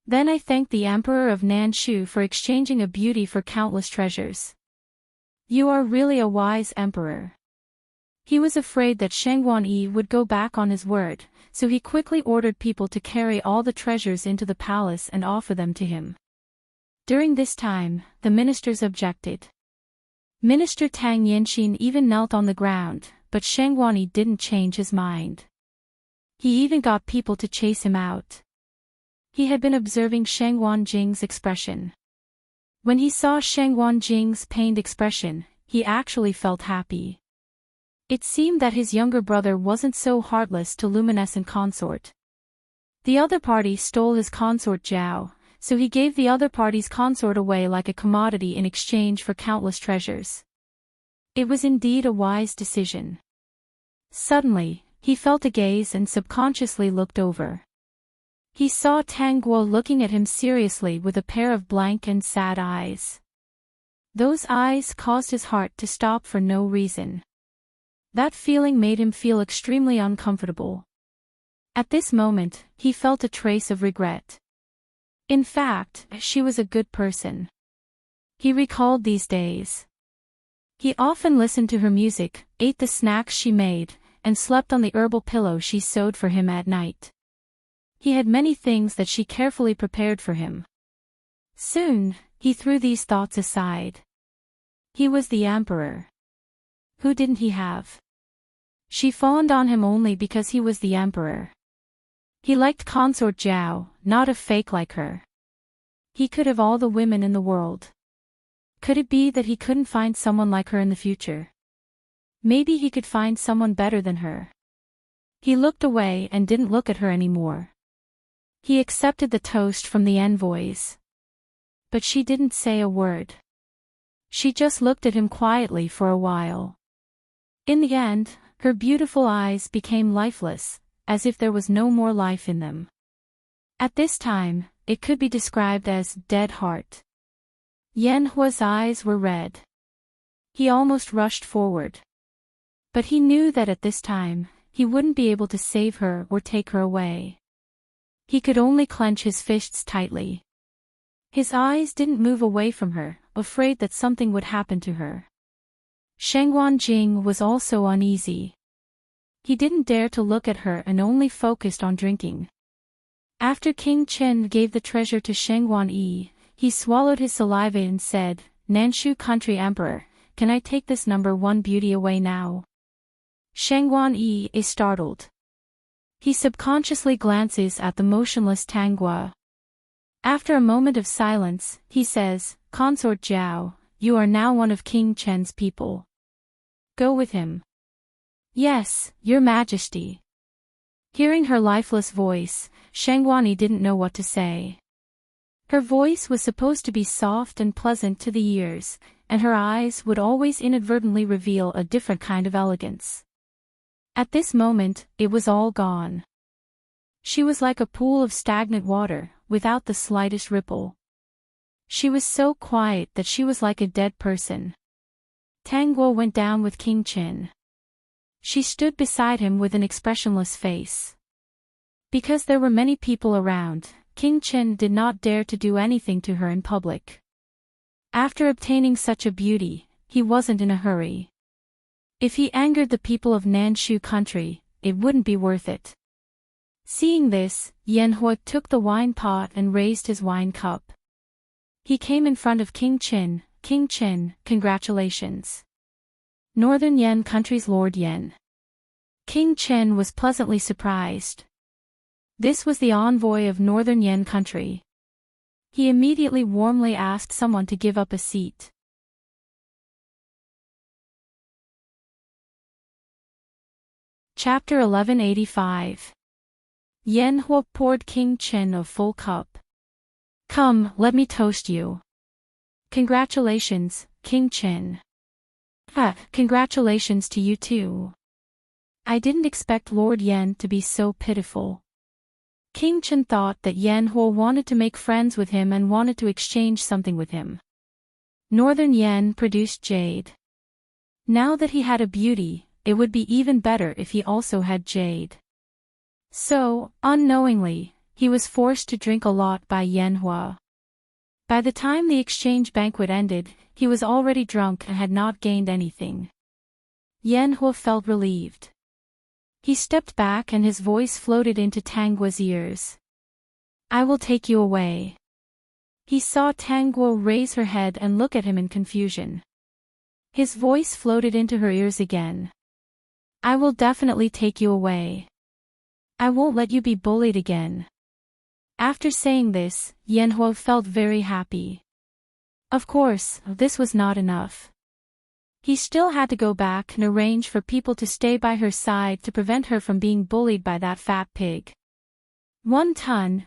Then I thanked the Emperor of Nanshu for exchanging a beauty for countless treasures. You are really a wise emperor. He was afraid that Shengguan Yi would go back on his word, so he quickly ordered people to carry all the treasures into the palace and offer them to him. During this time, the ministers objected. Minister Tang Yanxin even knelt on the ground, but Shengguan Yi didn't change his mind. He even got people to chase him out. He had been observing Shengguan Jing's expression. When he saw Shengguan Jing's pained expression, he actually felt happy. It seemed that his younger brother wasn't so heartless to luminescent consort. The other party stole his consort Zhao, so he gave the other party's consort away like a commodity in exchange for countless treasures. It was indeed a wise decision. Suddenly, he felt a gaze and subconsciously looked over. He saw Tang Guo looking at him seriously with a pair of blank and sad eyes. Those eyes caused his heart to stop for no reason. That feeling made him feel extremely uncomfortable. At this moment, he felt a trace of regret. In fact, she was a good person. He recalled these days. He often listened to her music, ate the snacks she made, and slept on the herbal pillow she sewed for him at night. He had many things that she carefully prepared for him. Soon, he threw these thoughts aside. He was the emperor. Who didn't he have? She fawned on him only because he was the emperor. He liked consort Zhao, not a fake like her. He could have all the women in the world. Could it be that he couldn't find someone like her in the future? Maybe he could find someone better than her. He looked away and didn't look at her anymore. He accepted the toast from the envoys. But she didn't say a word. She just looked at him quietly for a while. In the end, her beautiful eyes became lifeless, as if there was no more life in them. At this time, it could be described as dead heart. Yan Hua's eyes were red. He almost rushed forward. But he knew that at this time, he wouldn't be able to save her or take her away. He could only clench his fists tightly. His eyes didn't move away from her, afraid that something would happen to her. Shengguan Jing was also uneasy. He didn't dare to look at her and only focused on drinking. After King Chen gave the treasure to Shengguan Yi, he swallowed his saliva and said, "Nanshu country emperor, can I take this number 1 beauty away now?" Shengguan Yi is startled. He subconsciously glances at the motionless Tangua. After a moment of silence, he says, "Consort Zhao, you are now one of King Chen's people. Go with him." "Yes, your majesty." Hearing her lifeless voice, Shengguan didn't know what to say. Her voice was supposed to be soft and pleasant to the ears, and her eyes would always inadvertently reveal a different kind of elegance. At this moment, it was all gone. She was like a pool of stagnant water, without the slightest ripple. She was so quiet that she was like a dead person. Tang Guo went down with King Chen. She stood beside him with an expressionless face. Because there were many people around, King Chen did not dare to do anything to her in public. After obtaining such a beauty, he wasn't in a hurry. If he angered the people of Nanshu country, it wouldn't be worth it. Seeing this, Yanhua took the wine pot and raised his wine cup. He came in front of King Chen. King Chen, congratulations. Northern Yan country's Lord Yan. King Chen was pleasantly surprised. This was the envoy of Northern Yan country. He immediately warmly asked someone to give up a seat. Chapter 1185. Yanhua poured King Chen a full cup. Come, let me toast you. Congratulations, King Chen. Congratulations to you too. I didn't expect Lord Yan to be so pitiful. King Chen thought that Yanhua wanted to make friends with him and wanted to exchange something with him. Northern Yan produced jade. Now that he had a beauty, it would be even better if he also had jade. So, unknowingly, he was forced to drink a lot by Yanhua. By the time the exchange banquet ended, he was already drunk and had not gained anything. Yanhua felt relieved. He stepped back and his voice floated into Tangua's ears. I will take you away. He saw Tangua raise her head and look at him in confusion. His voice floated into her ears again. I will definitely take you away. I won't let you be bullied again. After saying this, Yanhua felt very happy. Of course, this was not enough. He still had to go back and arrange for people to stay by her side to prevent her from being bullied by that fat pig. 1 ton,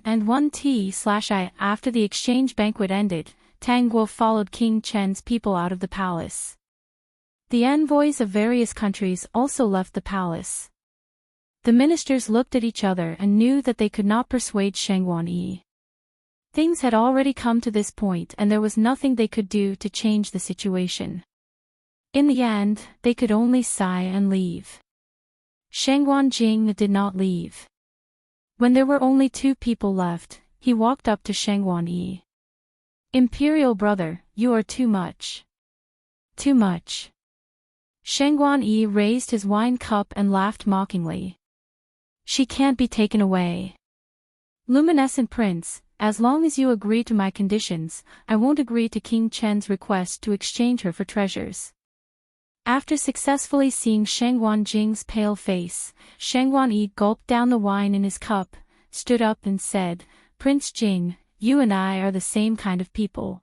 and 1 t/I. After the exchange banquet ended, Tangguo followed King Chen's people out of the palace. The envoys of various countries also left the palace. The ministers looked at each other and knew that they could not persuade Shangguan Yi. Things had already come to this point and there was nothing they could do to change the situation. In the end, they could only sigh and leave. Shangguan Jing did not leave. When there were only 2 people left, he walked up to Shangguan Yi. Imperial brother, you are too much. Too much. Shangguan Yi raised his wine cup and laughed mockingly. She can't be taken away. Luminescent Prince, as long as you agree to my conditions, I won't agree to King Chen's request to exchange her for treasures. After successfully seeing Shangguan Jing's pale face, Shangguan Yi gulped down the wine in his cup, stood up and said, Prince Jing, you and I are the same kind of people.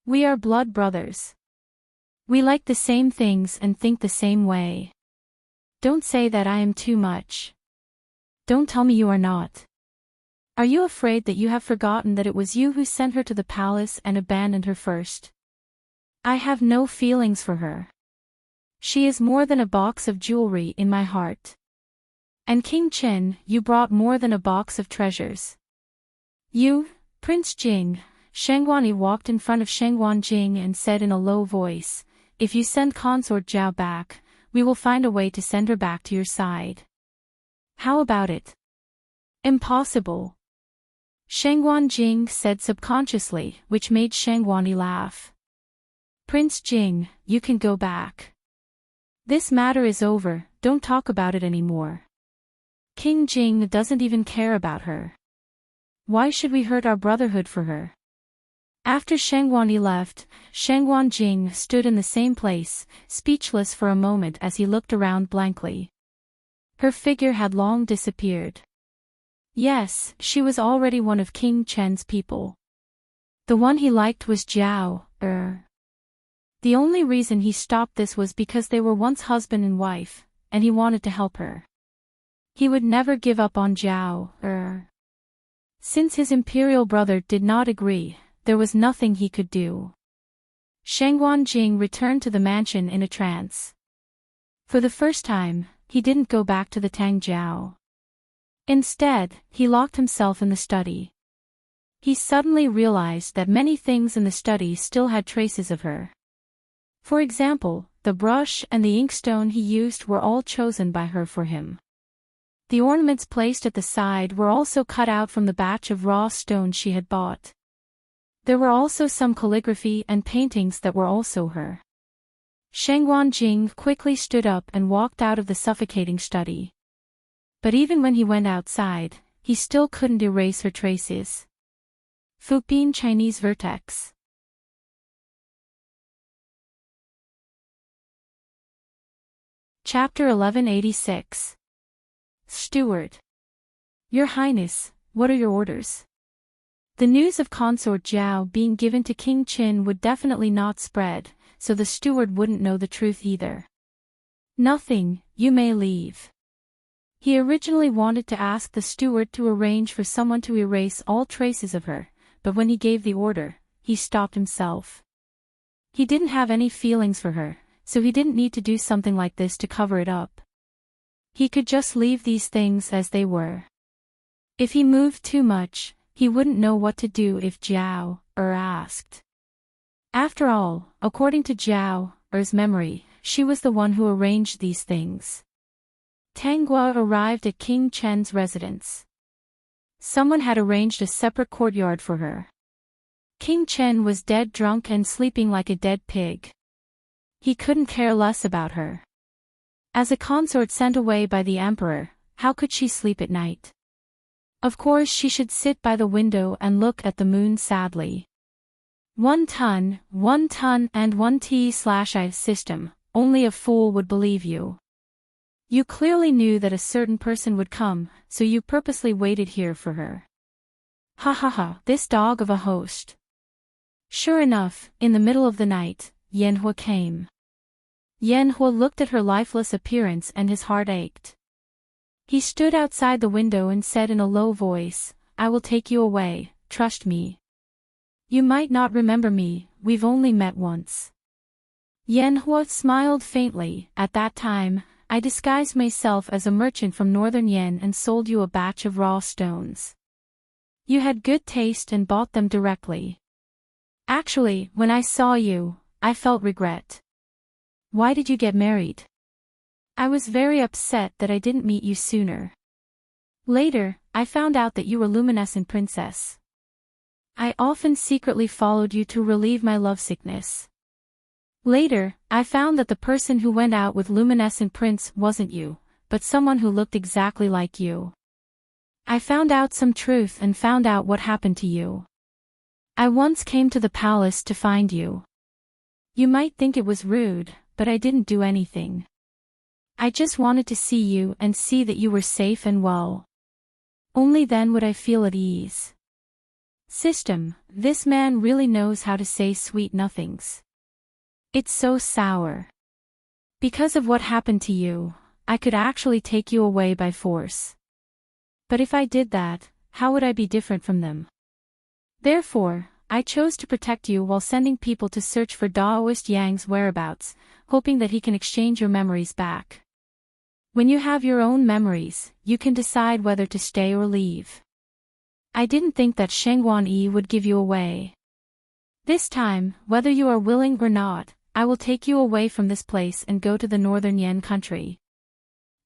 We are blood brothers. We like the same things and think the same way. Don't say that I am too much. Don't tell me you are not. Are you afraid that you have forgotten that it was you who sent her to the palace and abandoned her first? I have no feelings for her. She is more than a box of jewelry in my heart. And King Chen, you brought more than a box of treasures. You, Prince Jing. Shangguan Yi walked in front of Shangguan Jing and said in a low voice, if you send Consort Zhao back, we will find a way to send her back to your side. How about it? Impossible. Shangguan Jing said subconsciously, which made Shangguan Yi laugh. Prince Jing, you can go back. This matter is over, don't talk about it anymore. King Jing doesn't even care about her. Why should we hurt our brotherhood for her? After Shangguan Yi left, Shangguan Jing stood in the same place, speechless for a moment as he looked around blankly. Her figure had long disappeared. Yes, she was already one of King Chen's people. The one he liked was Zhao. The only reason he stopped this was because they were once husband and wife, and he wanted to help her. He would never give up on Zhao. Since his imperial brother did not agree, there was nothing he could do. Shangguan Jing returned to the mansion in a trance. For the first time, he didn't go back to the Tang Jiao. Instead, he locked himself in the study. He suddenly realized that many things in the study still had traces of her. For example, the brush and the inkstone he used were all chosen by her for him. The ornaments placed at the side were also cut out from the batch of raw stones she had bought. There were also some calligraphy and paintings that were also her. Shengguan Jing quickly stood up and walked out of the suffocating study. But even when he went outside, he still couldn't erase her traces. Fupin Chinese Vertex. Chapter 1186. Steward. Your Highness, what are your orders? The news of Consort Jiao being given to King Qin would definitely not spread, so the steward wouldn't know the truth either. Nothing, you may leave. He originally wanted to ask the steward to arrange for someone to erase all traces of her, but when he gave the order, he stopped himself. He didn't have any feelings for her, so he didn't need to do something like this to cover it up. He could just leave these things as they were. If he moved too much, he wouldn't know what to do if Jiao asked. After all, according to Jiao's memory, she was the one who arranged these things. Tang Guo arrived at King Chen's residence. Someone had arranged a separate courtyard for her. King Chen was dead drunk and sleeping like a dead pig. He couldn't care less about her. As a consort sent away by the emperor, how could she sleep at night? Of course she should sit by the window and look at the moon sadly. 1 ton and 1 T/I system, only a fool would believe you. You clearly knew that a certain person would come, so you purposely waited here for her. Ha ha ha, this dog of a host. Sure enough, in the middle of the night, Yanhua came. Yanhua looked at her lifeless appearance and his heart ached. He stood outside the window and said in a low voice, I will take you away, trust me. You might not remember me, we've only met once. Yanhua smiled faintly. At that time, I disguised myself as a merchant from northern Yan and sold you a batch of raw stones. You had good taste and bought them directly. Actually, when I saw you, I felt regret. Why did you get married? I was very upset that I didn't meet you sooner. Later, I found out that you were Luminescent Princess. I often secretly followed you to relieve my lovesickness. Later, I found that the person who went out with Luminescent Prince wasn't you, but someone who looked exactly like you. I found out some truth and found out what happened to you. I once came to the palace to find you. You might think it was rude, but I didn't do anything. I just wanted to see you and see that you were safe and well. Only then would I feel at ease. System, this man really knows how to say sweet nothings. It's so sour. Because of what happened to you, I could actually take you away by force. But if I did that, how would I be different from them? Therefore, I chose to protect you while sending people to search for Daoist Yang's whereabouts, hoping that he can exchange your memories back. When you have your own memories, you can decide whether to stay or leave. I didn't think that Shengguan Yi would give you away. This time, whether you are willing or not, I will take you away from this place and go to the northern Yan country.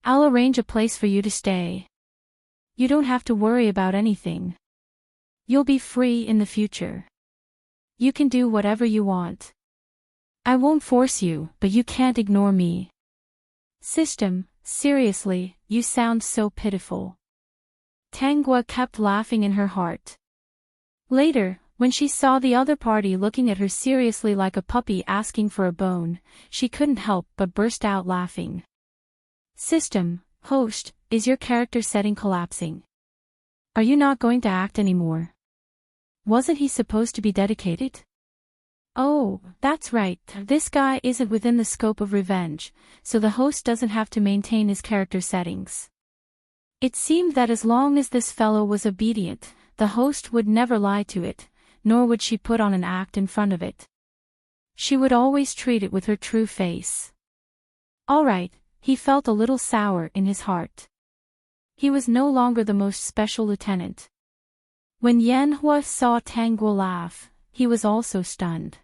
I'll arrange a place for you to stay. You don't have to worry about anything. You'll be free in the future. You can do whatever you want. I won't force you, but you can't ignore me. System, seriously, you sound so pitiful. Tanghua kept laughing in her heart. Later, when she saw the other party looking at her seriously like a puppy asking for a bone, she couldn't help but burst out laughing. System, host, is your character setting collapsing? Are you not going to act anymore? Wasn't he supposed to be dedicated? Oh, that's right, this guy isn't within the scope of revenge, so the host doesn't have to maintain his character settings. It seemed that as long as this fellow was obedient, the host would never lie to it, nor would she put on an act in front of it. She would always treat it with her true face. All right, he felt a little sour in his heart. He was no longer the most special lieutenant. When Yanhua saw Tanguo laugh, he was also stunned.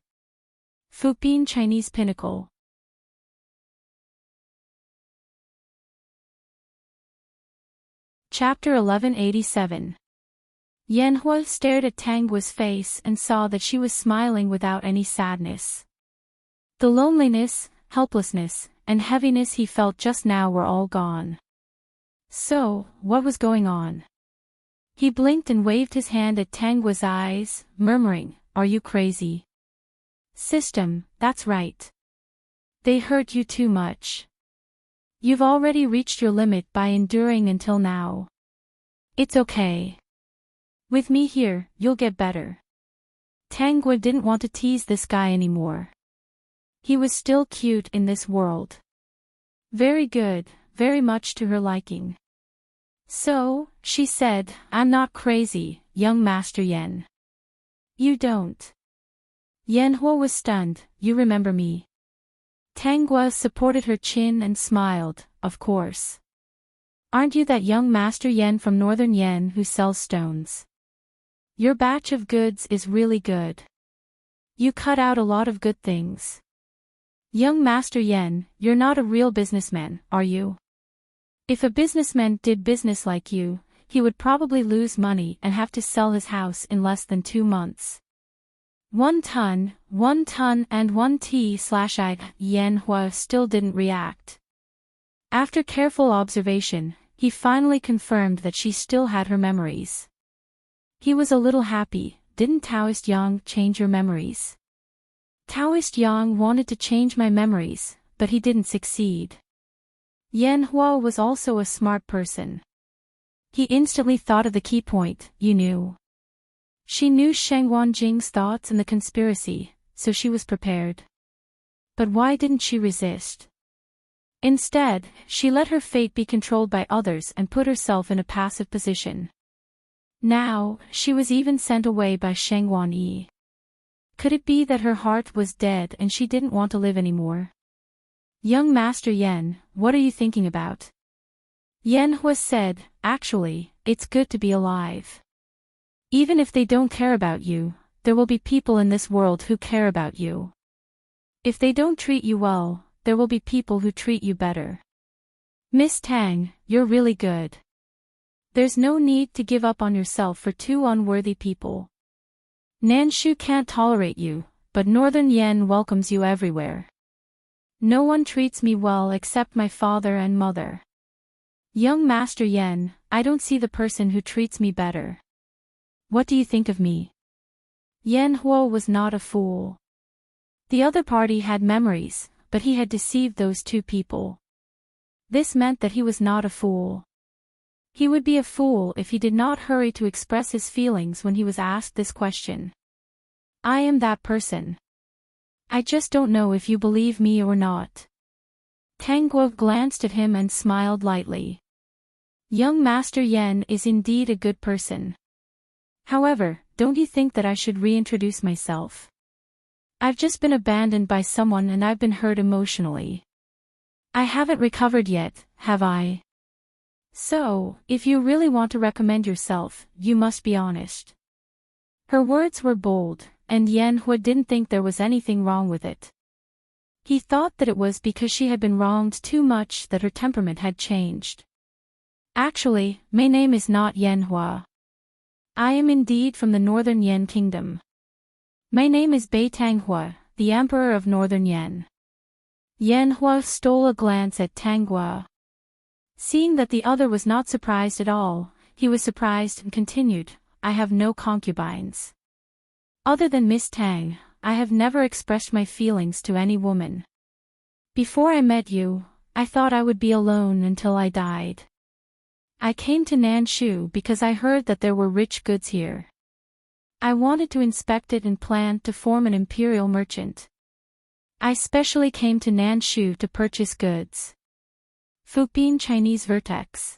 Fupin Chinese Pinnacle. Chapter 1187. Yanhua stared at Tanghua's face and saw that she was smiling without any sadness. The loneliness, helplessness, and heaviness he felt just now were all gone. So, what was going on? He blinked and waved his hand at Tanghua's eyes, murmuring, "Are you crazy?" "System, that's right. They hurt you too much. You've already reached your limit by enduring until now. It's okay. With me here, you'll get better." Tanghua didn't want to tease this guy anymore. He was still cute in this world. Very good, very much to her liking. So, she said, "I'm not crazy, young Master Yen." "You don't?" Yanhua was stunned. "You remember me?" Tanghua supported her chin and smiled, "Of course. Aren't you that young Master Yen from Northern Yen who sells stones? Your batch of goods is really good. You cut out a lot of good things. Young Master Yen, you're not a real businessman, are you? If a businessman did business like you, he would probably lose money and have to sell his house in less than 2 months. 1 ton and 1 T/I. Yanhua still didn't react. After careful observation, he finally confirmed that she still had her memories. He was a little happy. "Didn't Taoist Yang change your memories?" "Taoist Yang wanted to change my memories, but he didn't succeed." Yanhua was also a smart person. He instantly thought of the key point. "You knew." She knew Sheng Wanjing's thoughts and the conspiracy, so she was prepared. But why didn't she resist? Instead, she let her fate be controlled by others and put herself in a passive position. Now, she was even sent away by Sheng Wanyi. Could it be that her heart was dead and she didn't want to live anymore? "Young Master Yen, what are you thinking about?" Yanhua said, "Actually, it's good to be alive. Even if they don't care about you, there will be people in this world who care about you. If they don't treat you well, there will be people who treat you better. Miss Tang, you're really good. There's no need to give up on yourself for 2 unworthy people. Nanshu can't tolerate you, but Northern Yen welcomes you everywhere. No one treats me well except my father and mother. Young Master Yen, I don't see the person who treats me better. What do you think of me?" Yanhua was not a fool. The other party had memories, but he had deceived those 2 people. This meant that he was not a fool. He would be a fool if he did not hurry to express his feelings when he was asked this question. "I am that person. I just don't know if you believe me or not." Tanghua glanced at him and smiled lightly. Young Master Yen is indeed a good person. However, don't you think that I should reintroduce myself? I've just been abandoned by someone and I've been hurt emotionally. I haven't recovered yet, have I? So, if you really want to recommend yourself, you must be honest. Her words were bold, and Yanhua didn't think there was anything wrong with it. He thought that it was because she had been wronged too much that her temperament had changed. "Actually, my name is not Yanhua. I am indeed from the Northern Yen Kingdom. My name is Bei Tanghua, the Emperor of Northern Yen." Yanhua stole a glance at Tanghua. Seeing that the other was not surprised at all, he was surprised and continued, "I have no concubines. Other than Miss Tang, I have never expressed my feelings to any woman. Before I met you, I thought I would be alone until I died. I came to Nanshu because I heard that there were rich goods here. I wanted to inspect it and planned to form an imperial merchant. I specially came to Nanshu to purchase goods." Fupin Chinese Vertex.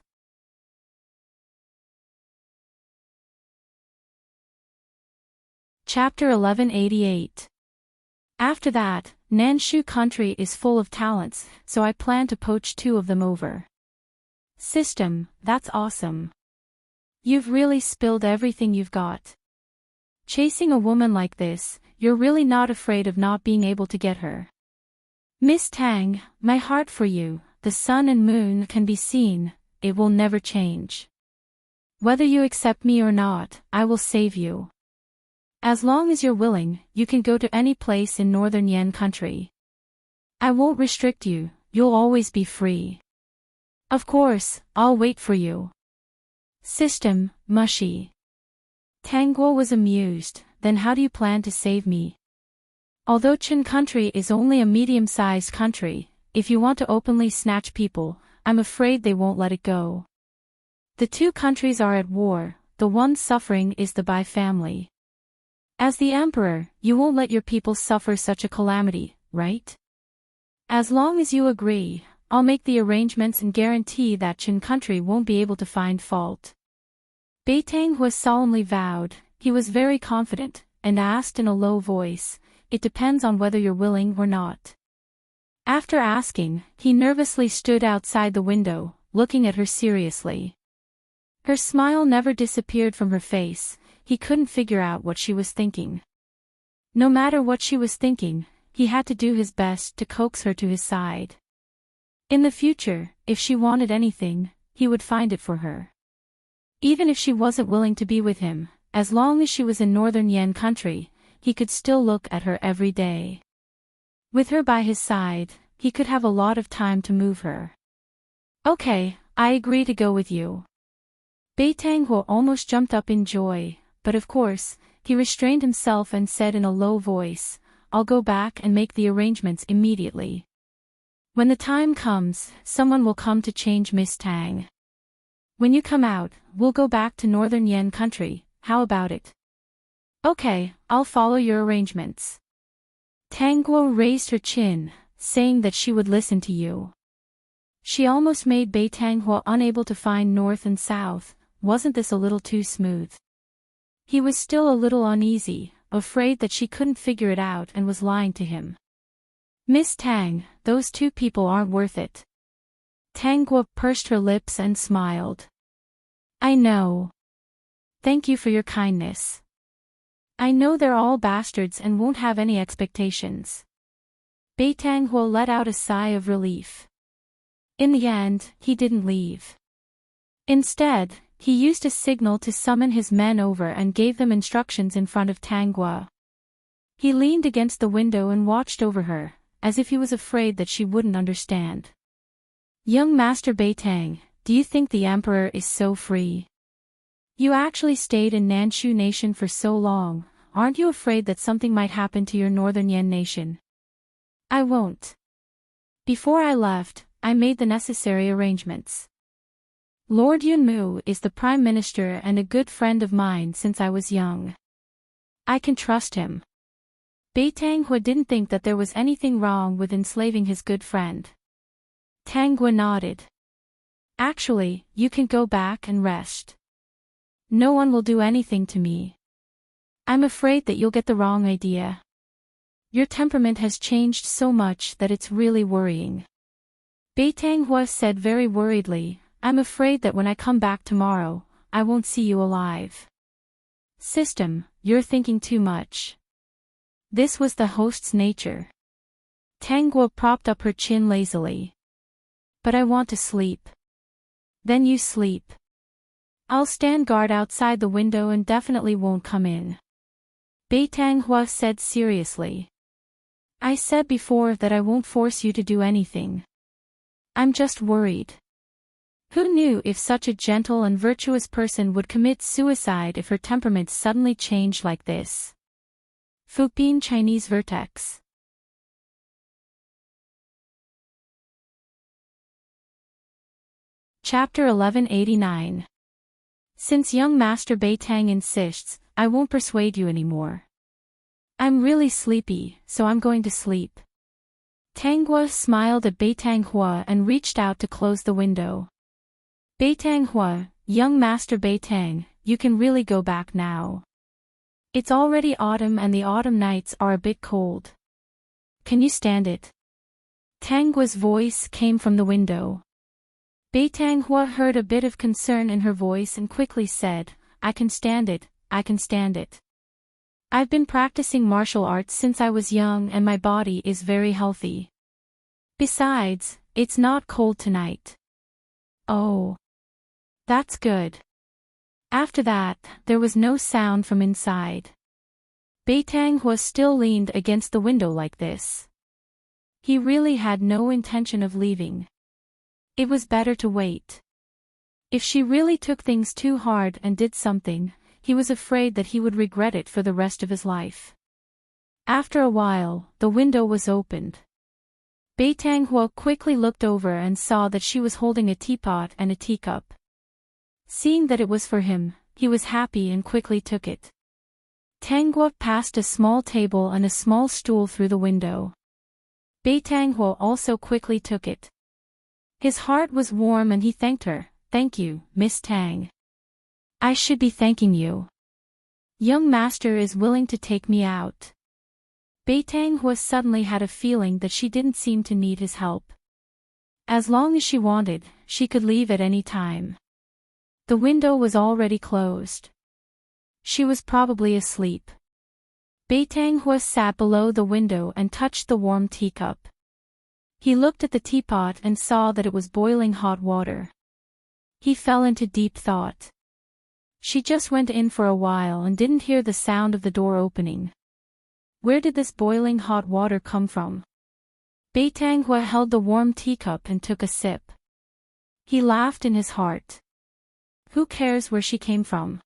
Chapter 1188. After that, Nanshu country is full of talents, so I plan to poach 2 of them over. System, that's awesome. You've really spilled everything you've got. Chasing a woman like this, you're really not afraid of not being able to get her. Miss Tang, my heart for you, the sun and moon can be seen, it will never change. Whether you accept me or not, I will save you. As long as you're willing, you can go to any place in northern Yen country. I won't restrict you, you'll always be free. Of course, I'll wait for you. System, mushy. Tanguo was amused, then how do you plan to save me? Although Qin country is only a medium-sized country, if you want to openly snatch people, I'm afraid they won't let it go. The two countries are at war, the one suffering is the Bai family. As the emperor, you won't let your people suffer such a calamity, right? As long as you agree, I'll make the arrangements and guarantee that Qin country won't be able to find fault. Beitang was solemnly vowed, he was very confident, and asked in a low voice, it depends on whether you're willing or not. After asking, he nervously stood outside the window, looking at her seriously. Her smile never disappeared from her face, he couldn't figure out what she was thinking. No matter what she was thinking, he had to do his best to coax her to his side. In the future, if she wanted anything, he would find it for her. Even if she wasn't willing to be with him, as long as she was in northern Yen country, he could still look at her every day. With her by his side, he could have a lot of time to move her. Okay, I agree to go with you. Beitang almost jumped up in joy, but of course, he restrained himself and said in a low voice, I'll go back and make the arrangements immediately. When the time comes, someone will come to change Miss Tang. When you come out, we'll go back to northern Yen country, how about it? Okay, I'll follow your arrangements. Tanguo raised her chin, saying that she would listen to you. She almost made Beitang unable to find north and south, wasn't this a little too smooth? He was still a little uneasy, afraid that she couldn't figure it out and was lying to him. Miss Tang, those two people aren't worth it. Tanguo pursed her lips and smiled. I know. Thank you for your kindness. I know they're all bastards and won't have any expectations. Beitang let out a sigh of relief. In the end, he didn't leave. Instead, he used a signal to summon his men over and gave them instructions in front of Tanguo. He leaned against the window and watched over her, as if he was afraid that she wouldn't understand. Young Master Beitang, do you think the emperor is so free? You actually stayed in Nanshu nation for so long, aren't you afraid that something might happen to your northern Yen nation? I won't. Before I left, I made the necessary arrangements. Lord Yunmu is the prime minister and a good friend of mine since I was young. I can trust him. Beitang didn't think that there was anything wrong with enslaving his good friend. Tanguo nodded. Actually, you can go back and rest. No one will do anything to me. I'm afraid that you'll get the wrong idea. Your temperament has changed so much that it's really worrying. Beitang said very worriedly, I'm afraid that when I come back tomorrow, I won't see you alive. System, you're thinking too much. This was the host's nature. Tanguo propped up her chin lazily. But I want to sleep. Then you sleep. I'll stand guard outside the window and definitely won't come in. Beitang said seriously. I said before that I won't force you to do anything. I'm just worried. Who knew if such a gentle and virtuous person would commit suicide if her temperament suddenly changed like this? Fupin Chinese Vertex. Chapter 1189. Since young Master Beitang insists, I won't persuade you anymore. I'm really sleepy, so I'm going to sleep. Tanguo smiled at Beitang and reached out to close the window. Beitang, young Master Beitang, you can really go back now. It's already autumn and the autumn nights are a bit cold. Can you stand it? Tanguo's voice came from the window. Beitang heard a bit of concern in her voice and quickly said, I can stand it, I can stand it. I've been practicing martial arts since I was young and my body is very healthy. Besides, it's not cold tonight. Oh. That's good. After that, there was no sound from inside. Beitang was still leaned against the window like this. He really had no intention of leaving. It was better to wait. If she really took things too hard and did something, he was afraid that he would regret it for the rest of his life. After a while, the window was opened. Beitang quickly looked over and saw that she was holding a teapot and a teacup. Seeing that it was for him, he was happy and quickly took it. Tang Guo passed a small table and a small stool through the window. Beitang also quickly took it. His heart was warm and he thanked her. "Thank you, Miss Tang. I should be thanking you. Young master is willing to take me out." Beitang suddenly had a feeling that she didn't seem to need his help. As long as she wanted, she could leave at any time. The window was already closed. She was probably asleep. Beitang sat below the window and touched the warm teacup. He looked at the teapot and saw that it was boiling hot water. He fell into deep thought. She just went in for a while and didn't hear the sound of the door opening. Where did this boiling hot water come from? Beitang held the warm teacup and took a sip. He laughed in his heart. Who cares where she came from?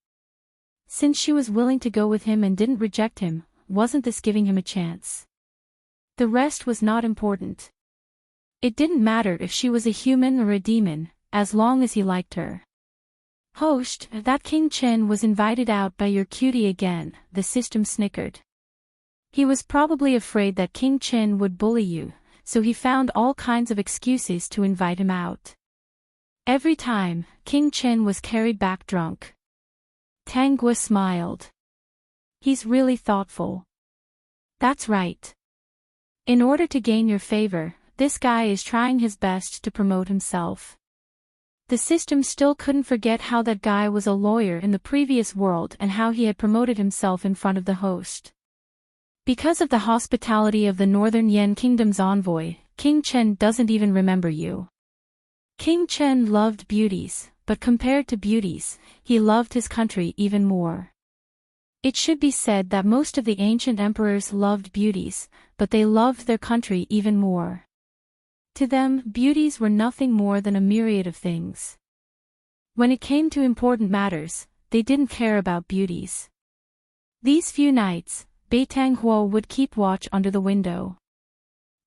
Since she was willing to go with him and didn't reject him, wasn't this giving him a chance? The rest was not important. It didn't matter if she was a human or a demon, as long as he liked her. "Host, that King Chen was invited out by your cutie again," the system snickered. He was probably afraid that King Chen would bully you, so he found all kinds of excuses to invite him out. Every time, King Chen was carried back drunk. Tang Guo smiled. He's really thoughtful. That's right. In order to gain your favor, this guy is trying his best to promote himself. The system still couldn't forget how that guy was a lawyer in the previous world and how he had promoted himself in front of the host. Because of the hospitality of the Northern Yen Kingdom's envoy, King Chen doesn't even remember you. King Chen loved beauties, but compared to beauties, he loved his country even more. It should be said that most of the ancient emperors loved beauties, but they loved their country even more. To them, beauties were nothing more than a myriad of things. When it came to important matters, they didn't care about beauties. These few nights, Beitang would keep watch under the window.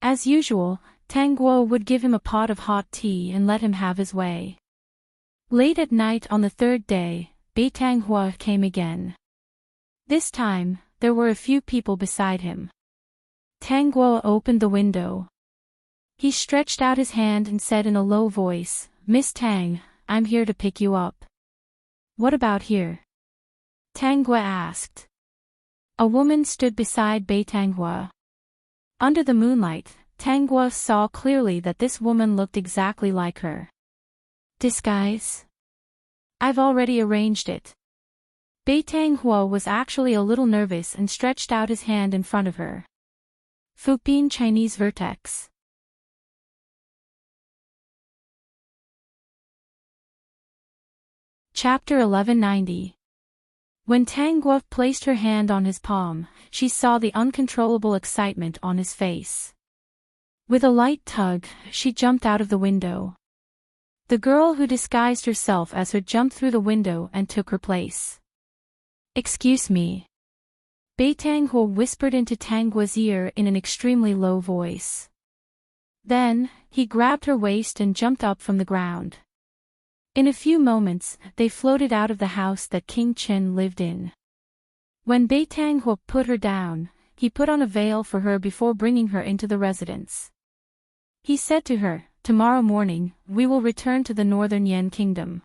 As usual, Tang Guo would give him a pot of hot tea and let him have his way. Late at night on the third day, Beitang came again. This time, there were a few people beside him. Tang Guo opened the window. He stretched out his hand and said in a low voice, "Miss Tang, I'm here to pick you up." "What about here?" Tang Guo asked. A woman stood beside Beitang. Under the moonlight, Tang Guo saw clearly that this woman looked exactly like her. "Disguise? I've already arranged it." Beitang was actually a little nervous and stretched out his hand in front of her. Fupin Chinese Vertex. Chapter 1190. When Tang Guo placed her hand on his palm, she saw the uncontrollable excitement on his face. With a light tug, she jumped out of the window. The girl who disguised herself as her jumped through the window and took her place. "Excuse me." Beitang whispered into Tang Guo's ear in an extremely low voice. Then, he grabbed her waist and jumped up from the ground. In a few moments, they floated out of the house that King Chen lived in. When Beitang put her down, he put on a veil for her before bringing her into the residence. He said to her, "Tomorrow morning, we will return to the Northern Yen Kingdom.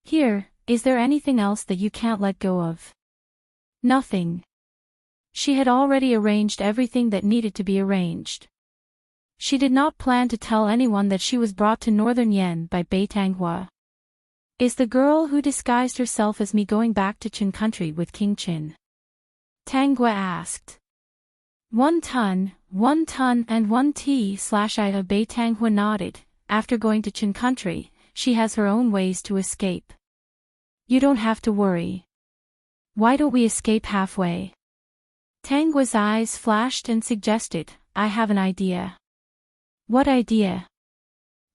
Here, is there anything else that you can't let go of?" Nothing. She had already arranged everything that needed to be arranged. She did not plan to tell anyone that she was brought to Northern Yen by Beitang. "Is the girl who disguised herself as me going back to Qin country with King Qin?" Tang Guo asked. 1 ton, 1 and 1 t/I. Beitang nodded. After going to Qin country, she has her own ways to escape. You don't have to worry. Why don't we escape halfway? Tang Guo's eyes flashed and suggested, I have an idea. What idea?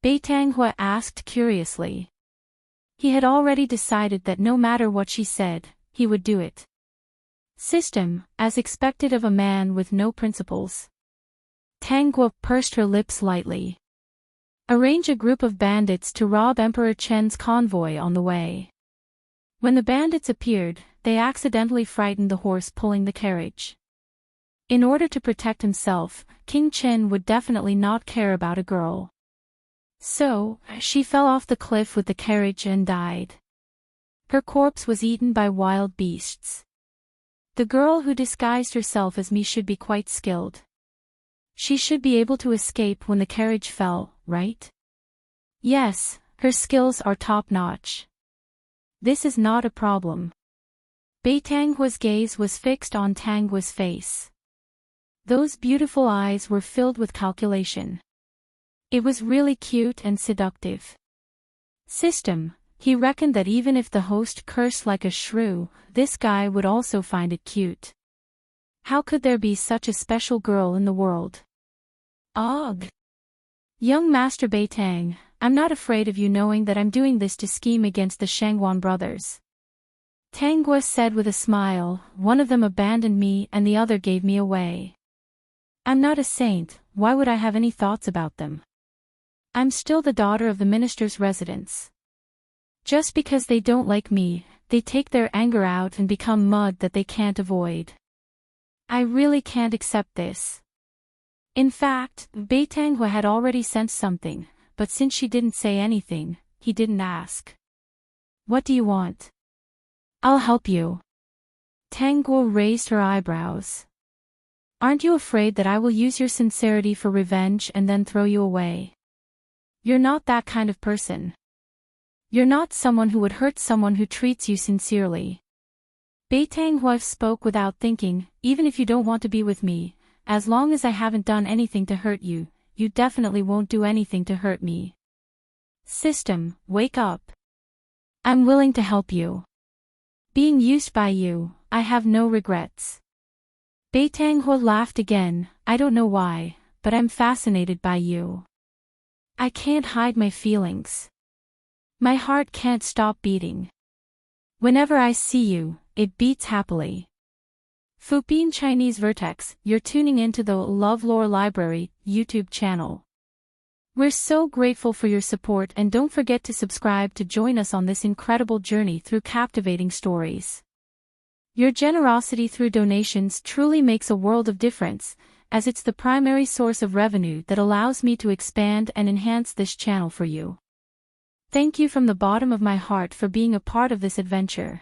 Bei Tanghua asked curiously. He had already decided that no matter what she said, he would do it. System, as expected of a man with no principles. Tang Guo pursed her lips lightly. Arrange a group of bandits to rob Emperor Chen's convoy on the way. When the bandits appeared, they accidentally frightened the horse pulling the carriage. In order to protect himself, King Chen would definitely not care about a girl. So, she fell off the cliff with the carriage and died. Her corpse was eaten by wild beasts. The girl who disguised herself as me should be quite skilled. She should be able to escape when the carriage fell, right? Yes, her skills are top-notch. This is not a problem. Bei Tanghua's gaze was fixed on Tang Guo's face. Those beautiful eyes were filled with calculation. It was really cute and seductive. System, he reckoned that even if the host cursed like a shrew, this guy would also find it cute. How could there be such a special girl in the world? Ugh! Young Master Bei Tang, I'm not afraid of you knowing that I'm doing this to scheme against the Shangguan brothers. Tang Guo said with a smile, one of them abandoned me and the other gave me away. I'm not a saint, why would I have any thoughts about them? I'm still the daughter of the minister's residence. Just because they don't like me, they take their anger out and become mud that they can't avoid. I really can't accept this. In fact, Bei Tanghua had already sensed something, but since she didn't say anything, he didn't ask. What do you want? I'll help you. Tang Guo raised her eyebrows. Aren't you afraid that I will use your sincerity for revenge and then throw you away? You're not that kind of person. You're not someone who would hurt someone who treats you sincerely. Bei Tanghua spoke without thinking, even if you don't want to be with me, as long as I haven't done anything to hurt you, you definitely won't do anything to hurt me. System, wake up. I'm willing to help you. Being used by you, I have no regrets. Bei Tanghua laughed again, I don't know why, but I'm fascinated by you. I can't hide my feelings. My heart can't stop beating. Whenever I see you, it beats happily. Fupin Chinese Vertex, you're tuning into the LoveLore Library YouTube channel. We're so grateful for your support and don't forget to subscribe to join us on this incredible journey through captivating stories. Your generosity through donations truly makes a world of difference, as it's the primary source of revenue that allows me to expand and enhance this channel for you. Thank you from the bottom of my heart for being a part of this adventure.